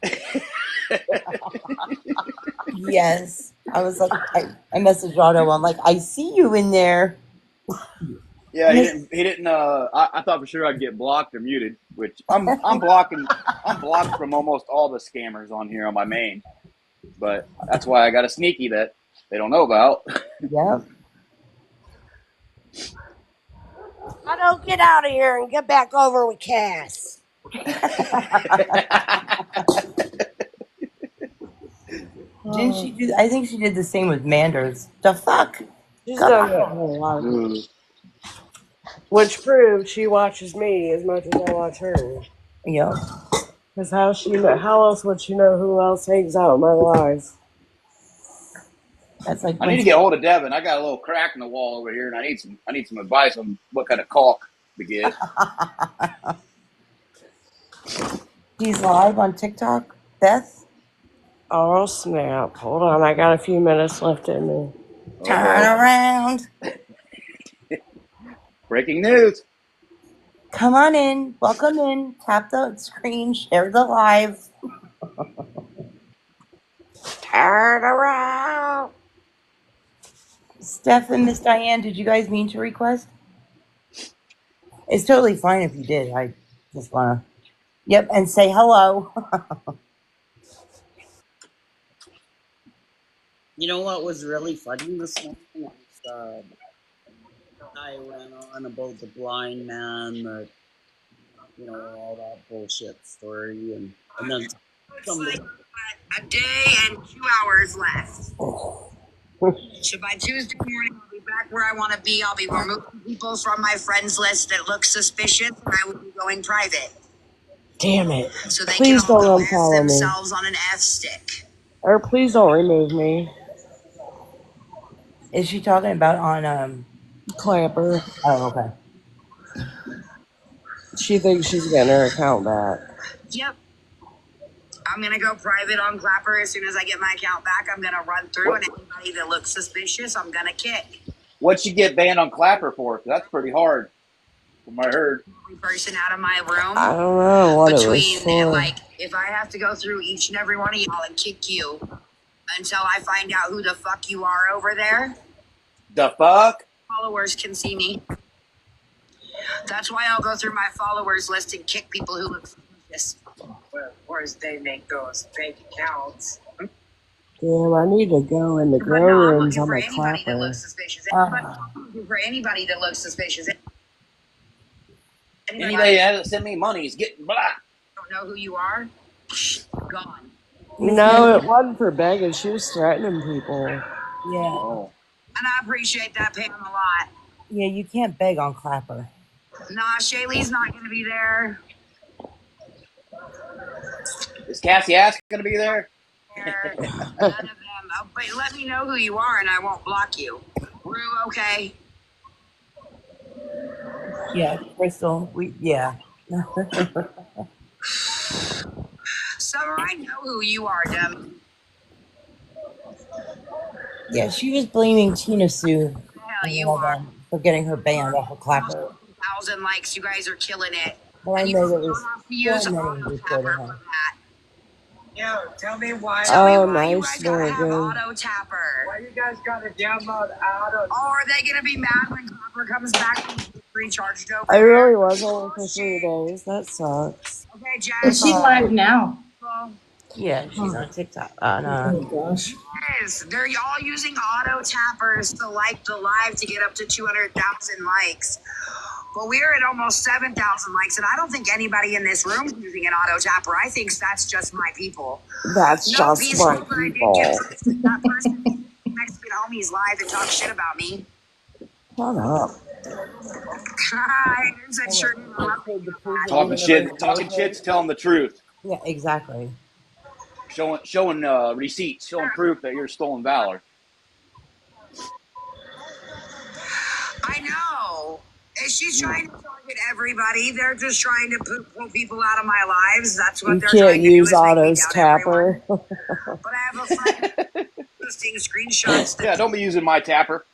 Yes. I was like, I messaged Otto. I'm like, I see you in there. Yeah, he didn't. I thought for sure I'd get blocked or muted, which I'm blocked from almost all the scammers on here on my main. But that's why I got a sneaky that they don't know about. Yep. I don't get out of here and get back over with Cass. Didn't she do? I think she did the same with Manders. The fuck? She's Come done that on. a lot. Which proves she watches me as much as I watch her. Yep. Because how else would she know who else hangs out in my life? That's like I need to get hold of Devin. I got a little crack in the wall over here, and I need some advice on what kind of caulk to get. He's live on TikTok, Beth. Oh snap! Hold on, I got a few minutes left in me. Turn around. Breaking news. Come on in. Welcome in. Tap the screen. Share the live. Turn around. Steph and Miss Diane, did you guys mean to request? It's totally fine if you did. I just want to. Yep, and say hello. You know what was really funny this morning? I went on about the blind man, all that bullshit story, and then somebody. A day and 2 hours left. So by Tuesday morning, I'll be back where I want to be. I'll be removing people from my friends list that look suspicious, and I will be going private. Damn it! So they Please can all don't go F unfollow me. themselves on an F stick. Or please don't remove me. Is she talking about on Clapper? Oh, okay. She thinks she's getting her account back. Yep. I'm going to go private on Clapper as soon as I get my account back. I'm going to run through, and anybody that looks suspicious, I'm going to kick. What'd she get banned on Clapper for? That's pretty hard, from what I heard. Every person out of my room. I don't know what it was for. Like, if I have to go through each and every one of y'all and kick you until I find out who the fuck you are over there. The fuck? Followers can see me. That's why I'll go through my followers list and kick people who look suspicious. Well, of course, they make those fake accounts. Damn, I need to go in the grow rooms on my Clapper. I'm looking for anybody that looks suspicious. Anybody that hasn't sent me money is getting blocked. Don't know who you are? Gone. No, it wasn't for begging. She was threatening people. Yeah. Oh. And I appreciate that, Pam, a lot. Yeah, you can't beg on Clapper. Nah, Shaylee's not going to be there. Is Cassie Ask going to be there? None of them. Oh, but let me know who you are and I won't block you. Rue, okay? Yeah, Crystal. Yeah. Summer, I know who you are, dummy. Yeah, she was blaming Tina Sue Hell, and you all are. them for getting her banned off of Clapper. 1,000 likes. You guys are killing it. But I And you know there don't was have to so use many auto reporting tapper her. for that. Yo, tell me why. Tell me Oh, why you nice, guys gotta have Morgan. auto tapper. Why you guys gotta download auto? Oh, are they gonna be mad when Clapper comes back from recharged over I there? really was only for 3 days. That sucks. Okay, Jack. Is she live now? Yeah, she's on TikTok. On Gosh. Yes, they're all using auto tappers to like the live to get up to 200,000 likes. But we're at almost 7,000 likes, and I don't think anybody in this room is using an auto tapper. I think that's just my people. That's No, just Peace my Smoker, I did get people. posted. That person Mexican homies live and talk shit about me. Shut up. I said sure. Talking shit's telling the truth. Yeah, exactly. Showing receipts, showing proof that you're stolen valor. I know. And she's trying to target everybody. They're just trying to pull people out of my lives. That's what You they're can't trying to do use is make me Auto's doubt tapper. everyone. But I have a friend posting screenshots that Yeah, don't be using my tapper.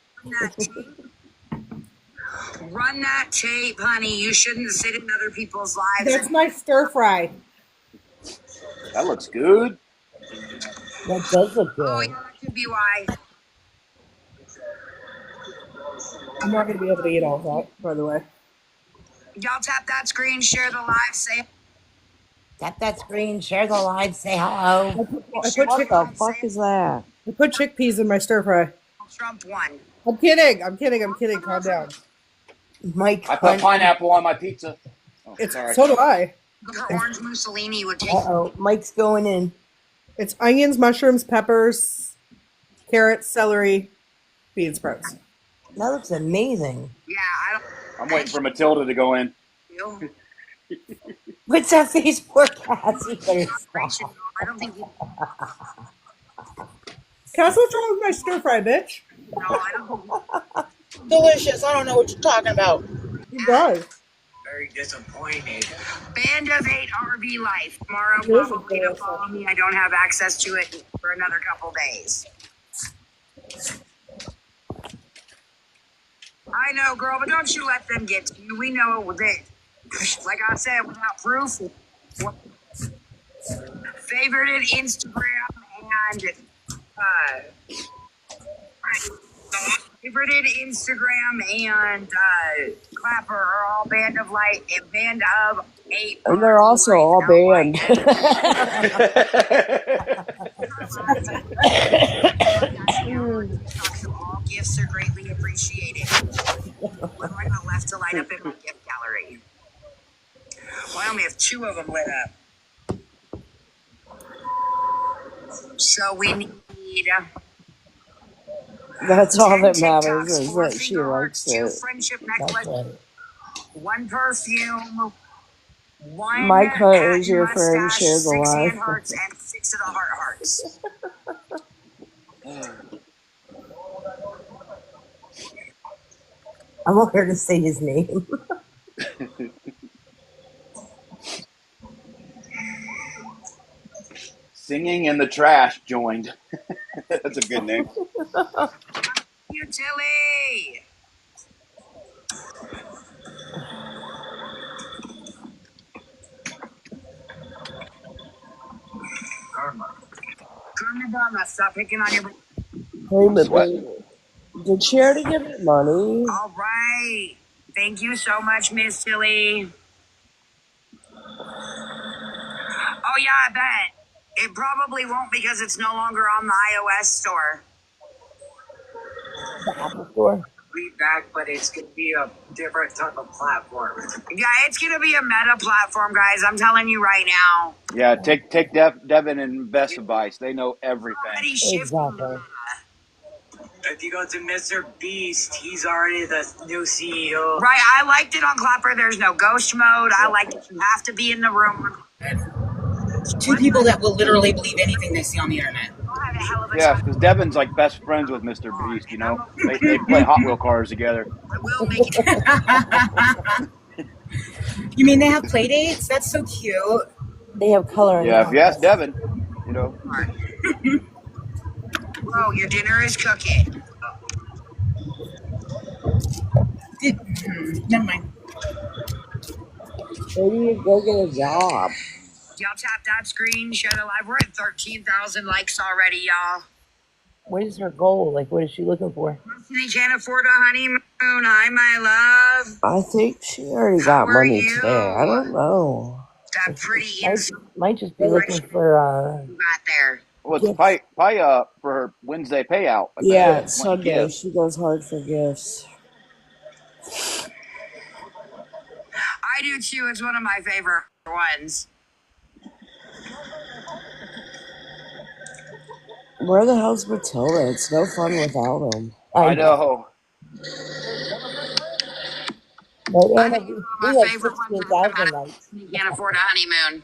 run that tape, honey. You shouldn't sit in other people's lives. That's my stir fry. That looks good. That does look good. Oh, yeah, that could be why. I'm not going to be able to eat all that, by the way. Y'all tap that screen, share the live, say Tap that screen, share the live, say hello. What the fuck is that? I put chickpeas in my stir fry. Trump won. I'm kidding. Calm down. Mike, I put pineapple on my pizza. Oh, sorry. So do I. Orange Mussolini would take. Mike's going in. It's onions, mushrooms, peppers, carrots, celery, bean sprouts. That looks amazing. Yeah, I'm waiting for Matilda to go in. What's that face for, Cassie? Better stop. I don't think. Cass, what's wrong with my stir fry, bitch? No, I don't. Delicious. I don't know what you're talking about. It does. Very disappointed. Band of 8 RV Life. Tomorrow, probably to follow me. I don't have access to it for another couple days. I know, girl, but don't you let them get to you. We know that, like I said, without proof. Favorited Instagram and favorited Instagram and Clapper are all Band of 8. And they're also all banned. All gifts are greatly appreciated. What do I got left to light up in my gift gallery? Well, I only have 2 of them lit up. So we need. That's all that matters is that she likes 2 it. friendship necklaces, 1 perfume, 1 Mike Hunt hat is your friend. mustache, Share the 6 hand live. hearts, and 6 of the hearts. I'm not here to say his name. Singing in the Trash joined. That's a good name. You Tilly. Karma, stop picking on your. Hey, but did she already give me money? All right. Thank you so much, Miss Tilly. Oh, yeah, I bet. It probably won't because it's no longer on the iOS store. The Apple Store? Be back, but it's gonna be a different type of platform. Yeah, it's going to be a meta platform, guys. I'm telling you right now. Yeah, take Devin and Best advice. They know everything. Exactly. If you go to Mr. Beast, he's already the new CEO. Right, I liked it on Clapper. There's no ghost mode. I liked it. You have to be in the room. Two people that will literally believe anything they see on the internet. I'll have a hell of a Yeah, time. because Devin's like best friends with Mr. Beast. You know, they play Hot Wheel cars together. I will make it. You mean they have play dates? That's so cute. They have coloring Yeah, if you ask contests. Devin, you know. Whoa, your dinner is cooking. Never mind. Maybe you go get a job. Y'all tap that screen, share the live. We're at 13,000 likes already, y'all. What is her goal? Like, what is she looking for? They can't afford a honeymoon. Hi, my love. I think she already got money today. I don't know. That pretty Might just be looking for you got there. Well, it's gifts. probably for her Wednesday payout. I bet. Yeah, it's Want Sunday. gifts. She goes hard for gifts. I do too. It's one of my favorite ones. Where the hell's Matilda? It's no fun without him. I know. But I Anna, think it's we one of my have favorite ones 16,000 likes. you can't afford a honeymoon.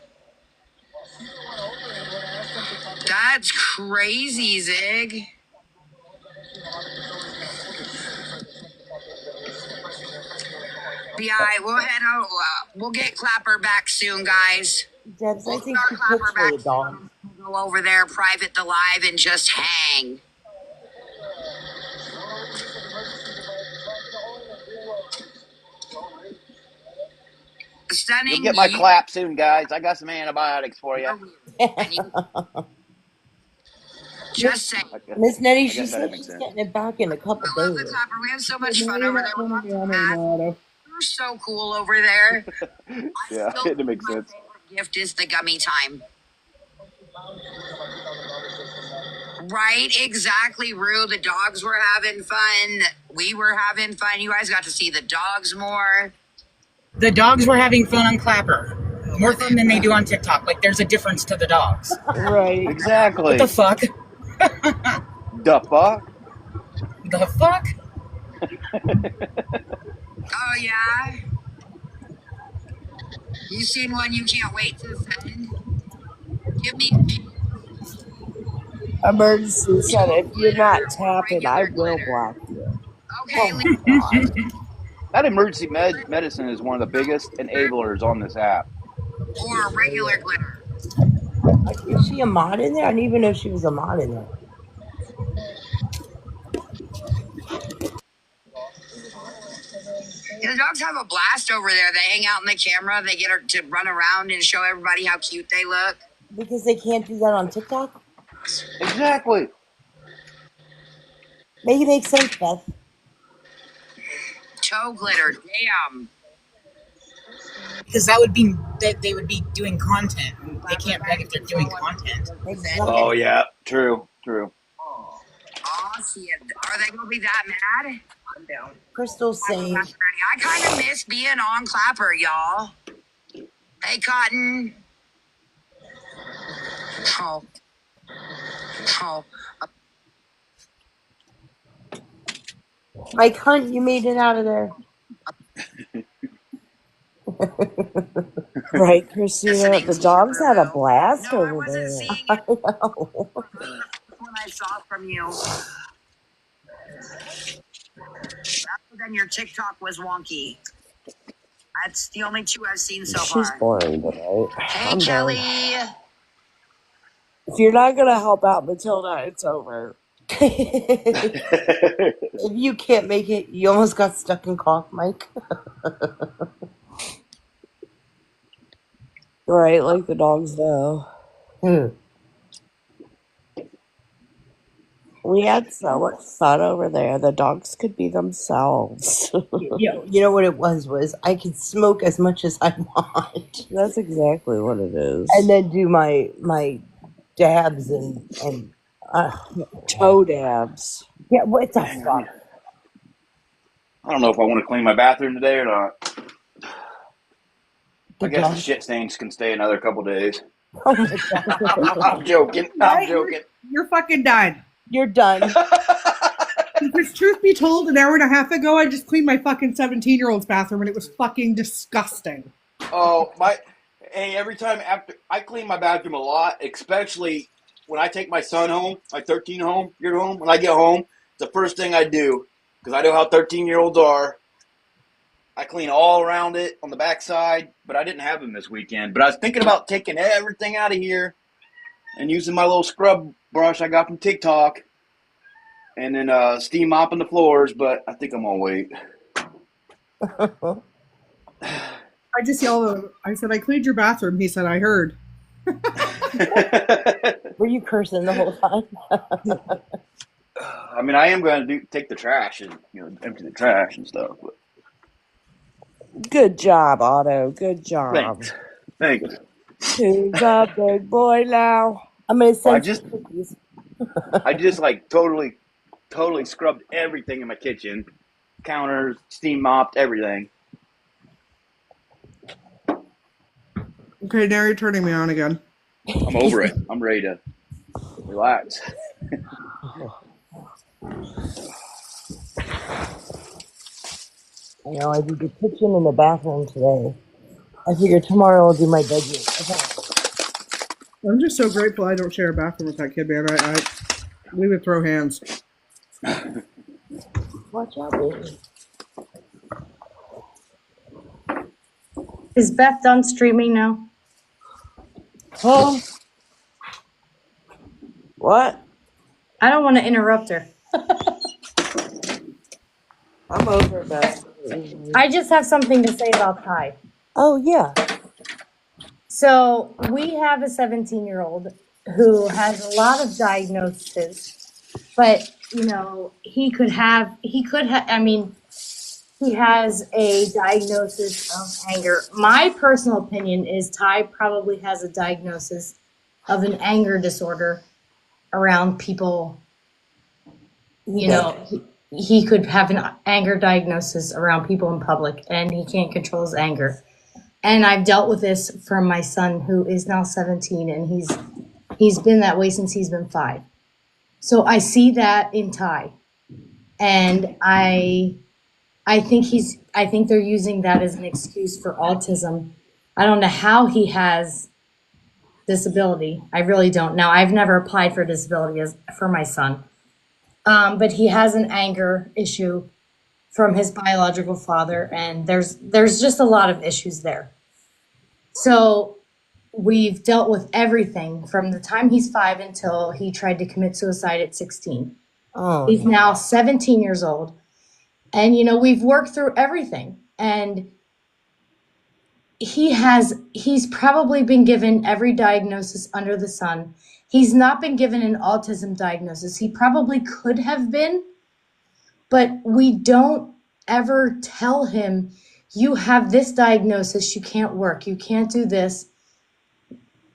That's crazy, Zig. Yeah, we'll get Clapper back soon, guys. Debs, I We'll think start she Clapper cooks for back the dog. soon. We'll go over there, private the live, and just hang. Stunning. You'll get my clap soon, guys. I got some antibiotics for you. Just saying. Miss Nettie, I she guess that said makes she's sense. getting it back in a couple I love the days. Clapper. We have so much fun over there. You're so cool over there. Yeah, it makes sense. Gift is the gummy time. Right, exactly, Rue. The dogs were having fun. We were having fun. You guys got to see the dogs more. The dogs were having fun on Clapper. More fun than they do on TikTok. Like, there's a difference to the dogs. Right. Exactly. What the fuck? The fuck? The fuck? Oh, yeah? You seen one you can't wait to send? Give me Emergency said if you're not tapping, I will block you. Okay, Oh my god. That emergency medicine is one of the biggest enablers on this app. or regular glitter. Is she a mod in there? I didn't even know she was a mod in there. Yeah, the dogs have a blast over there. They hang out in the camera. They get her to run around and show everybody how cute they look. Because they can't do that on TikTok? Exactly. Make it make sense, Beth. Toe glitter, damn. Because that would be that they would be doing content. They can't beg if they're doing content. Exactly. Oh yeah, true. Oh, shit. Are they gonna be that mad? I'm down. Crystal's saying, I kind of miss being on Clapper, y'all. Hey, Cotton. Oh. Mike Hunt, you made it out of there. Right, Christina? The dogs had a blast over there. I know. When I saw from you. Then your TikTok was wonky. That's the only two I've seen so She's far. boring tonight. Hey, I'm Kelly. done. If you're not gonna help out Matilda, it's over. If you can't make it, you almost got stuck in cough, Mike. Right, like the dogs know. We had so much fun over there. The dogs could be themselves. You know what it was I could smoke as much as I want. That's exactly what it is. And then do my dabs and toe dabs. Yeah, what the fuck? I don't know if I want to clean my bathroom today or not. I guess the dogs? shit stains can stay another couple days. Oh my god. I'm joking. I'm joking. You're fucking done. You're done. Because truth be told, an hour and a half ago, I just cleaned my fucking 17-year-old's bathroom, and it was fucking disgusting. Oh my! Hey, every time after I clean my bathroom a lot, especially when I take my son home, my 13-year-old home. When I get home, it's the first thing I do because I know how 13-year-olds are. I clean all around it on the backside, but I didn't have him this weekend. But I was thinking about taking everything out of here and using my little scrub brush I got from TikTok, and then steam mopping the floors. But I think I'm gonna wait. I just yelled. I said, "I cleaned your bathroom." He said, "I heard." Were you cursing the whole time? I mean, I am going to take the trash and empty the trash and stuff. But Good job, Otto. Good job. thanks. Who's a big boy now? I'm gonna Well, send some cookies. I just like totally scrubbed everything in my kitchen, counters, steam mopped everything. Okay, now you're turning me on again. I'm over it. I'm ready to relax. You know, I did the kitchen and the bathroom today. I figure tomorrow I'll do my bedroom. Okay. I'm just so grateful I don't share a bathroom with that kid, man. We would throw hands. Watch out, baby. Is Beth done streaming now? Huh? What? I don't want to interrupt her. I'm over Beth. I just have something to say about Ty. Oh, yeah. So we have a 17-year-old who has a lot of diagnoses, but he has a diagnosis of anger. My personal opinion is Ty probably has a diagnosis of an anger disorder around people. He could have an anger diagnosis around people in public, and he can't control his anger. And I've dealt with this from my son, who is now 17, and he's been that way since he's been 5. So I see that in Ty, and I think they're using that as an excuse for autism. I don't know how he has disability. I really don't. Now, I've never applied for disability for my son, but he has an anger issue from his biological father, and there's just a lot of issues there. So we've dealt with everything from the time he's 5 until he tried to commit suicide at 16. Oh. He's now 17 years old. And, we've worked through everything. And he's probably been given every diagnosis under the sun. He's not been given an autism diagnosis. He probably could have been, but we don't ever tell him, you have this diagnosis, you can't work, you can't do this.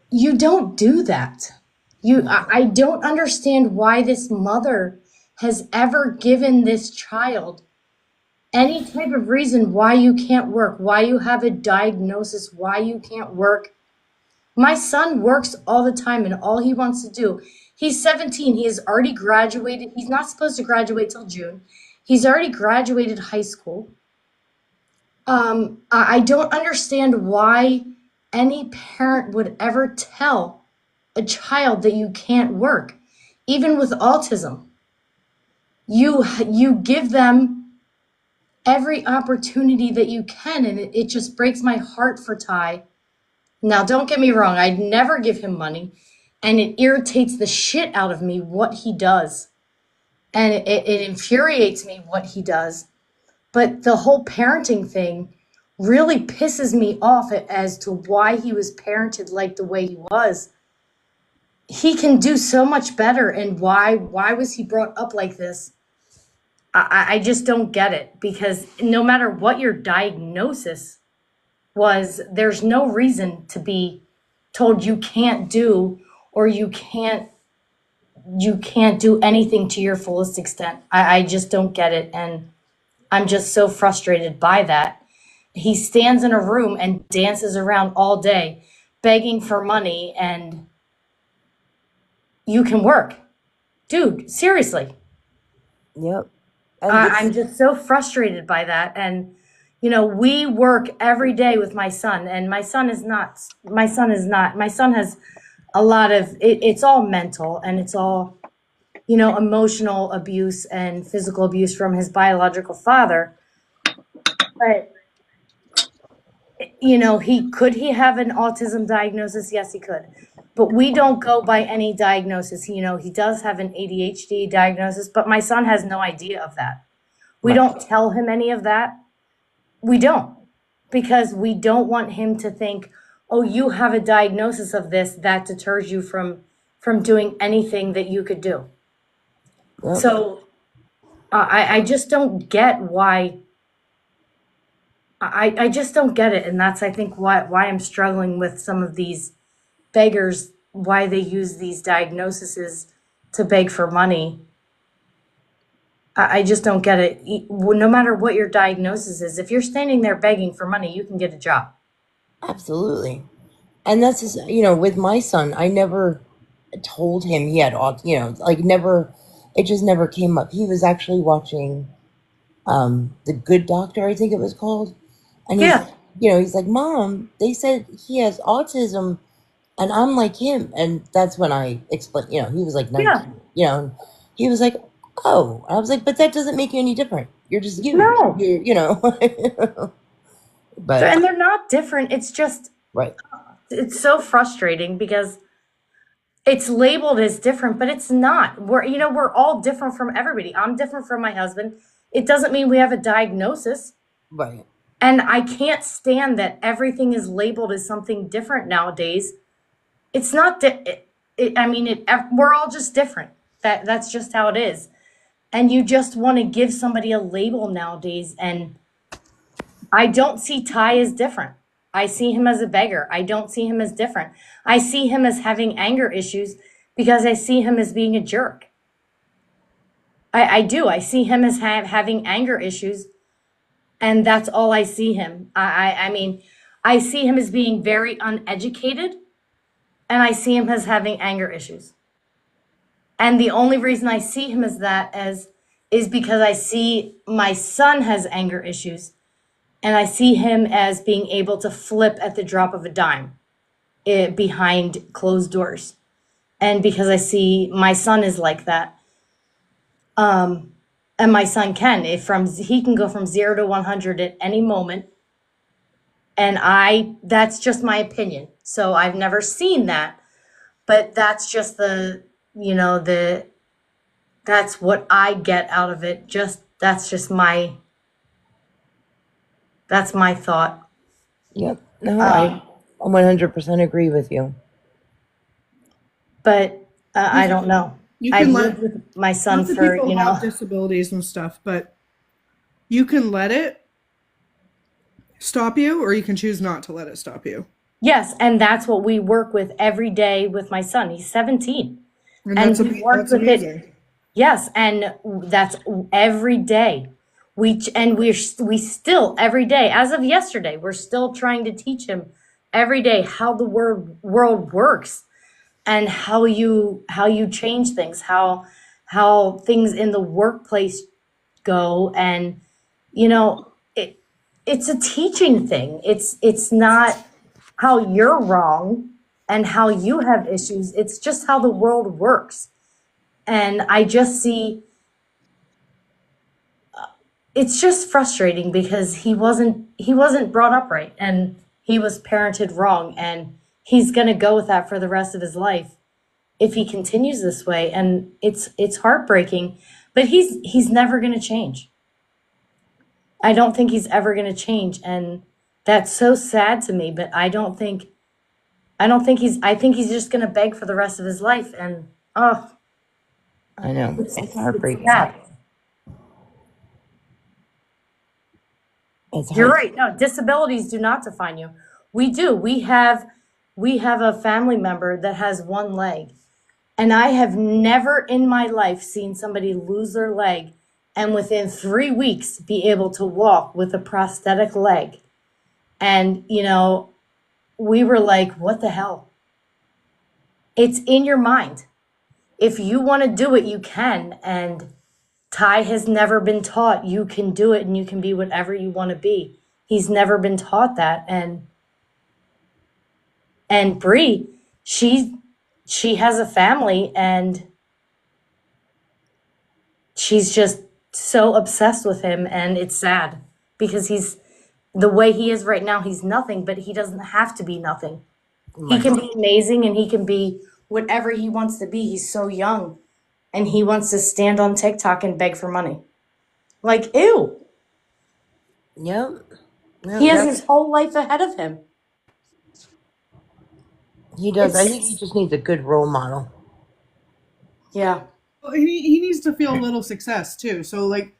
You don't do that. I don't understand why this mother has ever given this child any type of reason why you can't work, why you have a diagnosis, why you can't work. My son works all the time, and all he wants to do, he's 17, he has already graduated. He's not supposed to graduate till June. He's already graduated high school. I don't understand why any parent would ever tell a child that you can't work, even with autism. You give them every opportunity that you can, and it just breaks my heart for Ty. Now, don't get me wrong, I'd never give him money, and it irritates the shit out of me what he does, and it infuriates me what he does. But the whole parenting thing really pisses me off as to why he was parented like the way he was. He can do so much better, and why was he brought up like this? I just don't get it, because no matter what your diagnosis was, there's no reason to be told you can't do, or you can't do anything to your fullest extent. I just don't get it, and I'm just so frustrated by that. He stands in a room and dances around all day begging for money, and you can work. Dude, seriously. Yep. And I'm just so frustrated by that. And, you know, we work every day with my son, and my son has a lot of, it's all mental, and it's all, you know, emotional abuse and physical abuse from his biological father. But, you know, he have an autism diagnosis? Yes, he could. But we don't go by any diagnosis. You know, he does have an ADHD diagnosis, but my son has no idea of that. We Right. don't tell him any of that. We don't, because we don't want him to think, oh, you have a diagnosis of this, that deters you from doing anything that you could do. Yep. So I just don't get why. I just don't get it, and that's, I think, why I'm struggling with some of these beggars, why they use these diagnoses to beg for money. I just don't get it. No matter what your diagnosis is, if you're standing there begging for money, you can get a job. Absolutely. And that's just, you know, with my son, I never told him he had you know, like never, it just never came up. He was actually watching The Good Doctor, I think it was called. And he's, Yeah. you know, he's like, Mom, they said he has autism and I'm like him. And that's when I explained, you know, he was like 19, Yeah. you know, and he was like, oh, I was like, but that doesn't make you any different. You're just you. No. You're, you know, but And they're not different. It's just, right. it's so frustrating because it's labeled as different, but it's not. We're all different from everybody. I'm different from my husband. It doesn't mean we have a diagnosis. Right. And I can't stand that everything is labeled as something different nowadays. It's not we're all just different. That's just how it is. And you just want to give somebody a label nowadays, and I don't see Ty as different. I see him as a beggar. I don't see him as different. I see him as having anger issues because I see him as being a jerk. I do. I see him as having anger issues, and that's all I see him. I mean, I see him as being very uneducated, and I see him as having anger issues. And the only reason I see him as that is because I see my son has anger issues, and I see him as being able to flip at the drop of a dime behind closed doors. And because I see my son is like that, and my son can, he can go from 0 to 100 at any moment. And that's just my opinion. So I've never seen that, but that's just that's what I get out of it. That's my thought. Yep. No, I 100% agree with you. But I don't know. You I've can lived with my son lots of for, people have disabilities and stuff, but you can let it stop you, or you can choose not to let it stop you. Yes, and that's what we work with every day with my son. He's 17. And that's amazing. It. Yes, and that's every day. We still every day, as of yesterday, we're still trying to teach him every day how the world works and how you change things, how things in the workplace go. And it's a teaching thing. It's not how you're wrong and how you have issues. It's just how the world works. And I just see it's just frustrating because he wasn't brought up right, and he was parented wrong, and he's going to go with that for the rest of his life if he continues this way. And it's heartbreaking, but he's never going to change. I don't think he's ever going to change, and that's so sad to me. But I think he's just going to beg for the rest of his life. And I know it's heartbreaking. Sad. You're right. No, disabilities do not define you. We do. We have a family member that has one leg, and I have never in my life seen somebody lose their leg and within 3 weeks be able to walk with a prosthetic leg. And we were like, what the hell? It's in your mind. If you want to do it, you can. And Ty has never been taught you can do it and you can be whatever you want to be. He's never been taught that. And Bre, she has a family and she's just so obsessed with him, and it's sad because he's the way he is right now, he's nothing, but he doesn't have to be nothing. He can be amazing and he can be whatever he wants to be. He's so young and he wants to stand on TikTok and beg for money. Like, ew. Yep. No, He has his whole life ahead of him. He does. I think he just needs a good role model. Yeah. Well, he needs to feel a little success too. So like,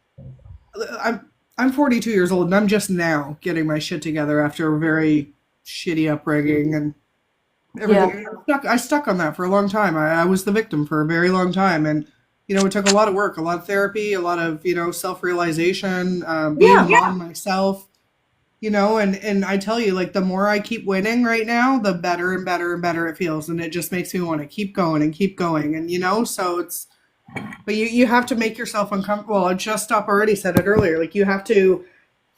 I'm 42 years old and I'm just now getting my shit together after a very shitty upbringing and everything. Yeah. I stuck on that for a long time. I was the victim for a very long time, and it took a lot of work, a lot of therapy, a lot of self-realization, being a mom myself. And I tell you, like, the more I keep winning right now, the better and better and better it feels, and it just makes me want to keep going and keep going, and so it's. But you have to make yourself uncomfortable. Well, Just Stop already said it earlier. Like, you have to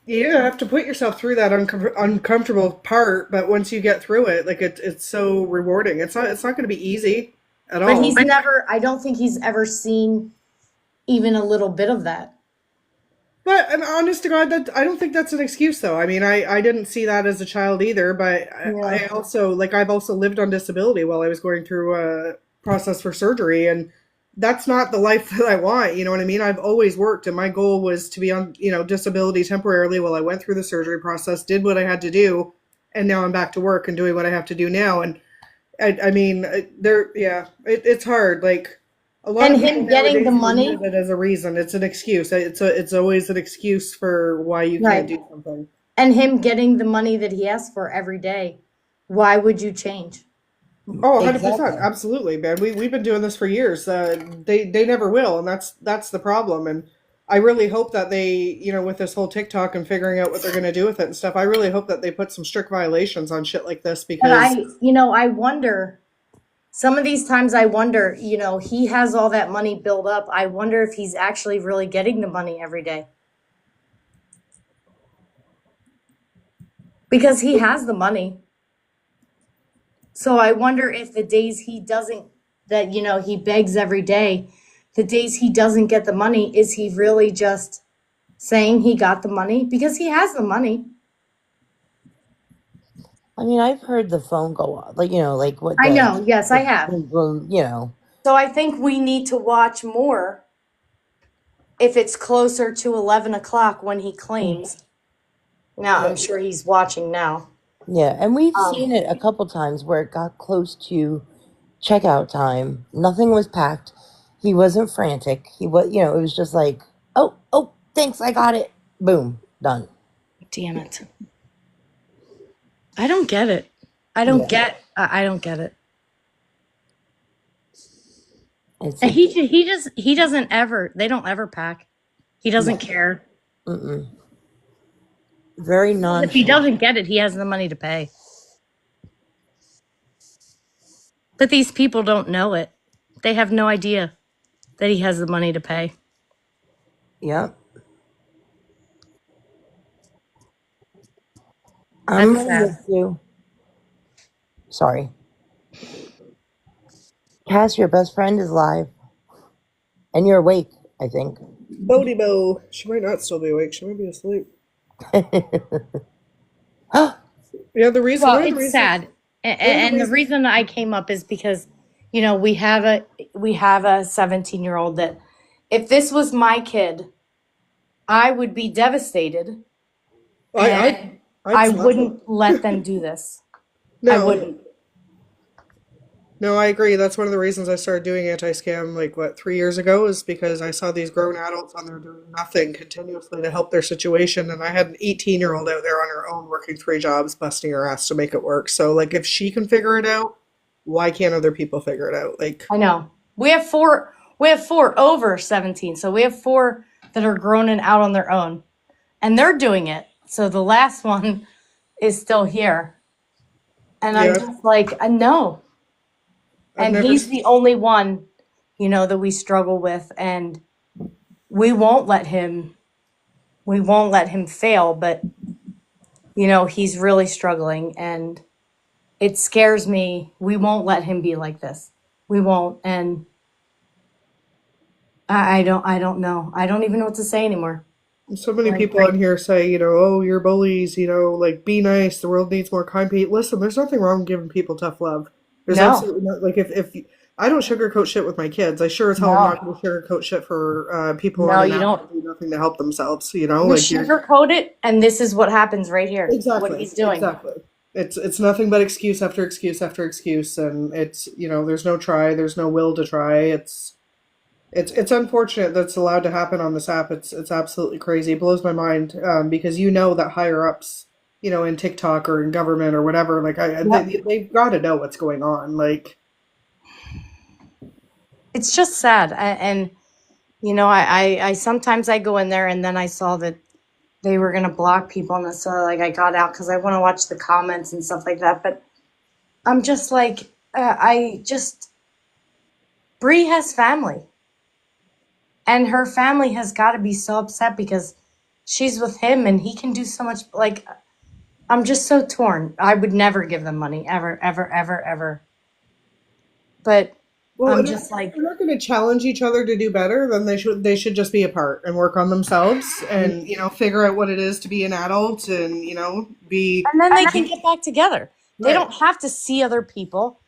put yourself through that uncomfortable part, but once you get through it, like it's so rewarding. It's not going to be easy at all. But he's never, I don't think he's ever seen even a little bit of that. But I'm honest to God, that I don't think that's an excuse, though. I mean, I didn't see that as a child either, but I also, like, I've also lived on disability while I was going through a process for surgery, and that's not the life that I want. You know what I mean? I've always worked, and my goal was to be on, disability temporarily while I went through the surgery process, did what I had to do, and now I'm back to work and doing what I have to do now. And I mean, it's hard. Like, a lot of people getting the nowadays money use it as a reason. It's an excuse. It's always an excuse for why you can't do something. And him getting the money that he asks for every day, why would you change? Oh, 100%. Absolutely, man. We've been doing this for years. They never will, and that's the problem. And I really hope that they, with this whole TikTok and figuring out what they're going to do with it and stuff, I really hope that they put some strict violations on shit like this, because I wonder, some of these times I wonder, he has all that money built up. I wonder if he's actually really getting the money every day. Because he has the money. So I wonder if the days he doesn't, that, he begs every day, the days he doesn't get the money, is he really just saying he got the money? Because he has the money. I mean, I've heard the phone go off, like, like what. I know. Yes, I have. So I think we need to watch more if it's closer to 11 o'clock when he claims. Now, I'm sure he's watching now. Yeah, and we've seen it a couple times where it got close to checkout time. Nothing was packed. He wasn't frantic. He was, it was just like, oh, thanks, I got it. Boom, done. Damn it. I don't get it. I don't get it. And he doesn't ever, they don't ever pack. He doesn't care. Very nonchalant. If he doesn't get it, he has the money to pay. But these people don't know it. They have no idea that he has the money to pay. Yep. I'm with you. Sorry. Cass, your best friend is live. And you're awake, I think. Bodie Bo. She might not still be awake. She might be asleep. Yeah, the reason. Well, it's sad. And the reason I came up is because, we have a 17-year-old that, if this was my kid, I would be devastated. I wouldn't let them do this. No. I wouldn't. No, I agree. That's one of the reasons I started doing anti-scam, 3 years ago, is because I saw these grown adults on there doing nothing continuously to help their situation. And I had an 18-year-old out there on her own working 3 jobs, busting her ass to make it work. So, if she can figure it out, why can't other people figure it out? I know. We have four over 17. So we have 4 that are grown and out on their own. And they're doing it. So the last one is still here. And I'm just like, no. And he's the only one, that we struggle with. And we won't let him fail, but he's really struggling, and it scares me. We won't let him be like this. We won't. And I don't know. I don't even know what to say anymore. So many people on here say, oh, you're bullies, like be nice. The world needs more kind people. Listen, there's nothing wrong with giving people tough love. There's No. absolutely not. Like if I don't sugarcoat shit with my kids, I sure as hell am not going to sugarcoat shit for people No, on an you app don't. that do nothing to help themselves. You Like you're sugarcoat it, and this is what happens right here. What exactly, he's doing. exactly. It's nothing but excuse after excuse after excuse, and it's there's no try, there's no will to try. It's unfortunate that's allowed to happen on this app. It's absolutely crazy. It blows my mind because that higher ups, in TikTok or in government or whatever, like they've got to know what's going on. Like It's just sad, and I sometimes I go in there, and then I saw that they were gonna block people, and so like I got out because I want to watch the comments and stuff like that. But I'm just like Bre has family. And her family has got to be so upset because she's with him and he can do so much. Like, I'm just so torn. I would never give them money, ever, ever, ever, ever. But I'm just like, if they're not going to challenge each other to do better, then they should just be apart and work on themselves and figure out what it is to be an adult and be. and then they can get back together. They don't have to see other people.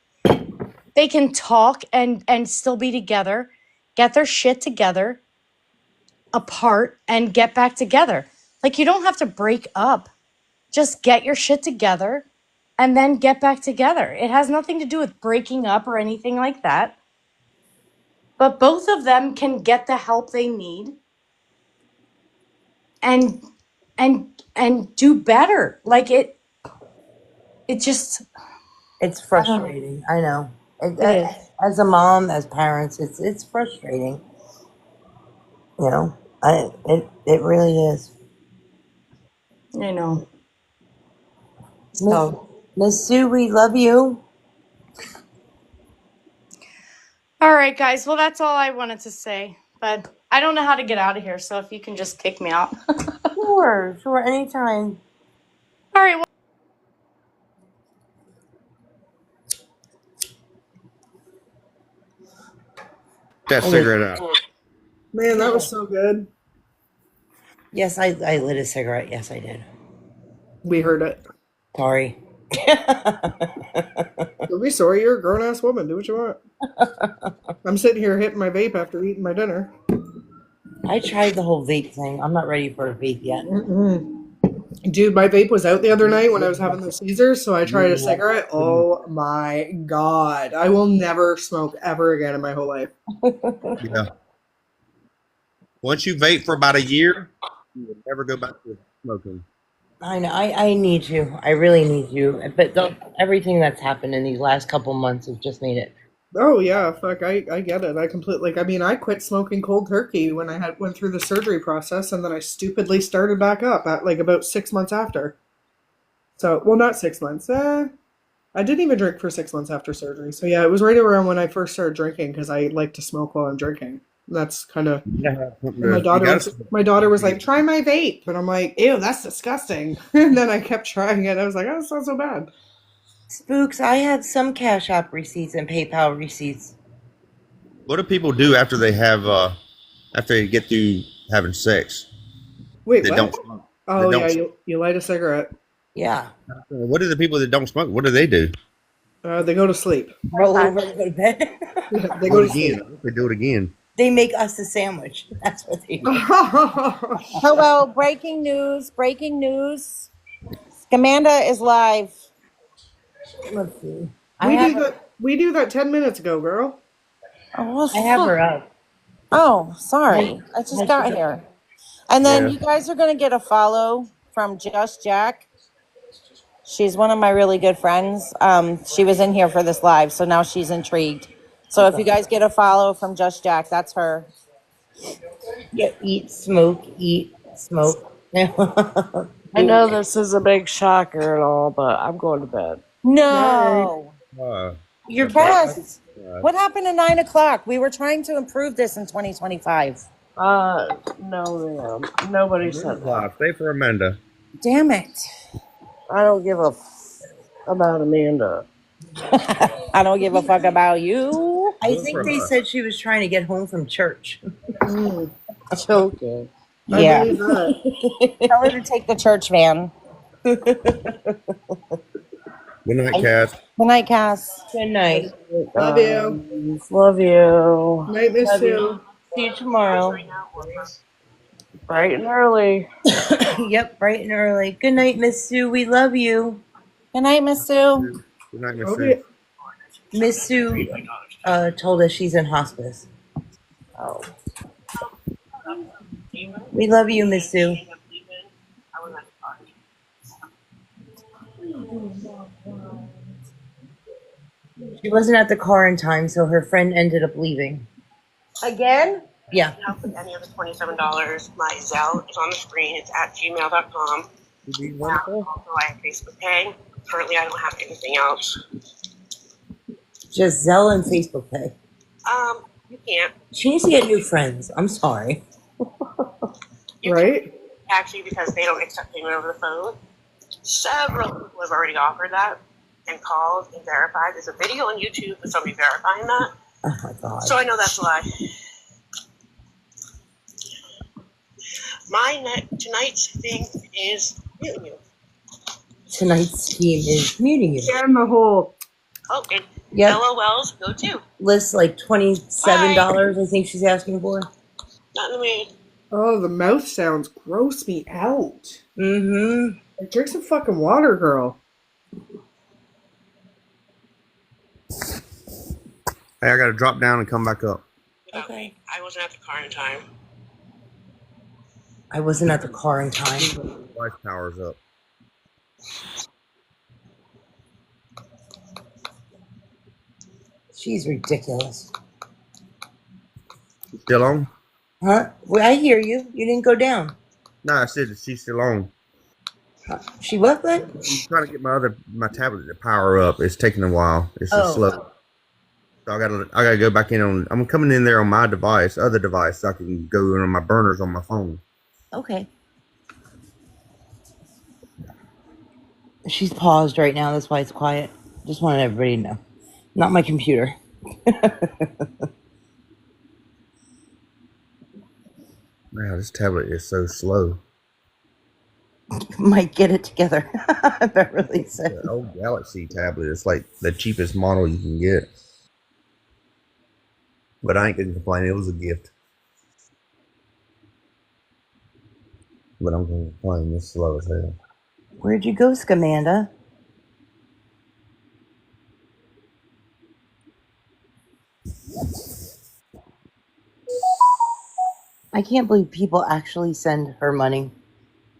They can talk and still be together, get their shit together, apart, and get back together. Like, you don't have to break up. Just get your shit together and then get back together. It has nothing to do with breaking up or anything like that. But both of them can get the help they need and do better. Like it's frustrating. I know. It is. As a mom, as parents, it's frustrating. It really is. I know. Miss Sue, we love you. All right, guys. Well, that's all I wanted to say. But I don't know how to get out of here, so if you can just kick me out. Sure, anytime. All right. Well, That cigarette out. Man, that was so good. Yes, I lit a cigarette. Yes, I did. We heard it. Sorry. Don't be sorry. You're a grown ass woman. Do what you want. I'm sitting here hitting my vape after eating my dinner. I tried the whole vape thing. I'm not ready for a vape yet. Dude, my vape was out the other night when I was having the seizures, so I tried a cigarette. Oh my god. I will never smoke ever again in my whole life. Yeah. Once you vape for about a year, you will never go back to smoking. I know. I need you. I really need you. But everything that's happened in these last couple months has just made it. Oh yeah, fuck, I get it. I completely, I quit smoking cold turkey when I went through the surgery process, and then I stupidly started back up at like about 6 months after. So, well, not 6 months. I didn't even drink for 6 months after surgery. So yeah, it was right around when I first started drinking because I like to smoke while I'm drinking. That's kind of. My daughter was like, "Try my vape," and I'm like, "Ew, that's disgusting." And then I kept trying it. I was like, "Oh, it's not so bad." Spooks, I have some Cash App receipts and PayPal receipts. What do people do after they get through having sex? Wait, they what? Don't smoke. Oh yeah, you light a cigarette. Yeah. What do the people that don't smoke? What do they do? They go to sleep. Roll over and go to bed. Yeah, they go to sleep. They do it again. They make us a sandwich. That's what they do. Hello, breaking news. Breaking news. Scamanda is live. Let's see. We do that 10 minutes ago, girl. Oh, I have her up. Oh, sorry. I just got here. And then Yeah. you guys are going to get a follow from Just Jack. She's one of my really good friends. She was in here for this live, so now she's intrigued. So if you guys get a follow from Just Jack, that's her. Yeah, eat, smoke. I know this is a big shocker and all, but I'm going to bed. No. Your Cass, what happened at 9 o'clock? We were trying to improve this in 2025. No, ma'am. Nobody said Amanda's that. live. Stay for Amanda. Damn it. I don't give a about Amanda. I don't give a fuck about you. I Do it think for they us. said she was trying to get home from church. Joking. I Yeah. believe that. Tell her to take the church van. Good night, Cass. Good night, Cass. Good night. Love you. Love you. Night, Miss Love you. Sue. See you tomorrow. Bright and early. Yep, bright and early. Good night, Miss Sue. We love you. Good night, Miss Sue. Good night, Miss Sue. Okay. Miss Sue told us she's in hospice. Oh. We love you, Miss Sue. She wasn't at the car in time, so her friend ended up leaving. Again? Yeah. Any of the $27, my Zelle is on the screen. It's at gmail.com. You be And wonderful. also, I have Facebook Pay. Currently, I don't have anything else. Just Zelle and Facebook Pay. You can't. She needs to get new friends. I'm sorry. Right? Actually, because they don't accept payment over the phone. Several people have already offered that and called and verified. There's a video on YouTube with somebody verifying that. Oh my God. So I know that's a lie. Tonight's thing is muting you. Tonight's theme is muting you. Share in the hole. Oh, and Yep. LOLs go too. List like $27, I think she's asking for. Not in the mood. Oh, the mouth sounds gross me out. Mm-hmm. Like, drink some fucking water, girl. Hey, I gotta drop down and come back up. Okay. I wasn't at the car in time. I wasn't at the car in time. Life power's up. She's ridiculous. Still on? Huh? Well, I hear you. You didn't go down. No, I said that she's still on. She what? What? I'm trying to get my tablet to power up. It's taking a while. It's just slow. So I gotta go back in on. I'm coming in there on my device, other device, so I can go in on my burners on my phone. Okay. She's paused right now. That's why it's quiet. Just wanted everybody to know. Not my computer. Man, this tablet is so slow. Might get it together. Beverly said. The old Galaxy tablet. It's like the cheapest model you can get. But I ain't gonna complain. It was a gift. But I'm gonna complain. It's slow as hell. Where'd you go, Scamanda? I can't believe people actually send her money.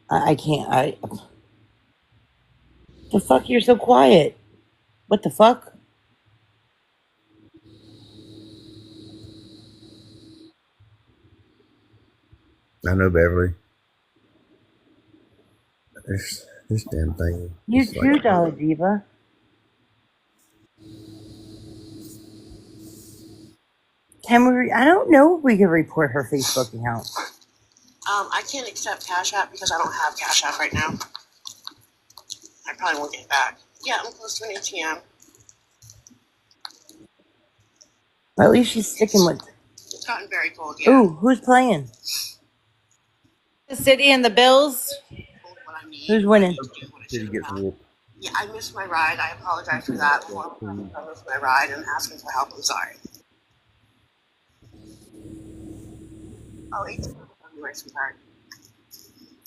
I can't. The fuck? You're so quiet. What the fuck? I know, Beverly. This damn thing. You too, Dollar Diva. Can we? I don't know if we can report her Facebook account. I can't accept Cash App because I don't have Cash App right now. I probably won't get it back. Yeah, I'm close to an ATM. At least she's sticking with. It's gotten very cold, yeah. Ooh, who's playing? The City and the Bills. Who's winning? City gets whooped. Yeah, I missed my ride. I apologize for that. I missed my ride and asking for help. I'm sorry. Oh, ATM, sweetheart.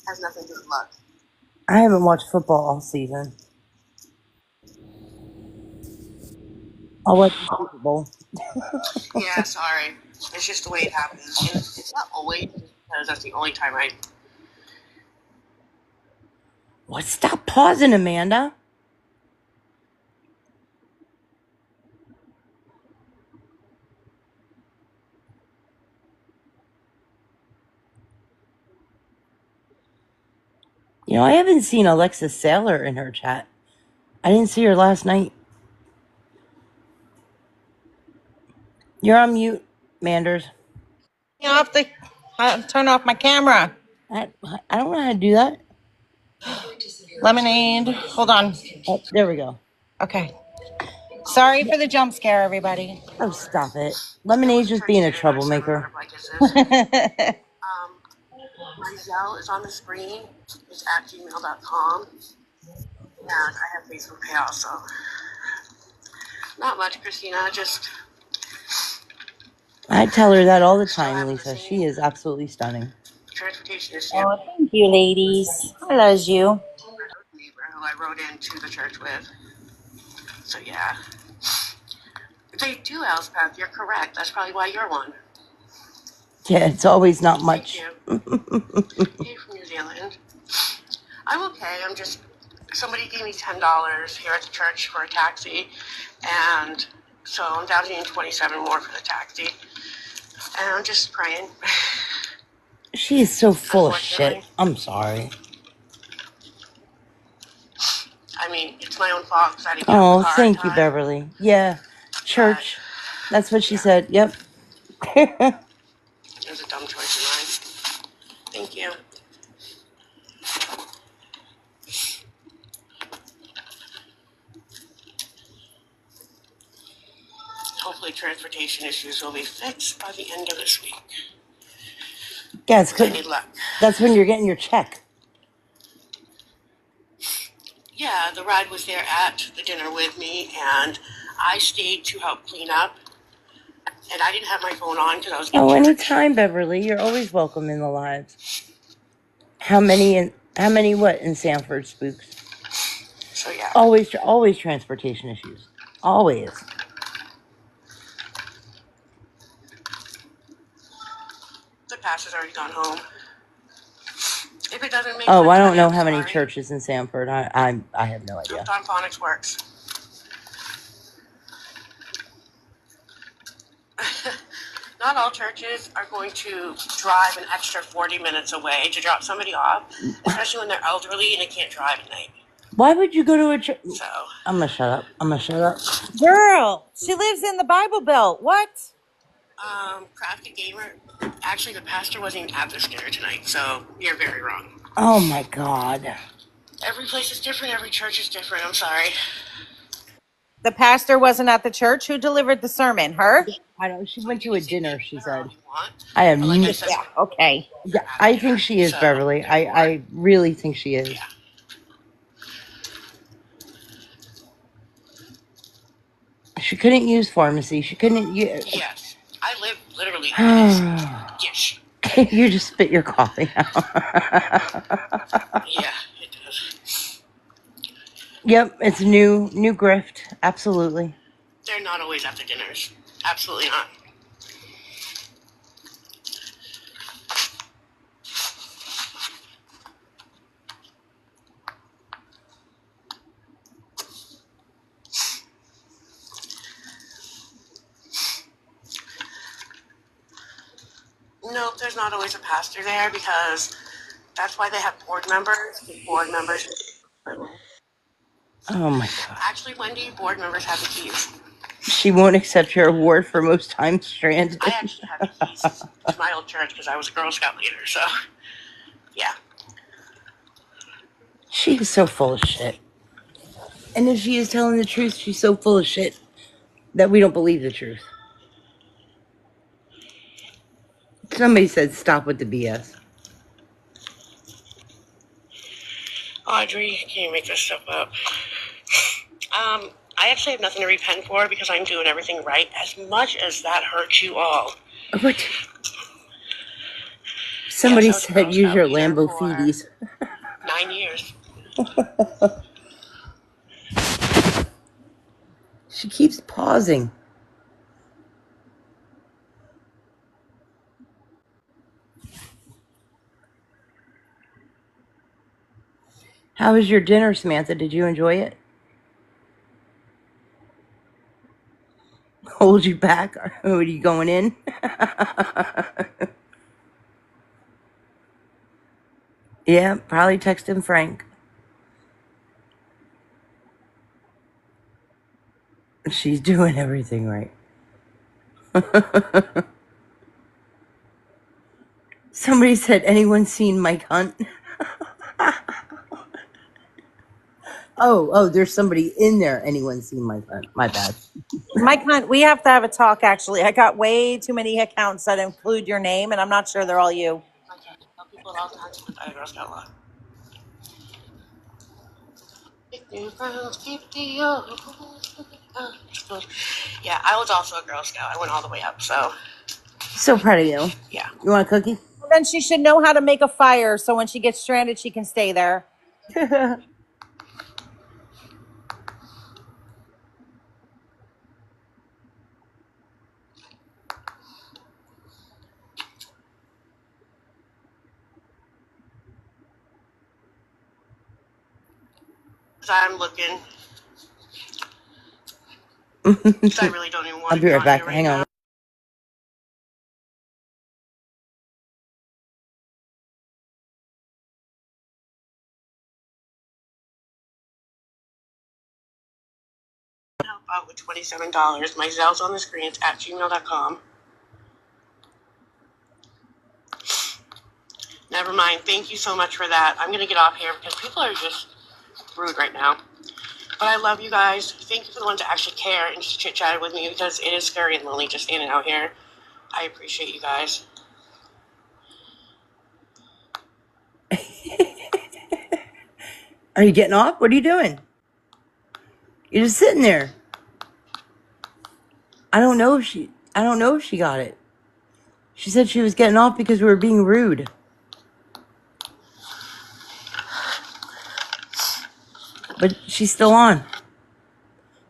Has nothing to do with luck. I haven't watched football all season. I'll watch the Super Bowl. Yeah, sorry. It's just the way it happens. And it's not always because that's the only time I. What? Stop pausing, Amanda. You know, I haven't seen Alexis Saylor in her chat. I didn't see her last night. You're on mute, Manders. Off the Turn off my camera. I don't know how to do that. Lemonade. Hold on. Oh, there we go. Okay. Sorry for the jump scare, everybody. Oh, stop it. Lemonade's just being a troublemaker. My Zelle is on the screen. It's at gmail.com. And I have Facebook Pay also. Not much, Christina. Just I tell her that all the time, Lisa. She is absolutely stunning. transportation issue. Oh, thank you, ladies. I love you. Neighbor who I rode into the church with. So yeah. They do, Elspeth. You're correct. That's probably why you're one. Yeah, it's always not much. Thank you. Hey, from New Zealand. I'm okay. I'm just. Somebody gave me $10 here at the church for a taxi, and so I'm down to being 27 more for the taxi. And I'm just praying. She is so full of shit. I'm sorry. I mean, it's my own fault because I didn't get Oh, the car thank you, Beverly. Yeah, church. That's what she said. Yep. It was a dumb choice of mine. Thank you. Hopefully transportation issues will be fixed by the end of this week. Yeah, Any luck. that's when you're getting your check. Yeah, the ride was there at the dinner with me, and I stayed to help clean up. And I didn't have my phone on because I was getting Anytime, Beverly. You're always welcome in the lives. How many what in Sanford, Spooks? So yeah. Always transportation issues. Always. The pastor's already gone home. If it doesn't make Oh, sense, I don't know I'm how many sorry. churches in Sanford. I have no idea. Don Phonics works. Not all churches are going to drive an extra 40 minutes away to drop somebody off, especially when they're elderly and they can't drive at night. Why would you go to a church? So I'm gonna shut up. Girl, she lives in the Bible Belt. What? Crafty Gamer. Actually, the pastor wasn't even at this dinner tonight, so you're very wrong. Oh my God. Every place is different. Every church is different. I'm sorry. The pastor wasn't at the church. Who delivered the sermon? Her? I don't. She went to a dinner. She said. Want. I am. Like I said, Yeah. Okay. Yeah, I think she is, Beverly. I really think she is. Yeah. She couldn't use pharmacy. She couldn't use. Yes, I live literally. Yes. You just spit your coffee out. Yeah, it does. Yep, it's new grift. Absolutely. They're not always at the dinners. Absolutely not. Nope, there's not always a pastor there because that's why they have board members. Board members. Oh my God. Actually, Wendy, board members have the keys. She won't accept your award for most time stranded. I actually have the keys to my old church because I was a Girl Scout leader. So, yeah. She is so full of shit. And if she is telling the truth, she's so full of shit that we don't believe the truth. Somebody said stop with the BS. Audrey, can you make this stuff up? I actually have nothing to repent for because I'm doing everything right, as much as that hurts you all. What? Somebody said use your Lambo feeties. 9 years. She keeps pausing. How was your dinner, Samantha? Did you enjoy it? Hold you back? Or are you going in? Yeah, probably texting Frank. She's doing everything right. Somebody said, anyone seen Mike Hunt? Oh, there's somebody in there. Anyone seen Mike Hunt? My bad. Mike Hunt, we have to have a talk, actually. I got way too many accounts that include your name, and I'm not sure they're all you. Okay. Tell people at all times to put Girl Scout love. 50 pounds, 50 Yeah, I was also a Girl Scout. I went all the way up, so. So proud of you. Yeah. You want a cookie? Then she should know how to make a fire so when she gets stranded, she can stay there. I'm looking. I really don't even want I'll to be be right on back. here right Hang now. on. Help out with $27. My Zell's on the screen. It's at gmail.com. Never mind. Thank you so much for that. I'm going to get off here because people are just rude right now. But I love you guys. Thank you for the ones that actually care and just chit chatted with me because it is scary and lonely just standing out here. I appreciate you guys. Are you getting off? What are you doing? You're just sitting there. I don't know if she got it. She said she was getting off because we were being rude. But she's still on.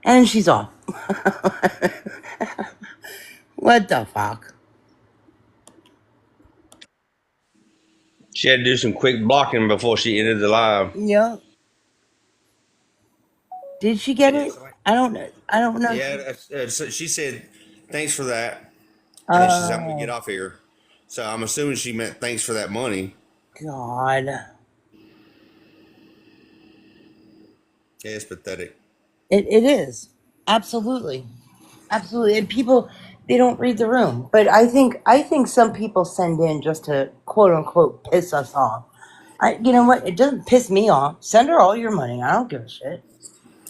And she's off. What the fuck? She had to do some quick blocking before she ended the live. Yeah. Did she get it? I don't know. Yeah, so she said, thanks for that. And then she said, I'm going to get off here. So I'm assuming she meant thanks for that money. God. Yeah, it's pathetic. It is. Absolutely. Absolutely. And people, they don't read the room. But I think some people send in just to quote unquote piss us off. You know what? It doesn't piss me off. Send her all your money. I don't give a shit.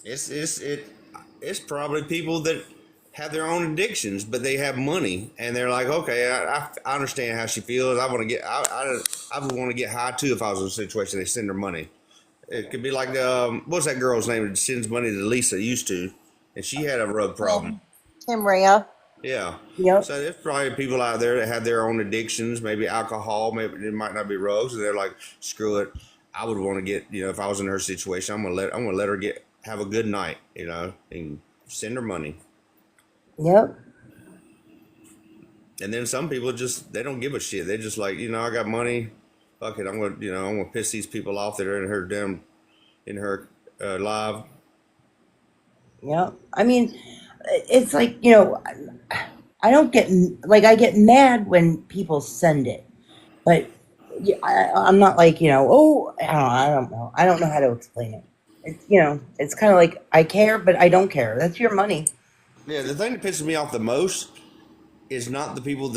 It's probably people that have their own addictions, but they have money, and they're like, okay, I understand how she feels. I want to get, I would want to get high too if I was in a situation. They send her money. It could be like what's that girl's name that sends money to Lisa used to, and she had a rug problem. Tim Rhea. Yeah. Yep. So there's probably people out there that have their own addictions, maybe alcohol, maybe it might not be rugs, and they're like, screw it. I would want to get, if I was in her situation, I'm gonna let her have a good night, and send her money. Yep. And then some people they don't give a shit. They just like, I got money, fuck it, I'm gonna piss these people off that are in her live. Yep. I mean, it's like, I don't get, like, I get mad when people send it, but I'm not like, oh, I don't know. I don't know how to explain it. It's kind of like I care, but I don't care. That's your money. Yeah, the thing that pisses me off the most is not the people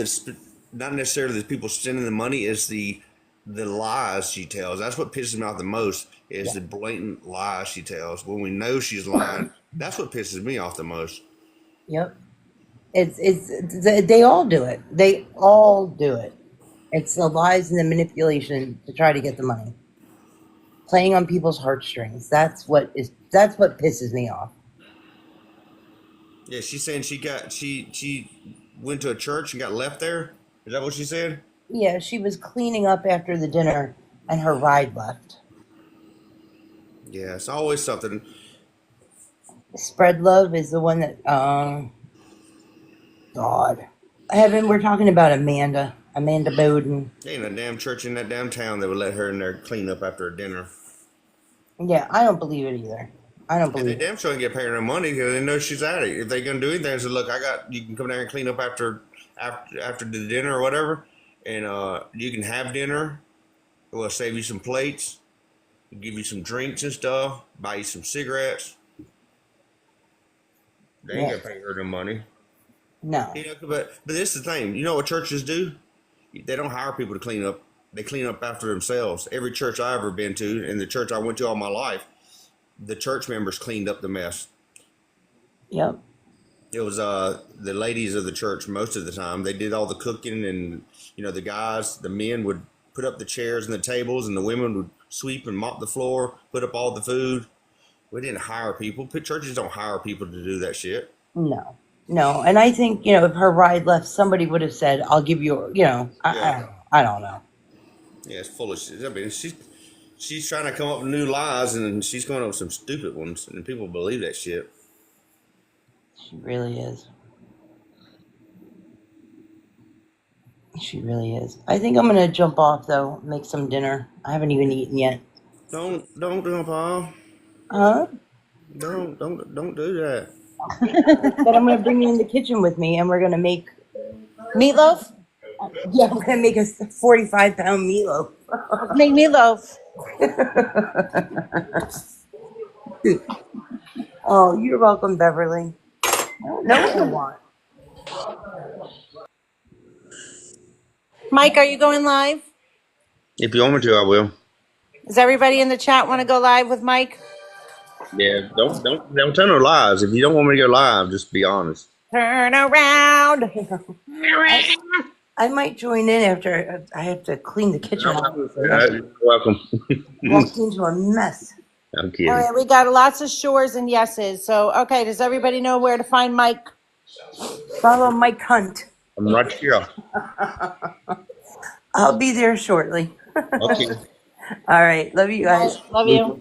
not necessarily the people sending the money, is the lies she tells. That's what pisses me off the most, is the blatant lies she tells when we know she's lying. That's what pisses me off the most. Yep. They all do it. They all do it. It's the lies and the manipulation to try to get the money. Playing on people's heartstrings. That's what pisses me off. Yeah, she's saying she went to a church and got left there. Is that what she said? Yeah, she was cleaning up after the dinner and her ride left. Yeah, it's always something. Spread Love is the one that God. Heaven, we're talking about Amanda Bowden. There ain't a damn church in that damn town that would let her in there clean up after a dinner. Yeah, I don't believe it either. I don't believe it. And they damn sure get paying her money because they know she's at it. If they gonna do anything, they say, look, you can come down and clean up after the dinner or whatever, and you can have dinner. We'll save you some plates, give you some drinks and stuff, buy you some cigarettes. They ain't gonna pay her no money. No. But this is the thing. You know what churches do? They don't hire people to clean up. They clean up after themselves. Every church I ever been to, and the church I went to all my life, the church members cleaned up the mess. Yep. It was the ladies of the church most of the time. They did all the cooking, and the guys, the men would put up the chairs and the tables, and the women would sweep and mop the floor, put up all the food. We didn't hire people. Churches don't hire people to do that shit. No. And I think, if her ride left, somebody would have said, I'll give you, I don't know. Yeah, it's full of shit. I mean, she's trying to come up with new lies, and she's going up with some stupid ones, and people believe that shit. She really is. She really is. I think I'm going to jump off, though, make some dinner. I haven't even eaten yet. Don't jump off. Huh? Don't do that. But I'm going to bring you in the kitchen with me, and we're going to make Meatloaf? Yeah, we're going to make a 45-pound meatloaf. Let's make meatloaf. Oh, you're welcome, Beverly. No, what you want. Mike, are you going live? If you want me to, I will. Does everybody in the chat want to go live with Mike? Yeah, don't tell no lies. If you don't want me to go live, just be honest. Turn around. I might join in after I have to clean the kitchen out. You're welcome. Walked into a mess. I'm kidding. All right, we got lots of sures and yeses. So, okay, does everybody know where to find Mike? Follow Mike Hunt. I'm right here. I'll be there shortly. Okay. All right. Love you guys. Love you.